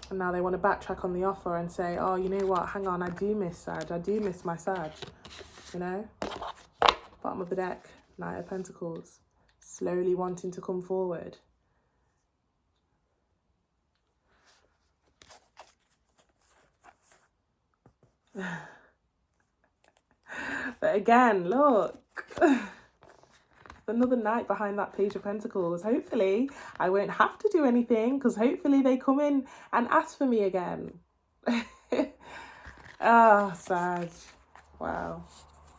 And now they want to backtrack on the offer and say, oh, you know what, hang on, I do miss Sag. I do miss my Sag, you know? Bottom of the deck, Knight of Pentacles. Slowly wanting to come forward. But again, look. Another knight behind that Page of Pentacles. Hopefully I won't have to do anything because hopefully they come in and ask for me again. Sag. Wow.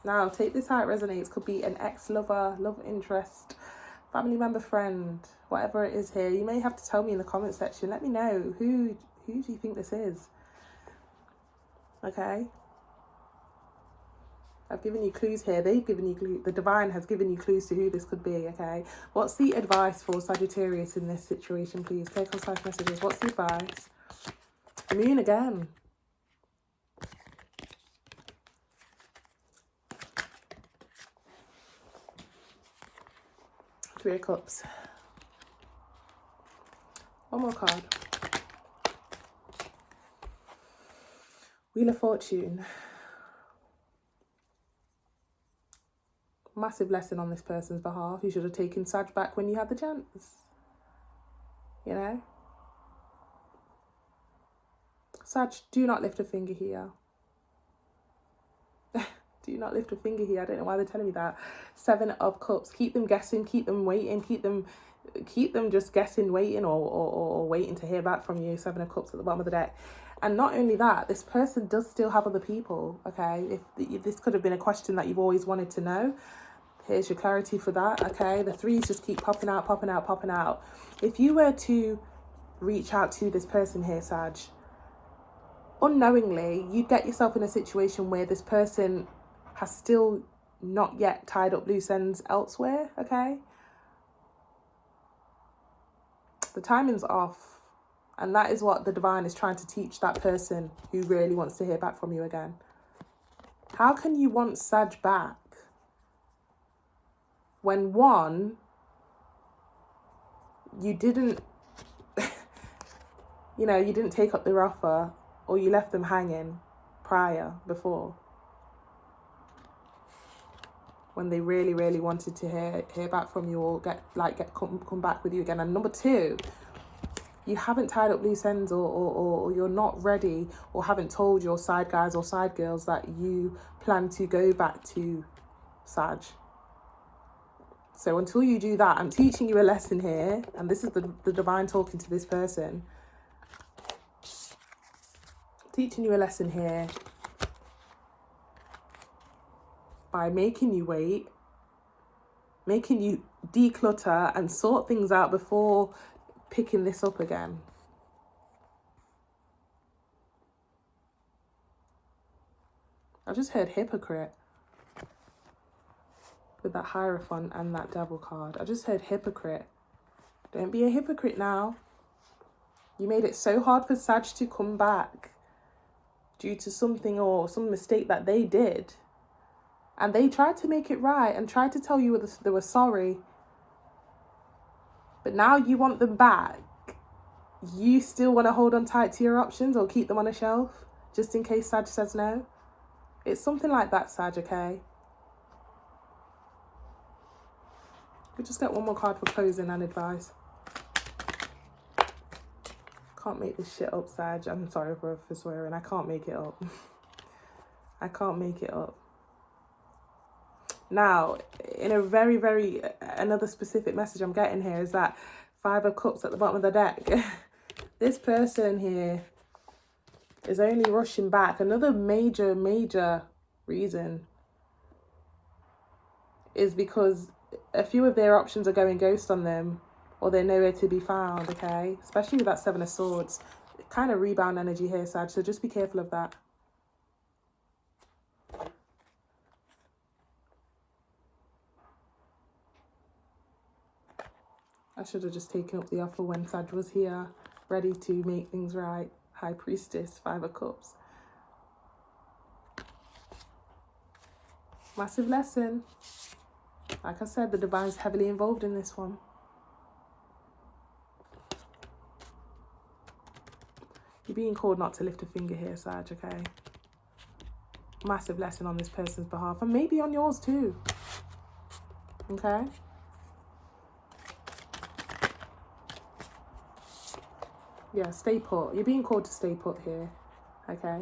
Now take this how it resonates. Could be an ex-lover, love interest, family member, friend, whatever it is here. You may have to tell me in the comment section. Let me know who do you think this is. Okay. I've given you clues here. They've given you clues. The divine has given you clues to who this could be, okay? What's the advice for Sagittarius in this situation, please? Clear, concise messages. What's the advice? Moon again. Three of Cups. One more card. Wheel of Fortune. Massive lesson on this person's behalf. You should have taken Sag back when you had the chance. You know? Sag, do not lift a finger here. Do not lift a finger here. I don't know why they're telling me that. 7 of Cups. Keep them guessing. Keep them waiting. Keep them just guessing, waiting, or waiting to hear back from you. 7 of Cups at the bottom of the deck. And not only that, this person does still have other people, okay? If this could have been a question that you've always wanted to know, here's your clarity for that, okay? The 3s just keep popping out, popping out, popping out. If you were to reach out to this person here, Sag, unknowingly, you'd get yourself in a situation where this person has still not yet tied up loose ends elsewhere, okay? The timing's off. And that is what the divine is trying to teach that person who really wants to hear back from you again. How can you want Sag back when, one, you didn't, you know, you didn't take up their offer, or you left them hanging before, when they really, really wanted to hear back from you or come back with you again. And number 2, you haven't tied up loose ends, or you're not ready, or haven't told your side guys or side girls that you plan to go back to Sag. So until you do that, I'm teaching you a lesson here, and this is the divine talking to this person. Teaching you a lesson here by making you wait, making you declutter and sort things out before picking this up again. I just heard hypocrite. with that Hierophant and that Devil card. I just heard hypocrite. Don't be a hypocrite now. You made it so hard for Sag to come back due to something or some mistake that they did. And they tried to make it right and tried to tell you they were sorry. But now you want them back. You still want to hold on tight to your options or keep them on a shelf just in case Sag says no? It's something like that, Sag, okay? We just get one more card for closing and advice. Can't make this shit up, Sag. I'm sorry for swearing. I can't make it up. I can't make it up. Now, in a very, very, another specific message I'm getting here is that 5 of Cups at the bottom of the deck. This person here is only rushing back. Another major, major reason is because a few of their options are going ghost on them, or they're nowhere to be found, okay? Especially with that 7 of Swords. Kind of rebound energy here, Sag, so just be careful of that. I should have just taken up the offer when Sag was here, ready to make things right. High Priestess, 5 of Cups. Massive lesson. Like I said, the Divine's heavily involved in this one. You're being called not to lift a finger here, Sag, okay? Massive lesson on this person's behalf, and maybe on yours too. Okay? Yeah, stay put. You're being called to stay put here, okay?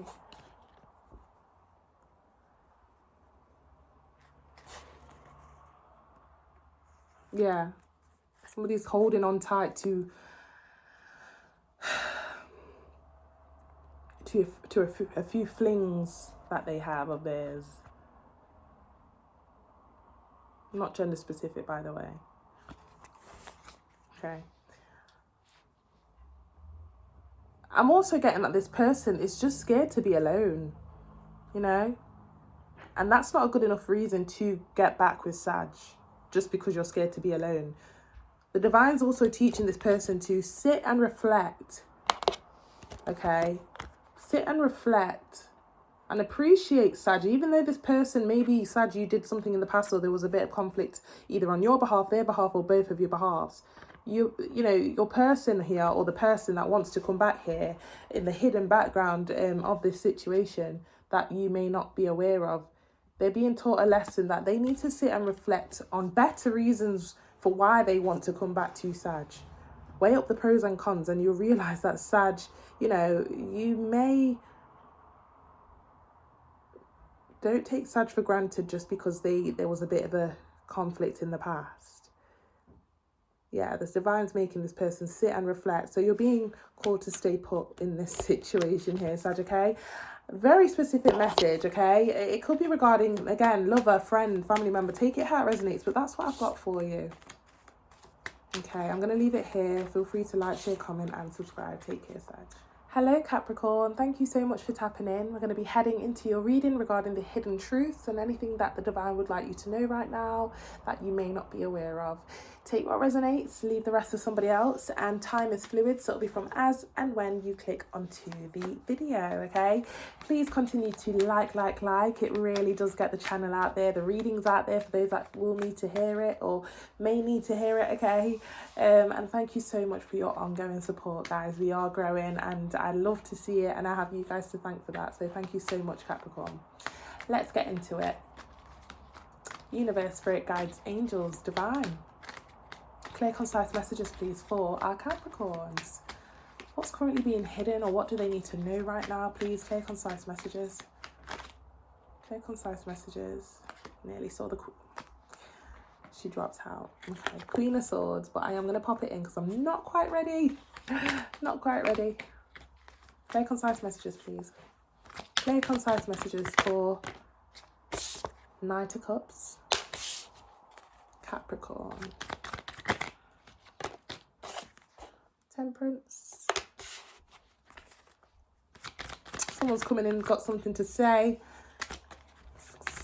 Yeah. Somebody's holding on tight to a few flings that they have of theirs. Not gender specific, by the way. Okay. I'm also getting that this person is just scared to be alone, you know? And that's not a good enough reason to get back with Sag, just because you're scared to be alone. The Divine's also teaching this person to sit and reflect, okay? Sit and reflect and appreciate Sag, even though this person, maybe Sag, you did something in the past or there was a bit of conflict either on your behalf, their behalf, or both of your behalves. You know, your person here, or the person that wants to come back here, in the hidden background of this situation that you may not be aware of, they're being taught a lesson that they need to sit and reflect on better reasons for why they want to come back to Sag. Weigh up the pros and cons, and you'll realise that Sag, you know, you may... Don't take Sag for granted just because there was a bit of a conflict in the past. Yeah, this Divine's making this person sit and reflect. So you're being called to stay put in this situation here, Sag, okay? Very specific message, okay? It could be regarding, again, lover, friend, family member. Take it how it resonates, but that's what I've got for you. Okay, I'm going to leave it here. Feel free to like, share, comment, and subscribe. Take care, Sag. Hello Capricorn, thank you so much for tapping in. We're going to be heading into your reading regarding the hidden truths and anything that the Divine would like you to know right now that you may not be aware of. Take what resonates, leave the rest to somebody else, and time is fluid, so it'll be from as and when you click onto the video, okay? Please continue to like. It really does get the channel out there, the readings out there for those that will need to hear it or may need to hear it, okay? And thank you so much for your ongoing support, guys. We are growing and I love to see it, and I have you guys to thank for that, so thank you so much, Capricorn. Let's get into it. Universe, Spirit, Guides, Angels, Divine. Clear, concise messages, please, for our Capricorns. What's currently being hidden, or what do they need to know right now, please? Clear, concise messages. Clear, concise messages. Nearly saw the... She dropped out. Okay, Queen of Swords, but I am going to pop it in because I'm not quite ready. Not quite ready. Clear, concise messages, please. Clear, concise messages for Knight of Cups, Capricorn, Temperance. Someone's coming in, got something to say.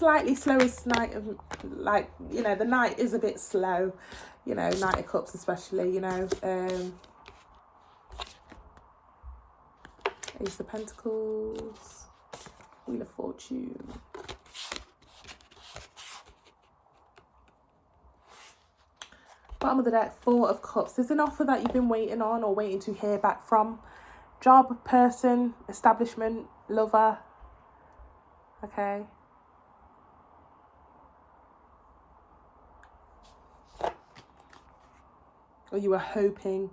slightly slowest night of, like, you know, the night is a bit slow, you know, Knight of Cups especially, you know. Ace of Pentacles, Wheel of Fortune. Bottom of the deck, Four of Cups. There's an offer that you've been waiting on or waiting to hear back from. Job, person, establishment, lover. Okay. Or you were hoping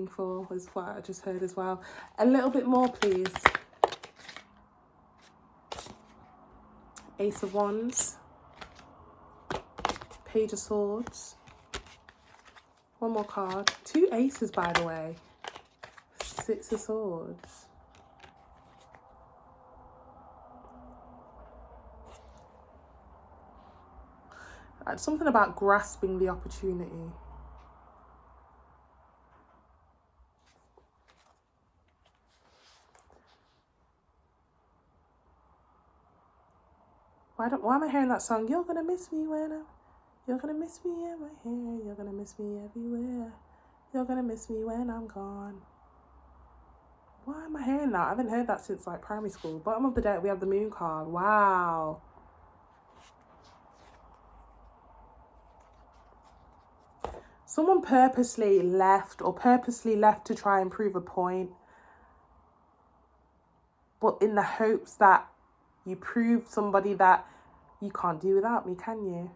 for, was what I just heard as well. A little bit more, please. Ace of Wands. Page of Swords. One more card. Two aces, by the way. Six of Swords. Something about grasping the opportunity. Why am I hearing that song? You're gonna miss me you're gonna miss me in my hair. You're gonna miss me everywhere. You're gonna miss me when I'm gone. Why am I hearing that? I haven't heard that since like primary school. Bottom of the deck, we have the Moon card. Wow. Someone purposely left to try and prove a point. But in the hopes that you prove somebody that you can't do without me, can you?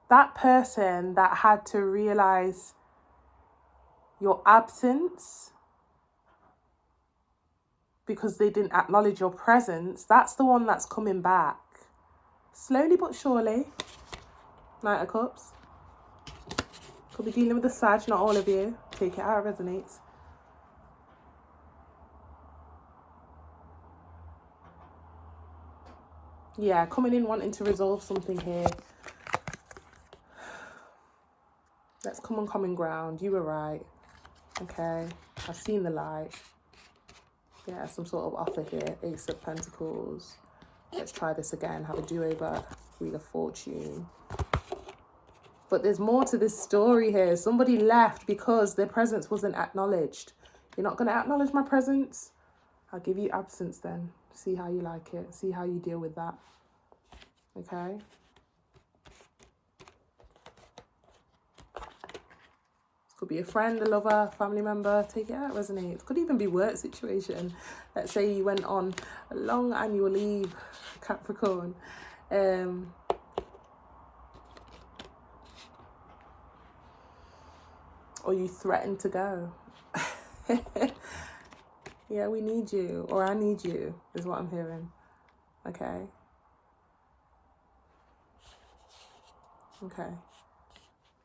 That person that had to realize your absence because they didn't acknowledge your presence, that's the one that's coming back. Slowly but surely. Knight of Cups. Could be dealing with the Sag, not all of you. Take it how it resonates. Yeah, coming in wanting to resolve something here. Let's come on common ground. You were right. Okay. I've seen the light. Yeah, some sort of offer here. Ace of Pentacles. Let's try this again. Have a do-over. Wheel of Fortune. But there's more to this story here. Somebody left because their presence wasn't acknowledged. You're not going to acknowledge my presence? I'll give you absence then. See how you like it. See how you deal with that. Okay? Could be a friend, a lover, family member. Take it out, resonates. Could even be work situation. Let's say you went on a long annual leave, Capricorn. Or you threatened to go. Yeah, we need you. Or I need you, is what I'm hearing. Okay. Okay.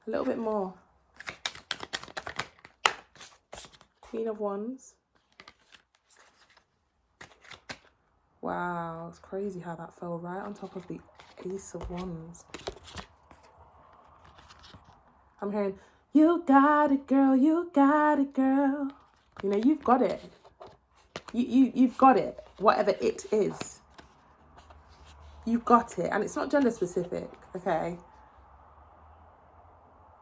A little bit more. Queen of Wands. Wow, it's crazy how that fell right on top of the Ace of Wands. I'm hearing, you got it, girl, you got it, girl. You know, you've got it. You've got it, whatever it is. You've got it. And it's not gender specific, okay?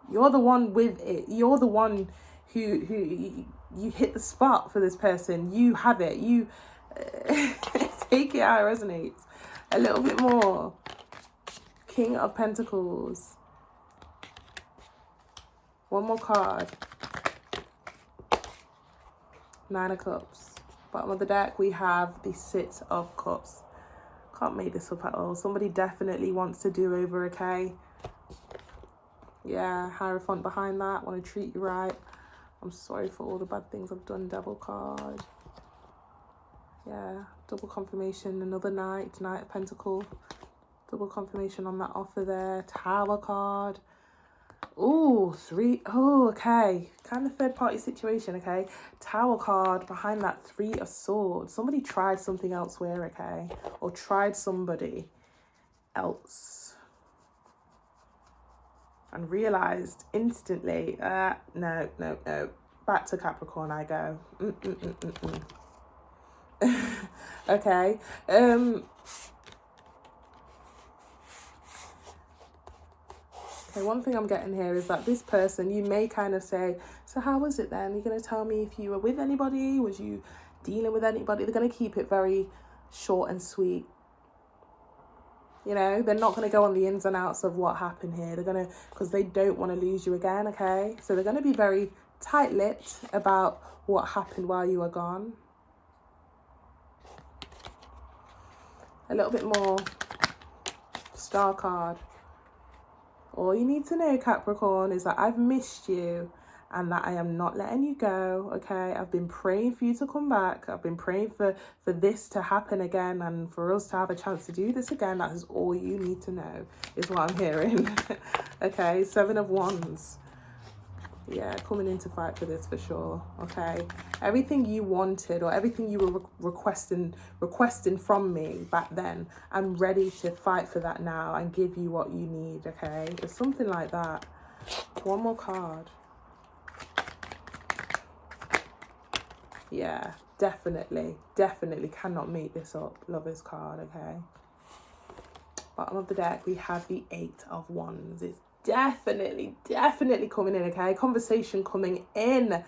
You're the one with it. You're the one who you hit the spot for this person. You have it. You take it how it resonates. A little bit more. King of Pentacles. One more card. Nine of Cups. Bottom of the deck, we have the Six of Cups. Can't make this up at all. Somebody definitely wants to do over, okay? Yeah, Hierophant behind that. Want to treat you right. I'm sorry for all the bad things I've done. Devil card. Yeah, double confirmation. Another Knight of Pentacles. Double confirmation on that offer there. Tower card. Oh, three. Oh, okay. Kind of third party situation, okay? Tower card behind that Three of Swords. Somebody tried something elsewhere, okay? Or tried somebody else. And realised instantly, no. back to Capricorn I go. Okay. Okay, one thing I'm getting here is that this person, you may kind of say, so how was it then? You're going to tell me if you were with anybody? Was you dealing with anybody? They're going to keep it very short and sweet. You know, they're not going to go on the ins and outs of what happened here. They're going to, because they don't want to lose you again, okay? So they're going to be very tight-lipped about what happened while you were gone. A little bit more. Star card. All you need to know, Capricorn, is that I've missed you and that I am not letting you go, okay? I've been praying for you to come back. I've been praying for this to happen again and for us to have a chance to do this again. That is all you need to know, is what I'm hearing. Okay, 7 of Wands. Yeah, coming in to fight for this for sure, okay? Everything you wanted or everything you were requesting from me back then, I'm ready to fight for that now and give you what you need, okay? It's something like that. One more card. Yeah, definitely cannot make this up. Lover's card, okay? Bottom of the deck, we have the 8 of Wands. It's definitely coming in, okay? Conversation coming in. You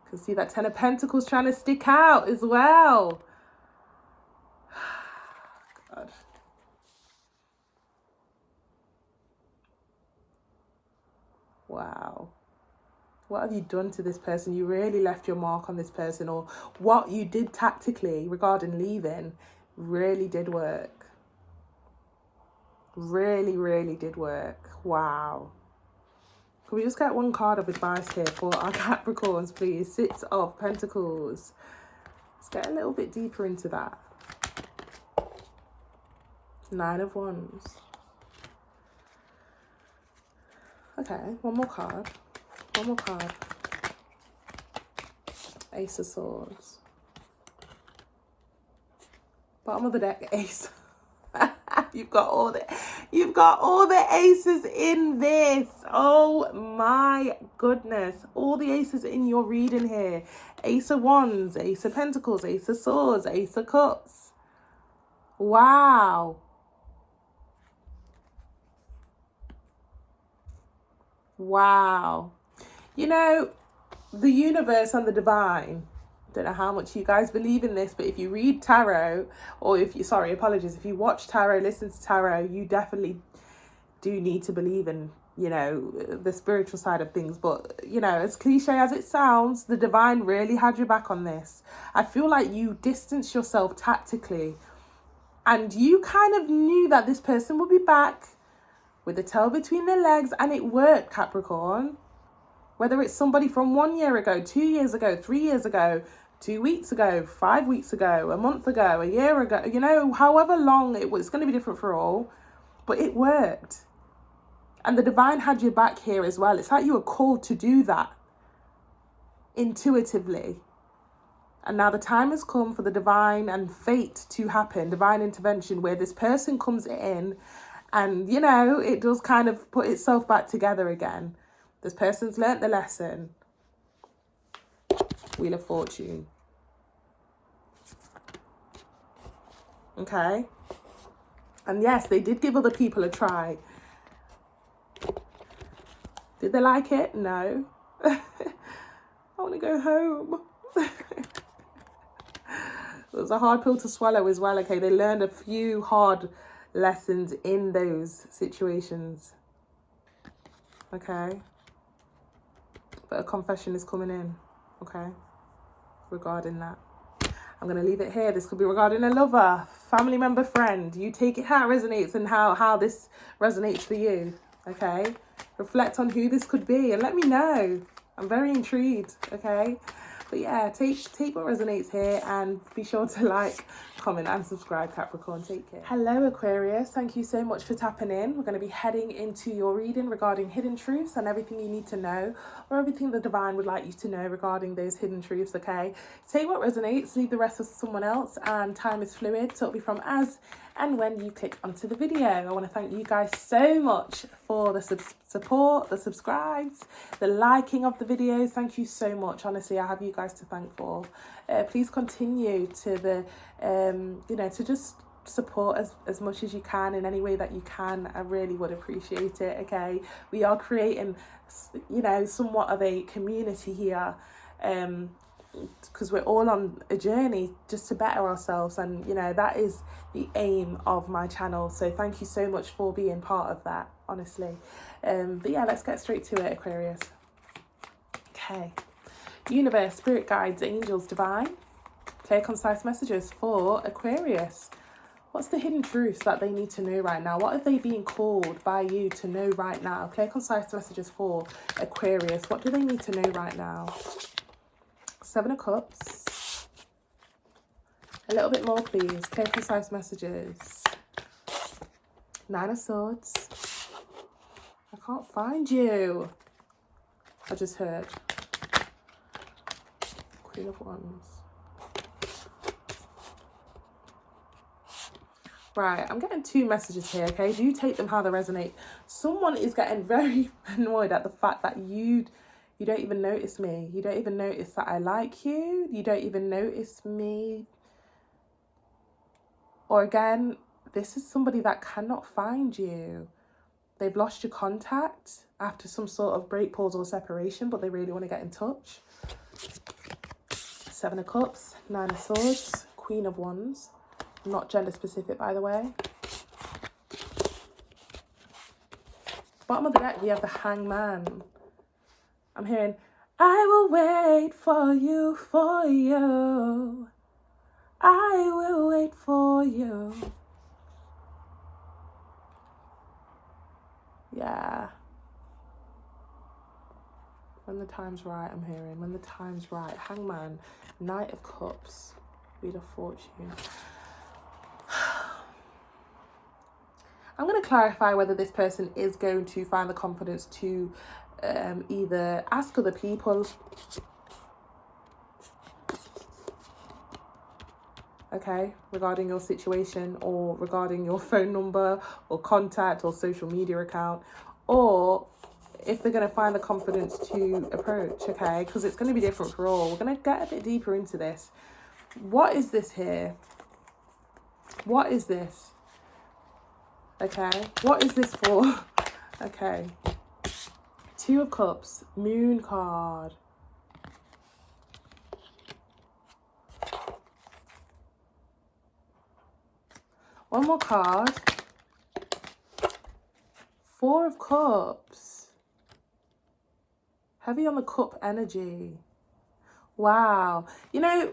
can see that 10 of Pentacles trying to stick out as well. God. Wow. What have you done to this person? You really left your mark on this person, or what you did tactically regarding leaving really did work. Really did work. Wow. Can we just get one card of advice here for our Capricorns, please? 6 of Pentacles. Let's get a little bit deeper into that. 9 of Wands. Okay, one more card. Ace of Swords. Bottom of the deck, Ace. You've got all the aces in this. Oh my goodness. All the aces in your reading here. Ace of Wands, Ace of Pentacles, Ace of Swords, Ace of Cups. Wow. Wow. You know, the universe and the divine, don't know how much you guys believe in this, but if you read tarot, or if you watch tarot, listen to tarot, you definitely do need to believe in, you know, the spiritual side of things. But, you know, as cliche as it sounds, the divine really had your back on this. I feel like you distanced yourself tactically, and you kind of knew that this person would be back with the tail between their legs, and it worked, Capricorn. Whether it's somebody from 1 year ago, 2 years ago, 3 years ago, 2 weeks ago, 5 weeks ago, a month ago, a year ago, you know, however long it was, it's going to be different for all, but it worked. And the divine had your back here as well. It's like you were called to do that intuitively. And now the time has come for the divine and fate to happen, divine intervention, where this person comes in and, you know, it does kind of put itself back together again. This person's learnt the lesson. Wheel of Fortune. Okay. And yes, they did give other people a try. Did they like it? No. I want to go home. It was a hard pill to swallow as well, okay? They learned a few hard lessons in those situations. Okay? But a confession is coming in, okay? Regarding that. I'm going to leave it here. This could be regarding a lover, family member, friend. You take it how it resonates and how this resonates for you, okay? Reflect on who this could be and let me know. I'm very intrigued, okay? But yeah, take what resonates here and be sure to like, comment and subscribe, Capricorn. Take care. Hello, Aquarius. Thank you so much for tapping in. We're going to be heading into your reading regarding hidden truths and everything you need to know, or everything the divine would like you to know regarding those hidden truths, okay? Take what resonates, leave the rest of someone else, and time is fluid, so it'll be from as and when you click onto the video. I want to thank you guys so much for the support, the subscribes, the liking of the videos. Thank you so much. Honestly, I have you guys to thank for. Please continue to to just support as much as you can in any way that you can. I really would appreciate it. Okay, we are creating somewhat of a community here, because we're all on a journey just to better ourselves, and that is the aim of my channel. So thank you so much for being part of that, honestly. But yeah, let's get straight to it, Aquarius. Okay, universe, spirit guides, angels, divine, clear concise messages for Aquarius. What's the hidden truths that they need to know right now? What are they being called by you to know right now? Clear concise messages for Aquarius. What do they need to know right now? 7 of Cups. A little bit more, please. Clear concise messages. 9 of Swords. I can't find you. I just heard. Queen of Wands. Right, I'm getting 2 messages here, okay? Do take them how they resonate. Someone is getting very annoyed at the fact that you don't even notice me. You don't even notice that I like you. You don't even notice me. Or again, this is somebody that cannot find you. They've lost your contact after some sort of break, pause, or separation, but they really want to get in touch. 7 of Cups, 9 of Swords, Queen of Wands. Not gender specific, by the way. Bottom of the deck, we have the Hangman. I'm hearing, I will wait for you, for you. I will wait for you. Yeah. When the time's right, I'm hearing. When the time's right. Hangman, Knight of Cups, Wheel of Fortune. I'm going to clarify whether this person is going to find the confidence to either ask other people, okay, regarding your situation, or regarding your phone number or contact or social media account, or if they're going to find the confidence to approach, okay, because it's going to be different for all. We're going to get a bit deeper into this. What is this here? What is this? Okay, what is this for? Okay. 2 of Cups, Moon card. One more card. 4 of Cups. Heavy on the cup energy. Wow.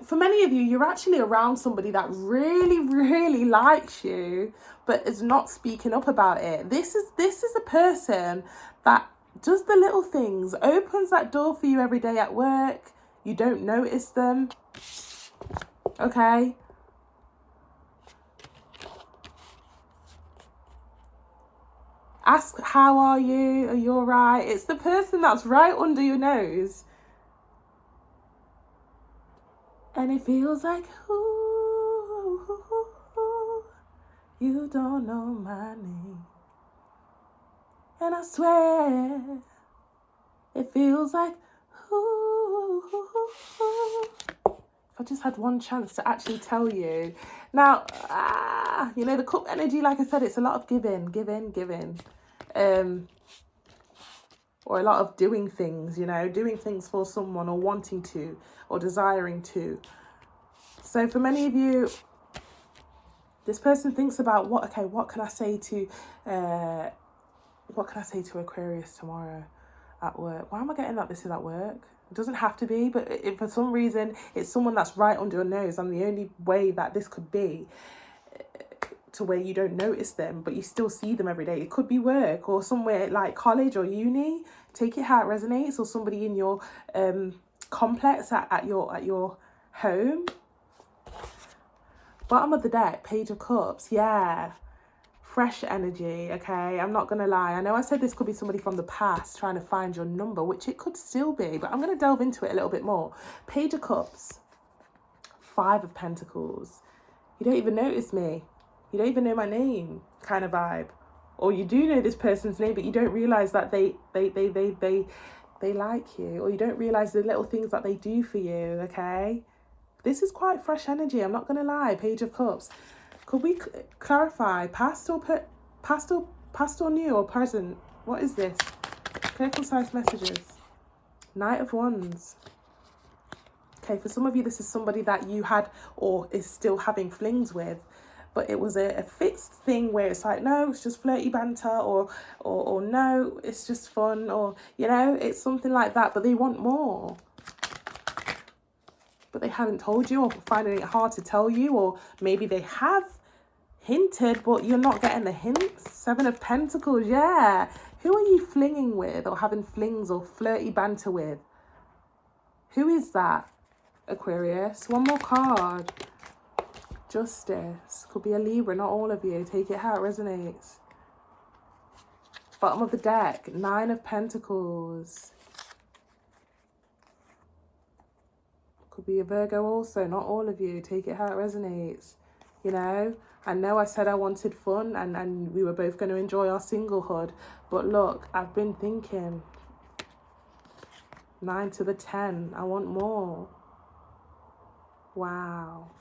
For many of you, you're actually around somebody that really, really likes you, but is not speaking up about it. This is a person that does the little things, opens that door for you every day at work. You don't notice them. Okay? Ask, how are you? Are you all right? It's the person that's right under your nose. And it feels like, ooh, you don't know my name. And I swear, it feels like, ooh, if I just had one chance to actually tell you. Now, the cup energy, like I said, it's a lot of giving. Or a lot of doing things, doing things for someone, or wanting to, or desiring to. So for many of you, this person thinks about what can I say to Aquarius tomorrow at work? Why am I getting that this is at work? It doesn't have to be, but if for some reason it's someone that's right under your nose, and the only way that this could be to where you don't notice them, but you still see them every day. It could be work, or somewhere like college or uni. Take it how it resonates, or somebody in your complex at your home. Bottom of the deck, Page of Cups. Yeah, fresh energy. Okay, I'm not gonna lie. I know I said this could be somebody from the past trying to find your number, which it could still be, but I'm gonna delve into it a little bit more. Page of Cups, 5 of Pentacles. You don't even notice me. You don't even know my name kind of vibe. Or you do know this person's name, but you don't realise that they like you. Or you don't realise the little things that they do for you, okay? This is quite fresh energy, I'm not going to lie. Page of Cups. Could we clarify past or new or present? What is this? Clear, concise messages. Knight of Wands. Okay, for some of you, this is somebody that you had or is still having flings with, but it was a fixed thing where it's like, no, it's just flirty banter, or no, it's just fun, or, you know, it's something like that, but they want more. But they haven't told you, or finding it hard to tell you, or maybe they have hinted, but you're not getting the hints. 7 of Pentacles, yeah. Who are you flinging with, or having flings or flirty banter with? Who is that, Aquarius? One more card. Justice. Could be a Libra, not all of you. Take it how it resonates. Bottom of the deck, 9 of Pentacles. Could be a Virgo also, not all of you. Take it how it resonates. You know, I know I said I wanted fun and we were both going to enjoy our singlehood. But look, I've been thinking. 9 to the 10. I want more. Wow.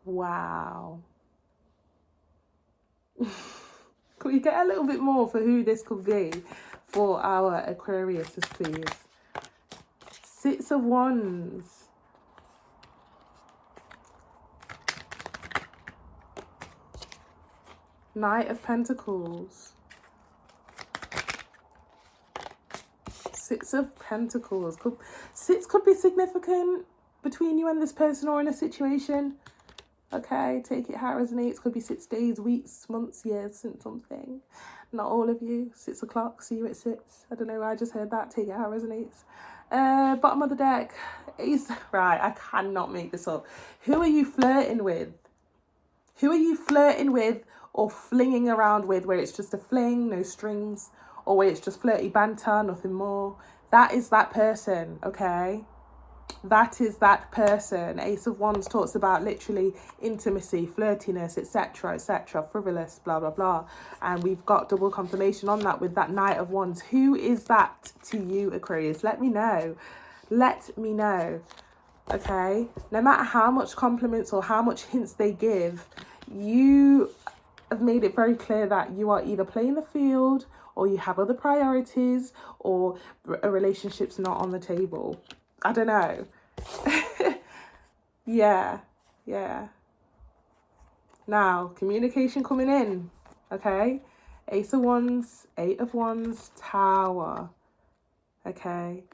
Wow. Could we get a little bit more for who this could be for our Aquariuses, please? 6 of Wands. Knight of Pentacles. 6 of Pentacles. Six could be significant between you and this person or in a situation. Okay, take it how it resonates. Could be 6 days, weeks, months, years, since something. Not all of you. 6 o'clock, see you at 6. I don't know, I just heard that. Take it how it resonates. Bottom of the deck. Right, I cannot make this up. Who are you flirting with? Who are you flirting with or flinging around with, where it's just a fling, no strings, or where it's just flirty banter, nothing more? That is that person, okay? That is that person. Ace of Wands talks about literally intimacy, flirtiness, etc., etc., frivolous, blah, blah, blah. And we've got double confirmation on that with that Knight of Wands. Who is that to you, Aquarius? Let me know. Let me know. Okay? No matter how much compliments or how much hints they give, you have made it very clear that you are either playing the field or you have other priorities or a relationship's not on the table. I don't know. Yeah. Now, communication coming in. Okay? Ace of Wands, 8 of Wands, Tower. Okay?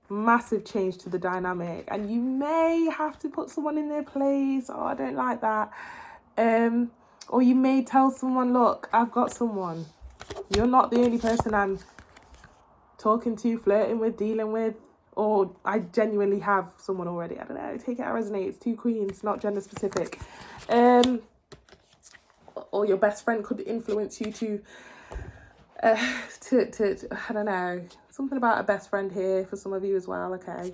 Massive change to the dynamic. And you may have to put someone in their place. Oh, I don't like that. Or you may tell someone, look, I've got someone. You're not the only person I'm talking to, flirting with, dealing with. Or I genuinely have someone already. I don't know. Take it how it resonates. 2 queens, not gender specific. Or your best friend could influence you to I don't know. Something about a best friend here for some of you as well. Okay.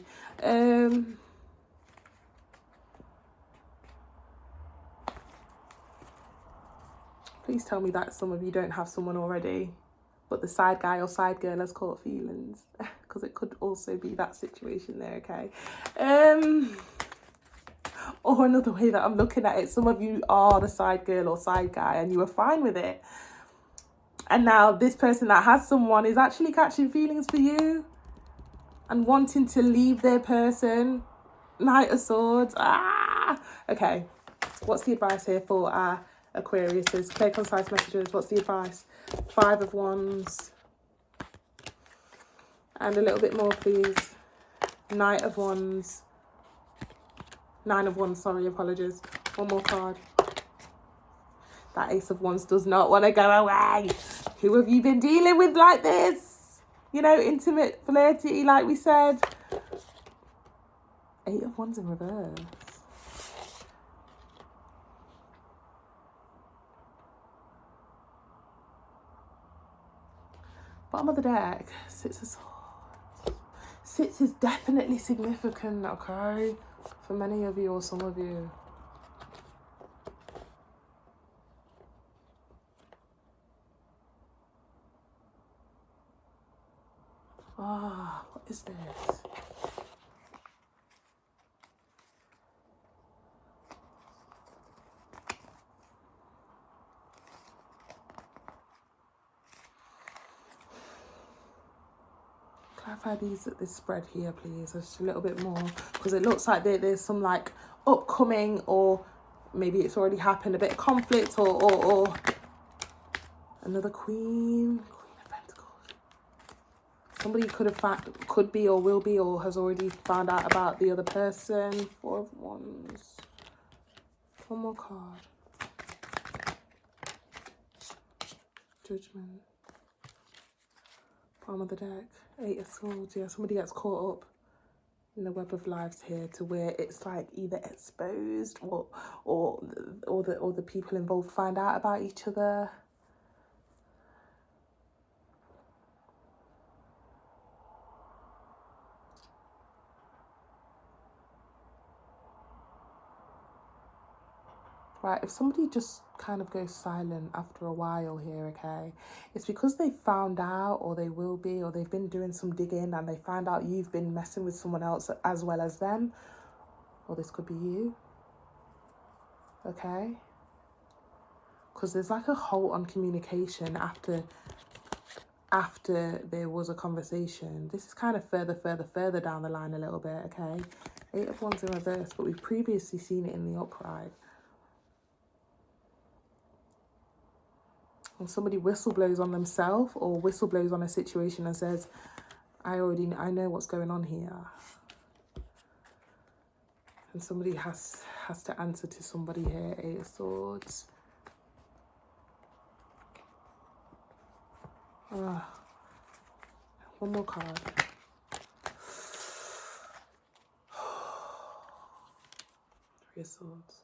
Please tell me that some of you don't have someone already, but the side guy or side girl has caught feelings, because it could also be that situation there, okay? Or another way that I'm looking at it, some of you are the side girl or side guy and you were fine with it. And now this person that has someone is actually catching feelings for you and wanting to leave their person. Knight of Swords. Okay, what's the advice here for our Aquariuses? Clear, concise messages. What's the advice? 5 of Wands. And a little bit more, please. Knight of Wands. 9 of Wands, sorry, apologies. One more card. That Ace of Wands does not want to go away. Who have you been dealing with like this? You know, intimate, flirty, like we said. 8 of Wands in reverse. Bottom of the deck, 6 of Swords. 6 is definitely significant, okay? For many of you or some of you. Ah, what is this? Clarify this spread here, please, just a little bit more, because it looks like there's some like upcoming, or maybe it's already happened, a bit of conflict, or another Queen of Pentacles. Somebody could be or will be or has already found out about the other person. Four of Wands. One more card. Judgment. Bottom of the deck. Eight of Swords. Yeah, somebody gets caught up in the web of lives here, to where it's like either exposed or the people involved find out about each other. Right, if somebody just kind of goes silent after a while here, okay, it's because they found out, or they will be, or they've been doing some digging and they find out you've been messing with someone else as well as them, or this could be you, okay? Because there's like a halt on communication after there was a conversation. This is kind of further down the line a little bit, okay? Eight of Wands in reverse, but we've previously seen it in the upright. And somebody whistleblows on themselves or whistleblows on a situation and says, I know what's going on here. And somebody has to answer to somebody here. Eight of Swords. One more card. Three of Swords.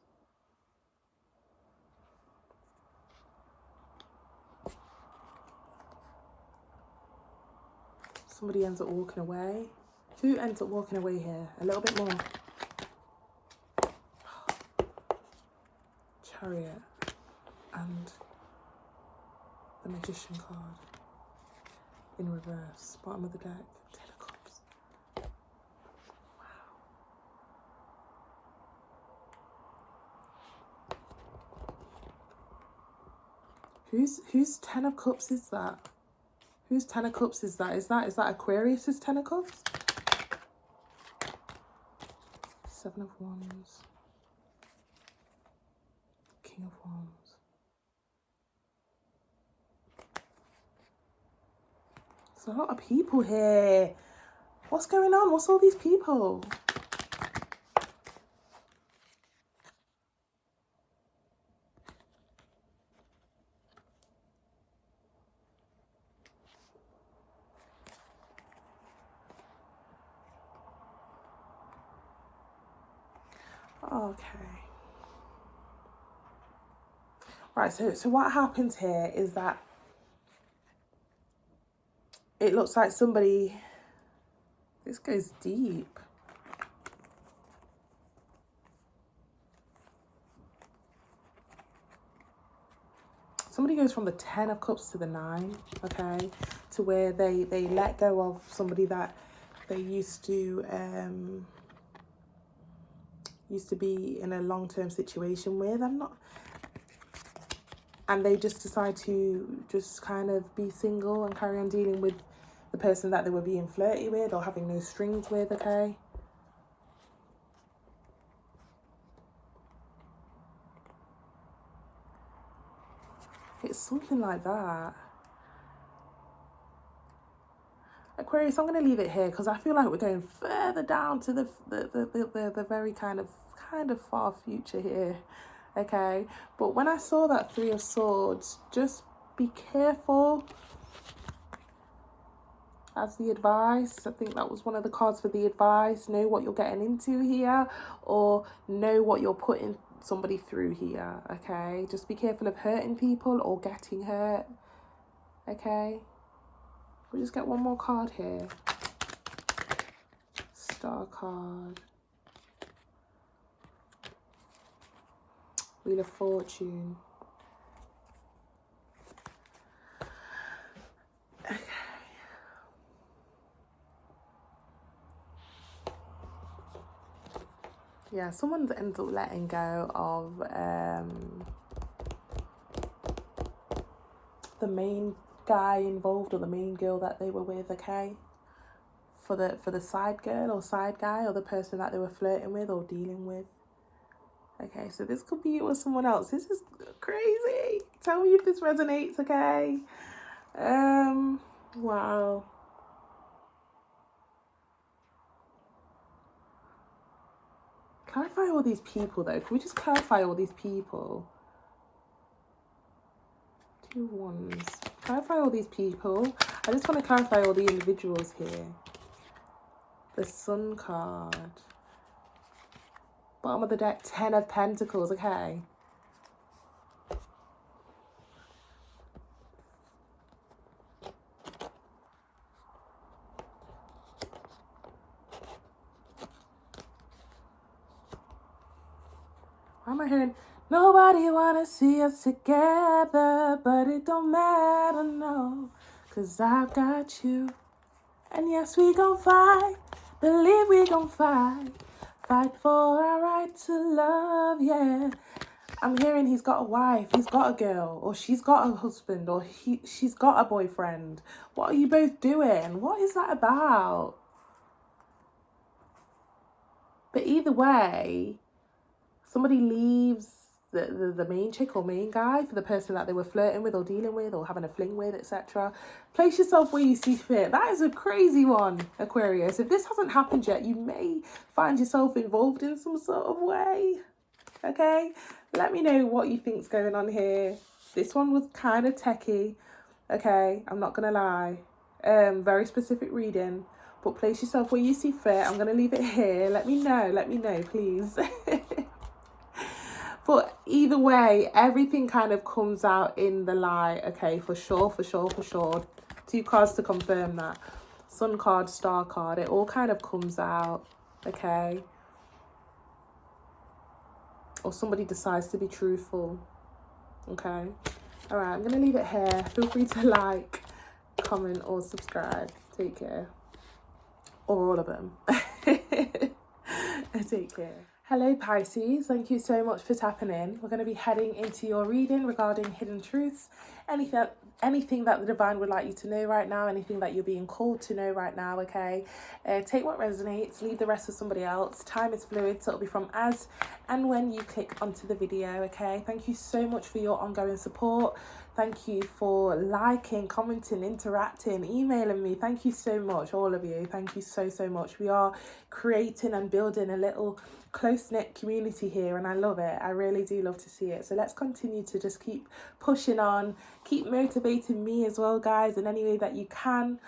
Somebody ends up walking away. Who ends up walking away here? A little bit more. Chariot and the Magician card in reverse. Bottom of the deck. Ten of Cups. Wow. Whose Ten of Cups is that? Whose Ten of Cups is that? Is that Aquarius's Ten of Cups? Seven of Wands. King of Wands. There's a lot of people here. What's going on? What's all these people? Okay. Right, so what happens here is that it looks like somebody, this goes deep. Somebody goes from the Ten of Cups to the Nine, okay, to where they let go of somebody that they used to be in a long-term situation with. And they just decide to just kind of be single and carry on dealing with the person that they were being flirty with or having no strings with, okay? It's something like that. Aquarius, I'm going to leave it here because I feel like we're going further down to the very kind of far future here, okay? But when I saw that Three of Swords, just be careful as the advice. I think that was one of the cards for the advice. Know what you're getting into here, or know what you're putting somebody through here, okay? Just be careful of hurting people or getting hurt, okay? We'll just get one more card here. Star card. Wheel of Fortune. Okay. Yeah, someone's ended up letting go of the main guy involved or the main girl that they were with, okay? For the side girl or side guy or the person that they were flirting with or dealing with. Okay, so this could be you or someone else. This is crazy. Tell me if this resonates, okay? Wow. Clarify all these people though. Can we just clarify all these people? 2 wands. Clarify all these people. I just want to clarify all the individuals here. The Sun card. Bottom of the deck, 10 of Pentacles, okay? Why am I hearing, nobody wanna see us together, but it don't matter, no, 'cause I've got you. And yes, we gon' fight, believe we gon' fight. Fight for our right to love, yeah. I'm hearing he's got a wife, he's got a girl, or she's got a husband, or she's got a boyfriend. What are you both doing? What is that about? But either way, somebody leaves the main chick or main guy for the person that they were flirting with or dealing with or having a fling with, etc. Place yourself where you see fit. That is a crazy one, Aquarius. If this hasn't happened yet, you may find yourself involved in some sort of way. Okay? Let me know what you think's going on here. This one was kind of techie. Okay? I'm not going to lie. Very specific reading. But place yourself where you see fit. I'm going to leave it here. Let me know, please. But either way, everything kind of comes out in the light, okay, for sure. 2 cards to confirm that. Sun card, Star card, it all kind of comes out, okay? Or somebody decides to be truthful, okay? All right, I'm going to leave it here. Feel free to like, comment, or subscribe. Take care. Or all of them. Take care. Hello Pisces, thank you so much for tapping in. We're going to be heading into your reading regarding hidden truths, anything that the divine would like you to know right now, anything that you're being called to know right now, okay? Take what resonates, leave the rest for somebody else. Time is fluid, so it'll be from as and when you click onto the video, okay? Thank you so much for your ongoing support. Thank you for liking, commenting, interacting, emailing me. Thank you so much, all of you. Thank you so much. We are creating and building a little close-knit community here, and I love it. I really do love to see it. So let's continue to just keep pushing on, keep motivating me as well, guys, in any way that you can.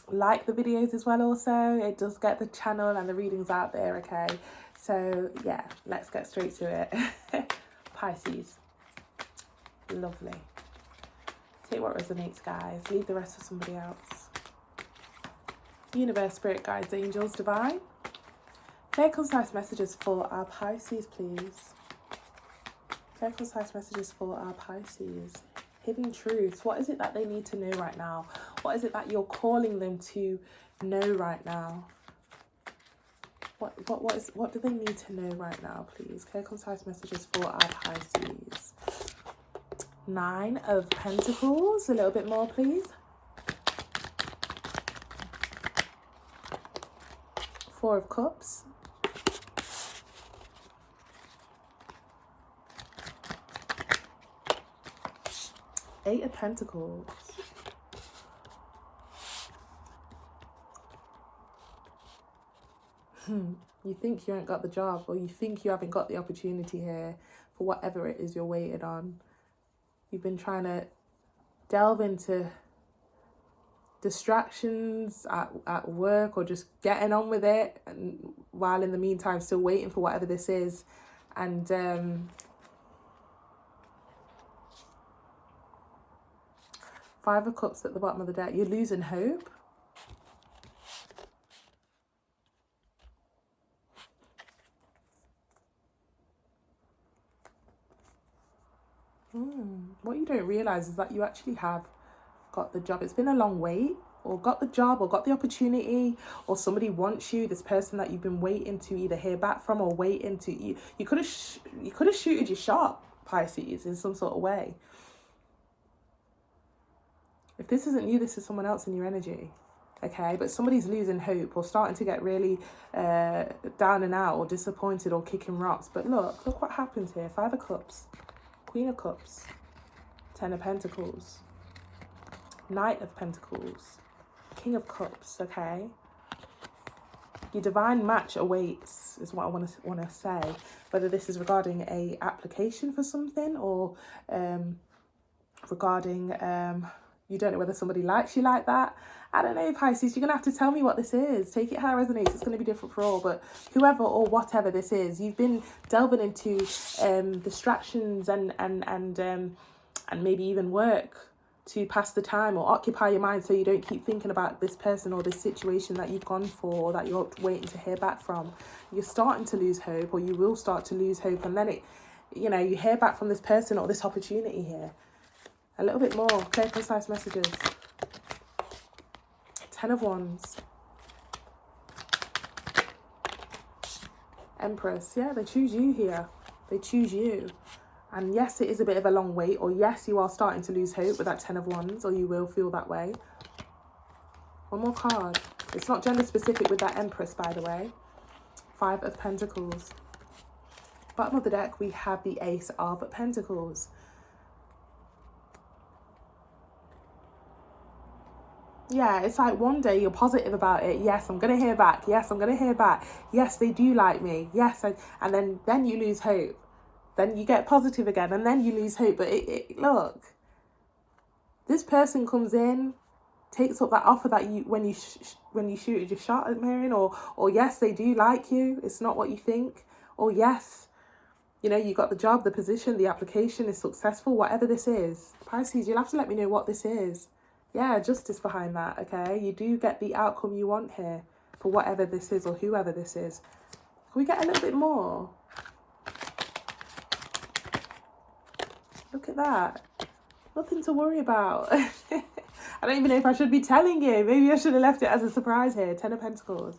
Like the videos as well also. It does get the channel and the readings out there, okay? So yeah, let's get straight to it. Pisces. Lovely. Take what resonates, guys. Leave the rest for somebody else. Universe, spirit guides, angels, divine. Clear, concise messages for our Pisces, please. Clear, concise messages for our Pisces. Hidden truths. What is it that they need to know right now? What is it that you're calling them to know right now? What do they need to know right now, please? Clear, concise messages for our Pisces. 9 of Pentacles. A little bit more, please. 4 of Cups. 8 of Pentacles. You think you ain't got the job, or you think you haven't got the opportunity here for whatever it is you're waiting on. You've been trying to delve into distractions at work or just getting on with it, and while in the meantime still waiting for whatever this is. And 5 of Cups at the bottom of the deck. You're losing hope. What you don't realise is that you actually have got the job. It's been a long wait. or got the job or got the opportunity, or somebody wants you, this person that you've been waiting to either hear back from or waiting to, you could have shooted your shot, Pisces, in some sort of way. If this isn't you, this is someone else in your energy. Okay, but somebody's losing hope or starting to get really down and out or disappointed or kicking rocks. But look what happens here. 5 of Cups, Queen of Cups, 10 of Pentacles, Knight of Pentacles, King of Cups, okay? Your divine match awaits is what I want to say. Whether this is regarding a application for something or regarding you don't know whether somebody likes you like that. I don't know, Pisces, you're going to have to tell me what this is. Take it how it resonates. It's going to be different for all. But whoever or whatever this is, you've been delving into distractions and maybe even work to pass the time or occupy your mind so you don't keep thinking about this person or this situation that you've gone for or that you're waiting to hear back from. You're starting to lose hope, or you will start to lose hope, and then you hear back from this person or this opportunity here. A little bit more clear, concise messages. 10 of Wands. Empress. Yeah, they choose you here. They choose you. And yes, it is a bit of a long wait. Or yes, you are starting to lose hope with that 10 of Wands. Or you will feel that way. One more card. It's not gender specific with that Empress, by the way. 5 of Pentacles. Bottom of the deck, we have the Ace of Pentacles. Yeah, it's like one day you're positive about it. Yes, I'm going to hear back. Yes, I'm going to hear back. Yes, they do like me. Yes, and then you lose hope. Then you get positive again, and then you lose hope. But look, this person comes in, takes up that offer that you when you shoot your shot at Marion, or yes, they do like you. It's not what you think. Or yes, you got the job, the position, the application is successful. Whatever this is, Pisces, you'll have to let me know what this is. Yeah, justice behind that, okay? You do get the outcome you want here for whatever this is or whoever this is. Can we get a little bit more? Look at that. Nothing to worry about. I don't even know if I should be telling you. Maybe I should have left it as a surprise here. 10 of Pentacles.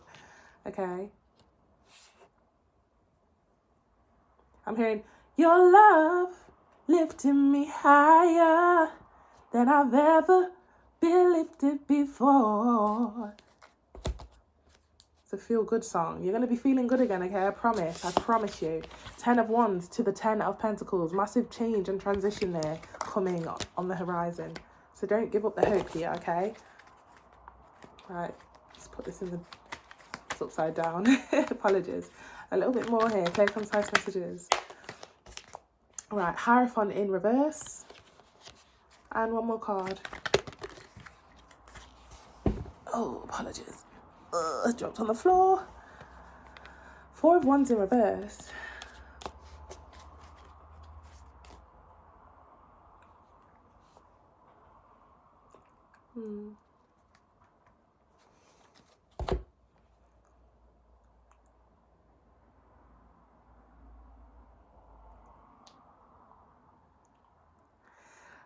Okay. I'm hearing, your love lifting me higher than I've ever been lifted before. It's a feel-good song. You're going to be feeling good again, okay? I promise you. 10 of Wands to the 10 of Pentacles. Massive change and transition there coming on the horizon. So don't give up the hope here, okay? Right, let's put this in it's upside down. Apologies. A little bit more here. Clear, concise messages. Right, Hierophant in reverse. And one more card. Oh, apologies. Dropped on the floor. 4 of Wands in reverse.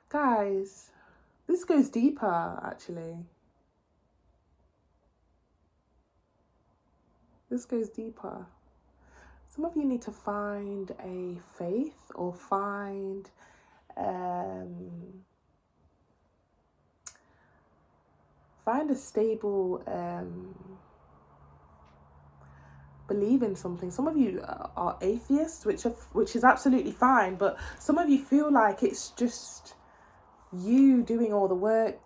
Guys, this goes deeper, actually. This goes deeper. Some of you need to find a faith or find a stable believe in something. Some of you are atheists, which is absolutely fine, but some of you feel like it's just you doing all the work.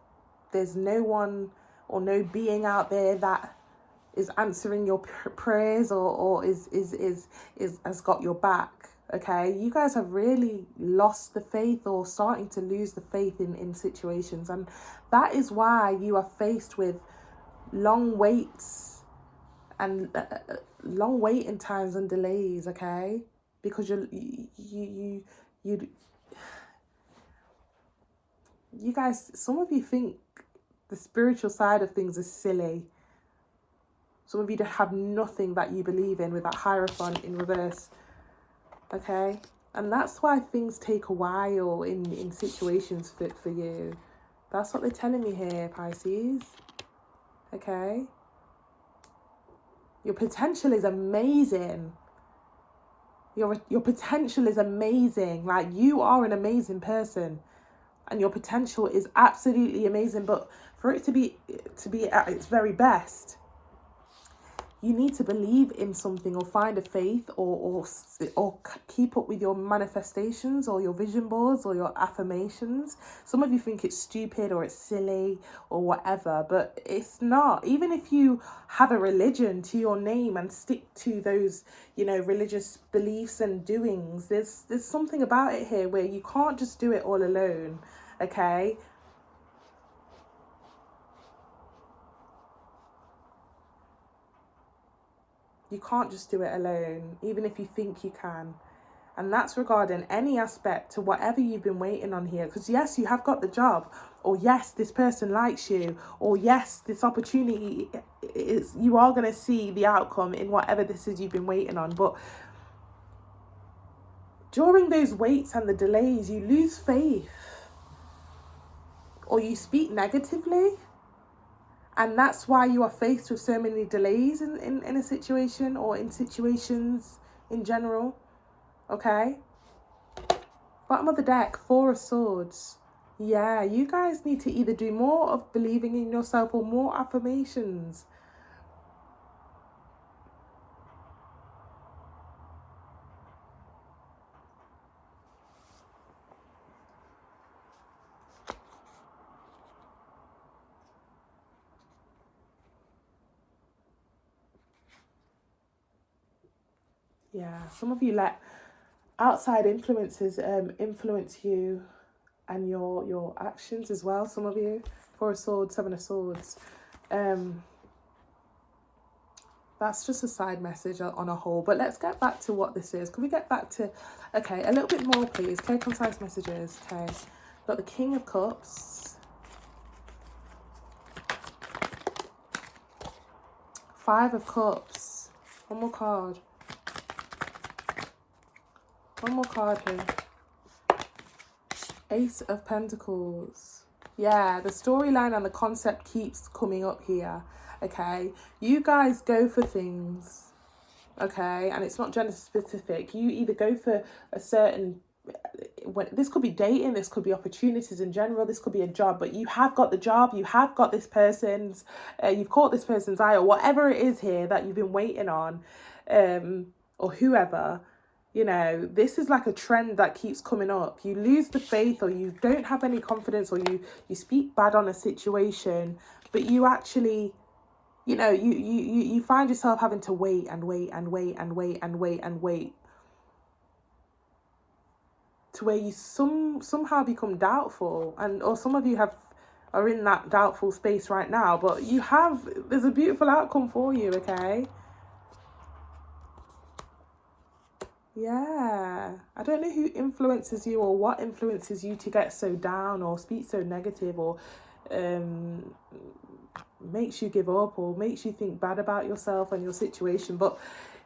There's no one or no being out there that is answering your prayers or is has got your back. Okay, you guys have really lost the faith or starting to lose the faith in situations, and that is why you are faced with long waits and long waiting times and delays. Okay, because you guys, some of you think the spiritual side of things is silly. Some of you have nothing that you believe in with that Hierophant in reverse. Okay? And that's why things take a while in situations for you. That's what they're telling me here, Pisces. okay? Your potential is amazing. Your potential is amazing. Like, you are an amazing person, and your potential is absolutely amazing. But for it to be at its very best, you need to believe in something, or find a faith, or keep up with your manifestations, or your vision boards, or your affirmations. Some of you think it's stupid or it's silly or whatever, but it's not. Even if you have a religion to your name and stick to those, religious beliefs and doings, there's something about it here where you can't just do it all alone, okay? You can't just do it alone, even if you think you can. And that's regarding any aspect to whatever you've been waiting on here. Because yes, you have got the job, or yes, this person likes you, or yes, this opportunity is, you are going to see the outcome in whatever this is you've been waiting on. But during those waits and the delays, you lose faith, or you speak negatively. And that's why you are faced with so many delays in a situation, or in situations in general. Okay? Bottom of the deck, 4 of Swords. Yeah, you guys need to either do more of believing in yourself or more affirmations. Yeah, some of you let outside influences influence you and your actions as well. Some of you, 4 of Swords, 7 of Swords. That's just a side message on a whole. But let's get back to what this is. Can we get back to, okay, a little bit more, please? Clear, concise messages. Okay, got the King of Cups, 5 of Cups. One more card. One more card here. Ace of Pentacles. Yeah, the storyline and the concept keeps coming up here. Okay, you guys go for things, okay, and it's not gender specific. You either go for a certain, this could be dating, this could be opportunities in general, this could be a job, but you have got the job, you have got this person's, you've caught this person's eye, or whatever it is here that you've been waiting on, or whoever. This is like a trend that keeps coming up. You lose the faith, or you don't have any confidence, or you speak bad on a situation, but you actually, you find yourself having to wait and wait and wait and wait and wait and wait, to where you somehow become doubtful, or some of you are in that doubtful space right now, but there's a beautiful outcome for you, okay? Yeah, I don't know who influences you, or what influences you to get so down, or speak so negative, or makes you give up, or makes you think bad about yourself and your situation. But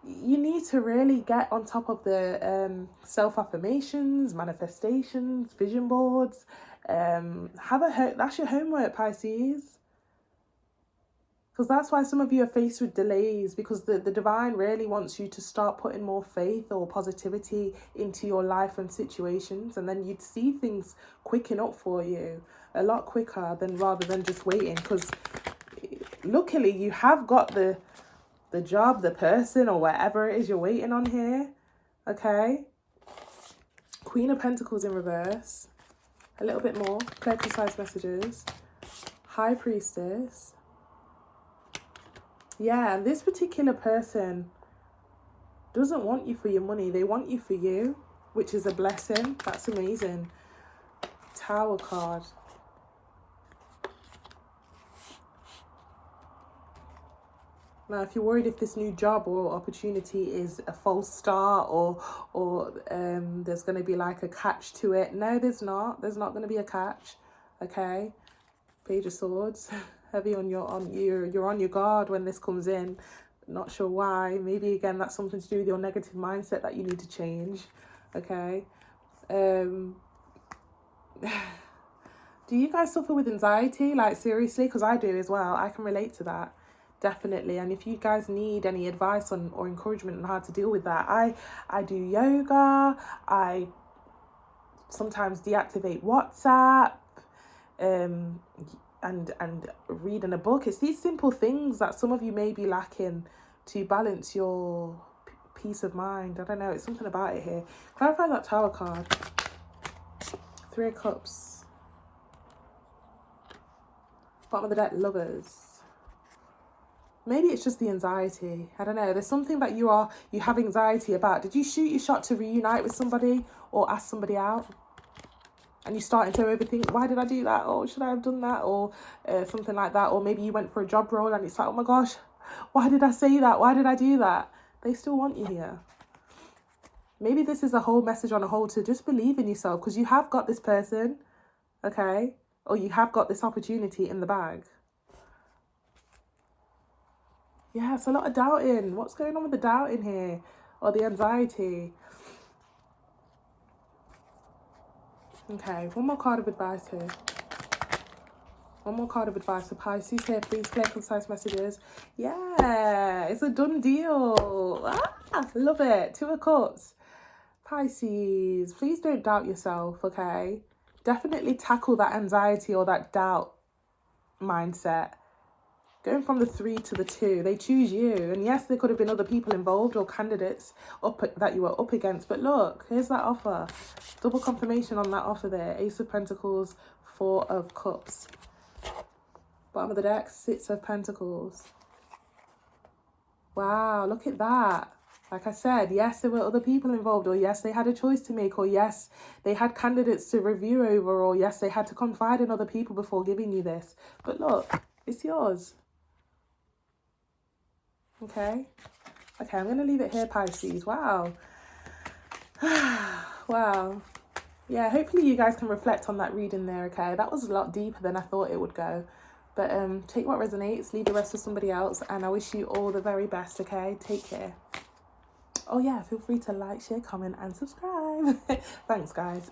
you need to really get on top of the self-affirmations, manifestations, vision boards. That's your homework, Pisces. Because that's why some of you are faced with delays, because the divine really wants you to start putting more faith or positivity into your life and situations, and then you'd see things quicken up for you a lot quicker rather than just waiting. Because luckily you have got the job, the person, or whatever it is you're waiting on here, okay? Queen of Pentacles in reverse. A little bit more. Clear, concise messages. High Priestess. Yeah, and this particular person doesn't want you for your money. They want you for you, which is a blessing. That's amazing. Tower card. Now, if you're worried if this new job or opportunity is a false start, or there's going to be like a catch to it, no, there's not. There's not going to be a catch, okay? Page of Swords. Heavy you're on your guard when this comes in. Not sure why. Maybe again that's something to do with your negative mindset that you need to change. Okay. Do Do you guys suffer with anxiety? Like, seriously? Because I do as well. I can relate to that. Definitely. And if you guys need any advice on or encouragement on how to deal with that, I do yoga. I sometimes deactivate WhatsApp. And reading a book. It's these simple things that some of you may be lacking to balance your peace of mind. I don't know. It's something about it here. Clarify that Tower card. 3 of Cups. Bottom of the deck, Lovers. Maybe it's just the anxiety. I don't know. There's something that you have anxiety about. Did you shoot your shot to reunite with somebody or ask somebody out? And you're starting to overthink, why did I do that? Or should I have done that? Or something like that. Or maybe you went for a job role and it's like, oh my gosh, why did I say that? Why did I do that? They still want you here. Maybe this is a whole message on a whole to just believe in yourself, because you have got this person, okay? Or you have got this opportunity in the bag. Yeah, it's a lot of doubting. What's going on with the doubting here? Or the anxiety? Okay, one more card of advice here. One more card of advice for Pisces here, please. Clear, concise messages. Yeah, it's a done deal. Love it. 2 of Cups. Pisces, please don't doubt yourself, okay? Definitely tackle that anxiety or that doubt mindset. Going from the 3 to the 2, they choose you. And yes, there could have been other people involved or candidates that you were up against. But look, here's that offer. Double confirmation on that offer there. Ace of Pentacles, 4 of Cups. Bottom of the deck, 6 of Pentacles. Wow, look at that. Like I said, yes, there were other people involved, or yes, they had a choice to make, or yes, they had candidates to review over, or yes, they had to confide in other people before giving you this. But look, it's yours. Okay, I'm going to leave it here, Pisces. Wow. Wow. Yeah, hopefully you guys can reflect on that reading there, okay? That was a lot deeper than I thought it would go. But take what resonates, leave the rest to somebody else, and I wish you all the very best, okay? Take care. Oh yeah, feel free to like, share, comment, and subscribe. Thanks, guys.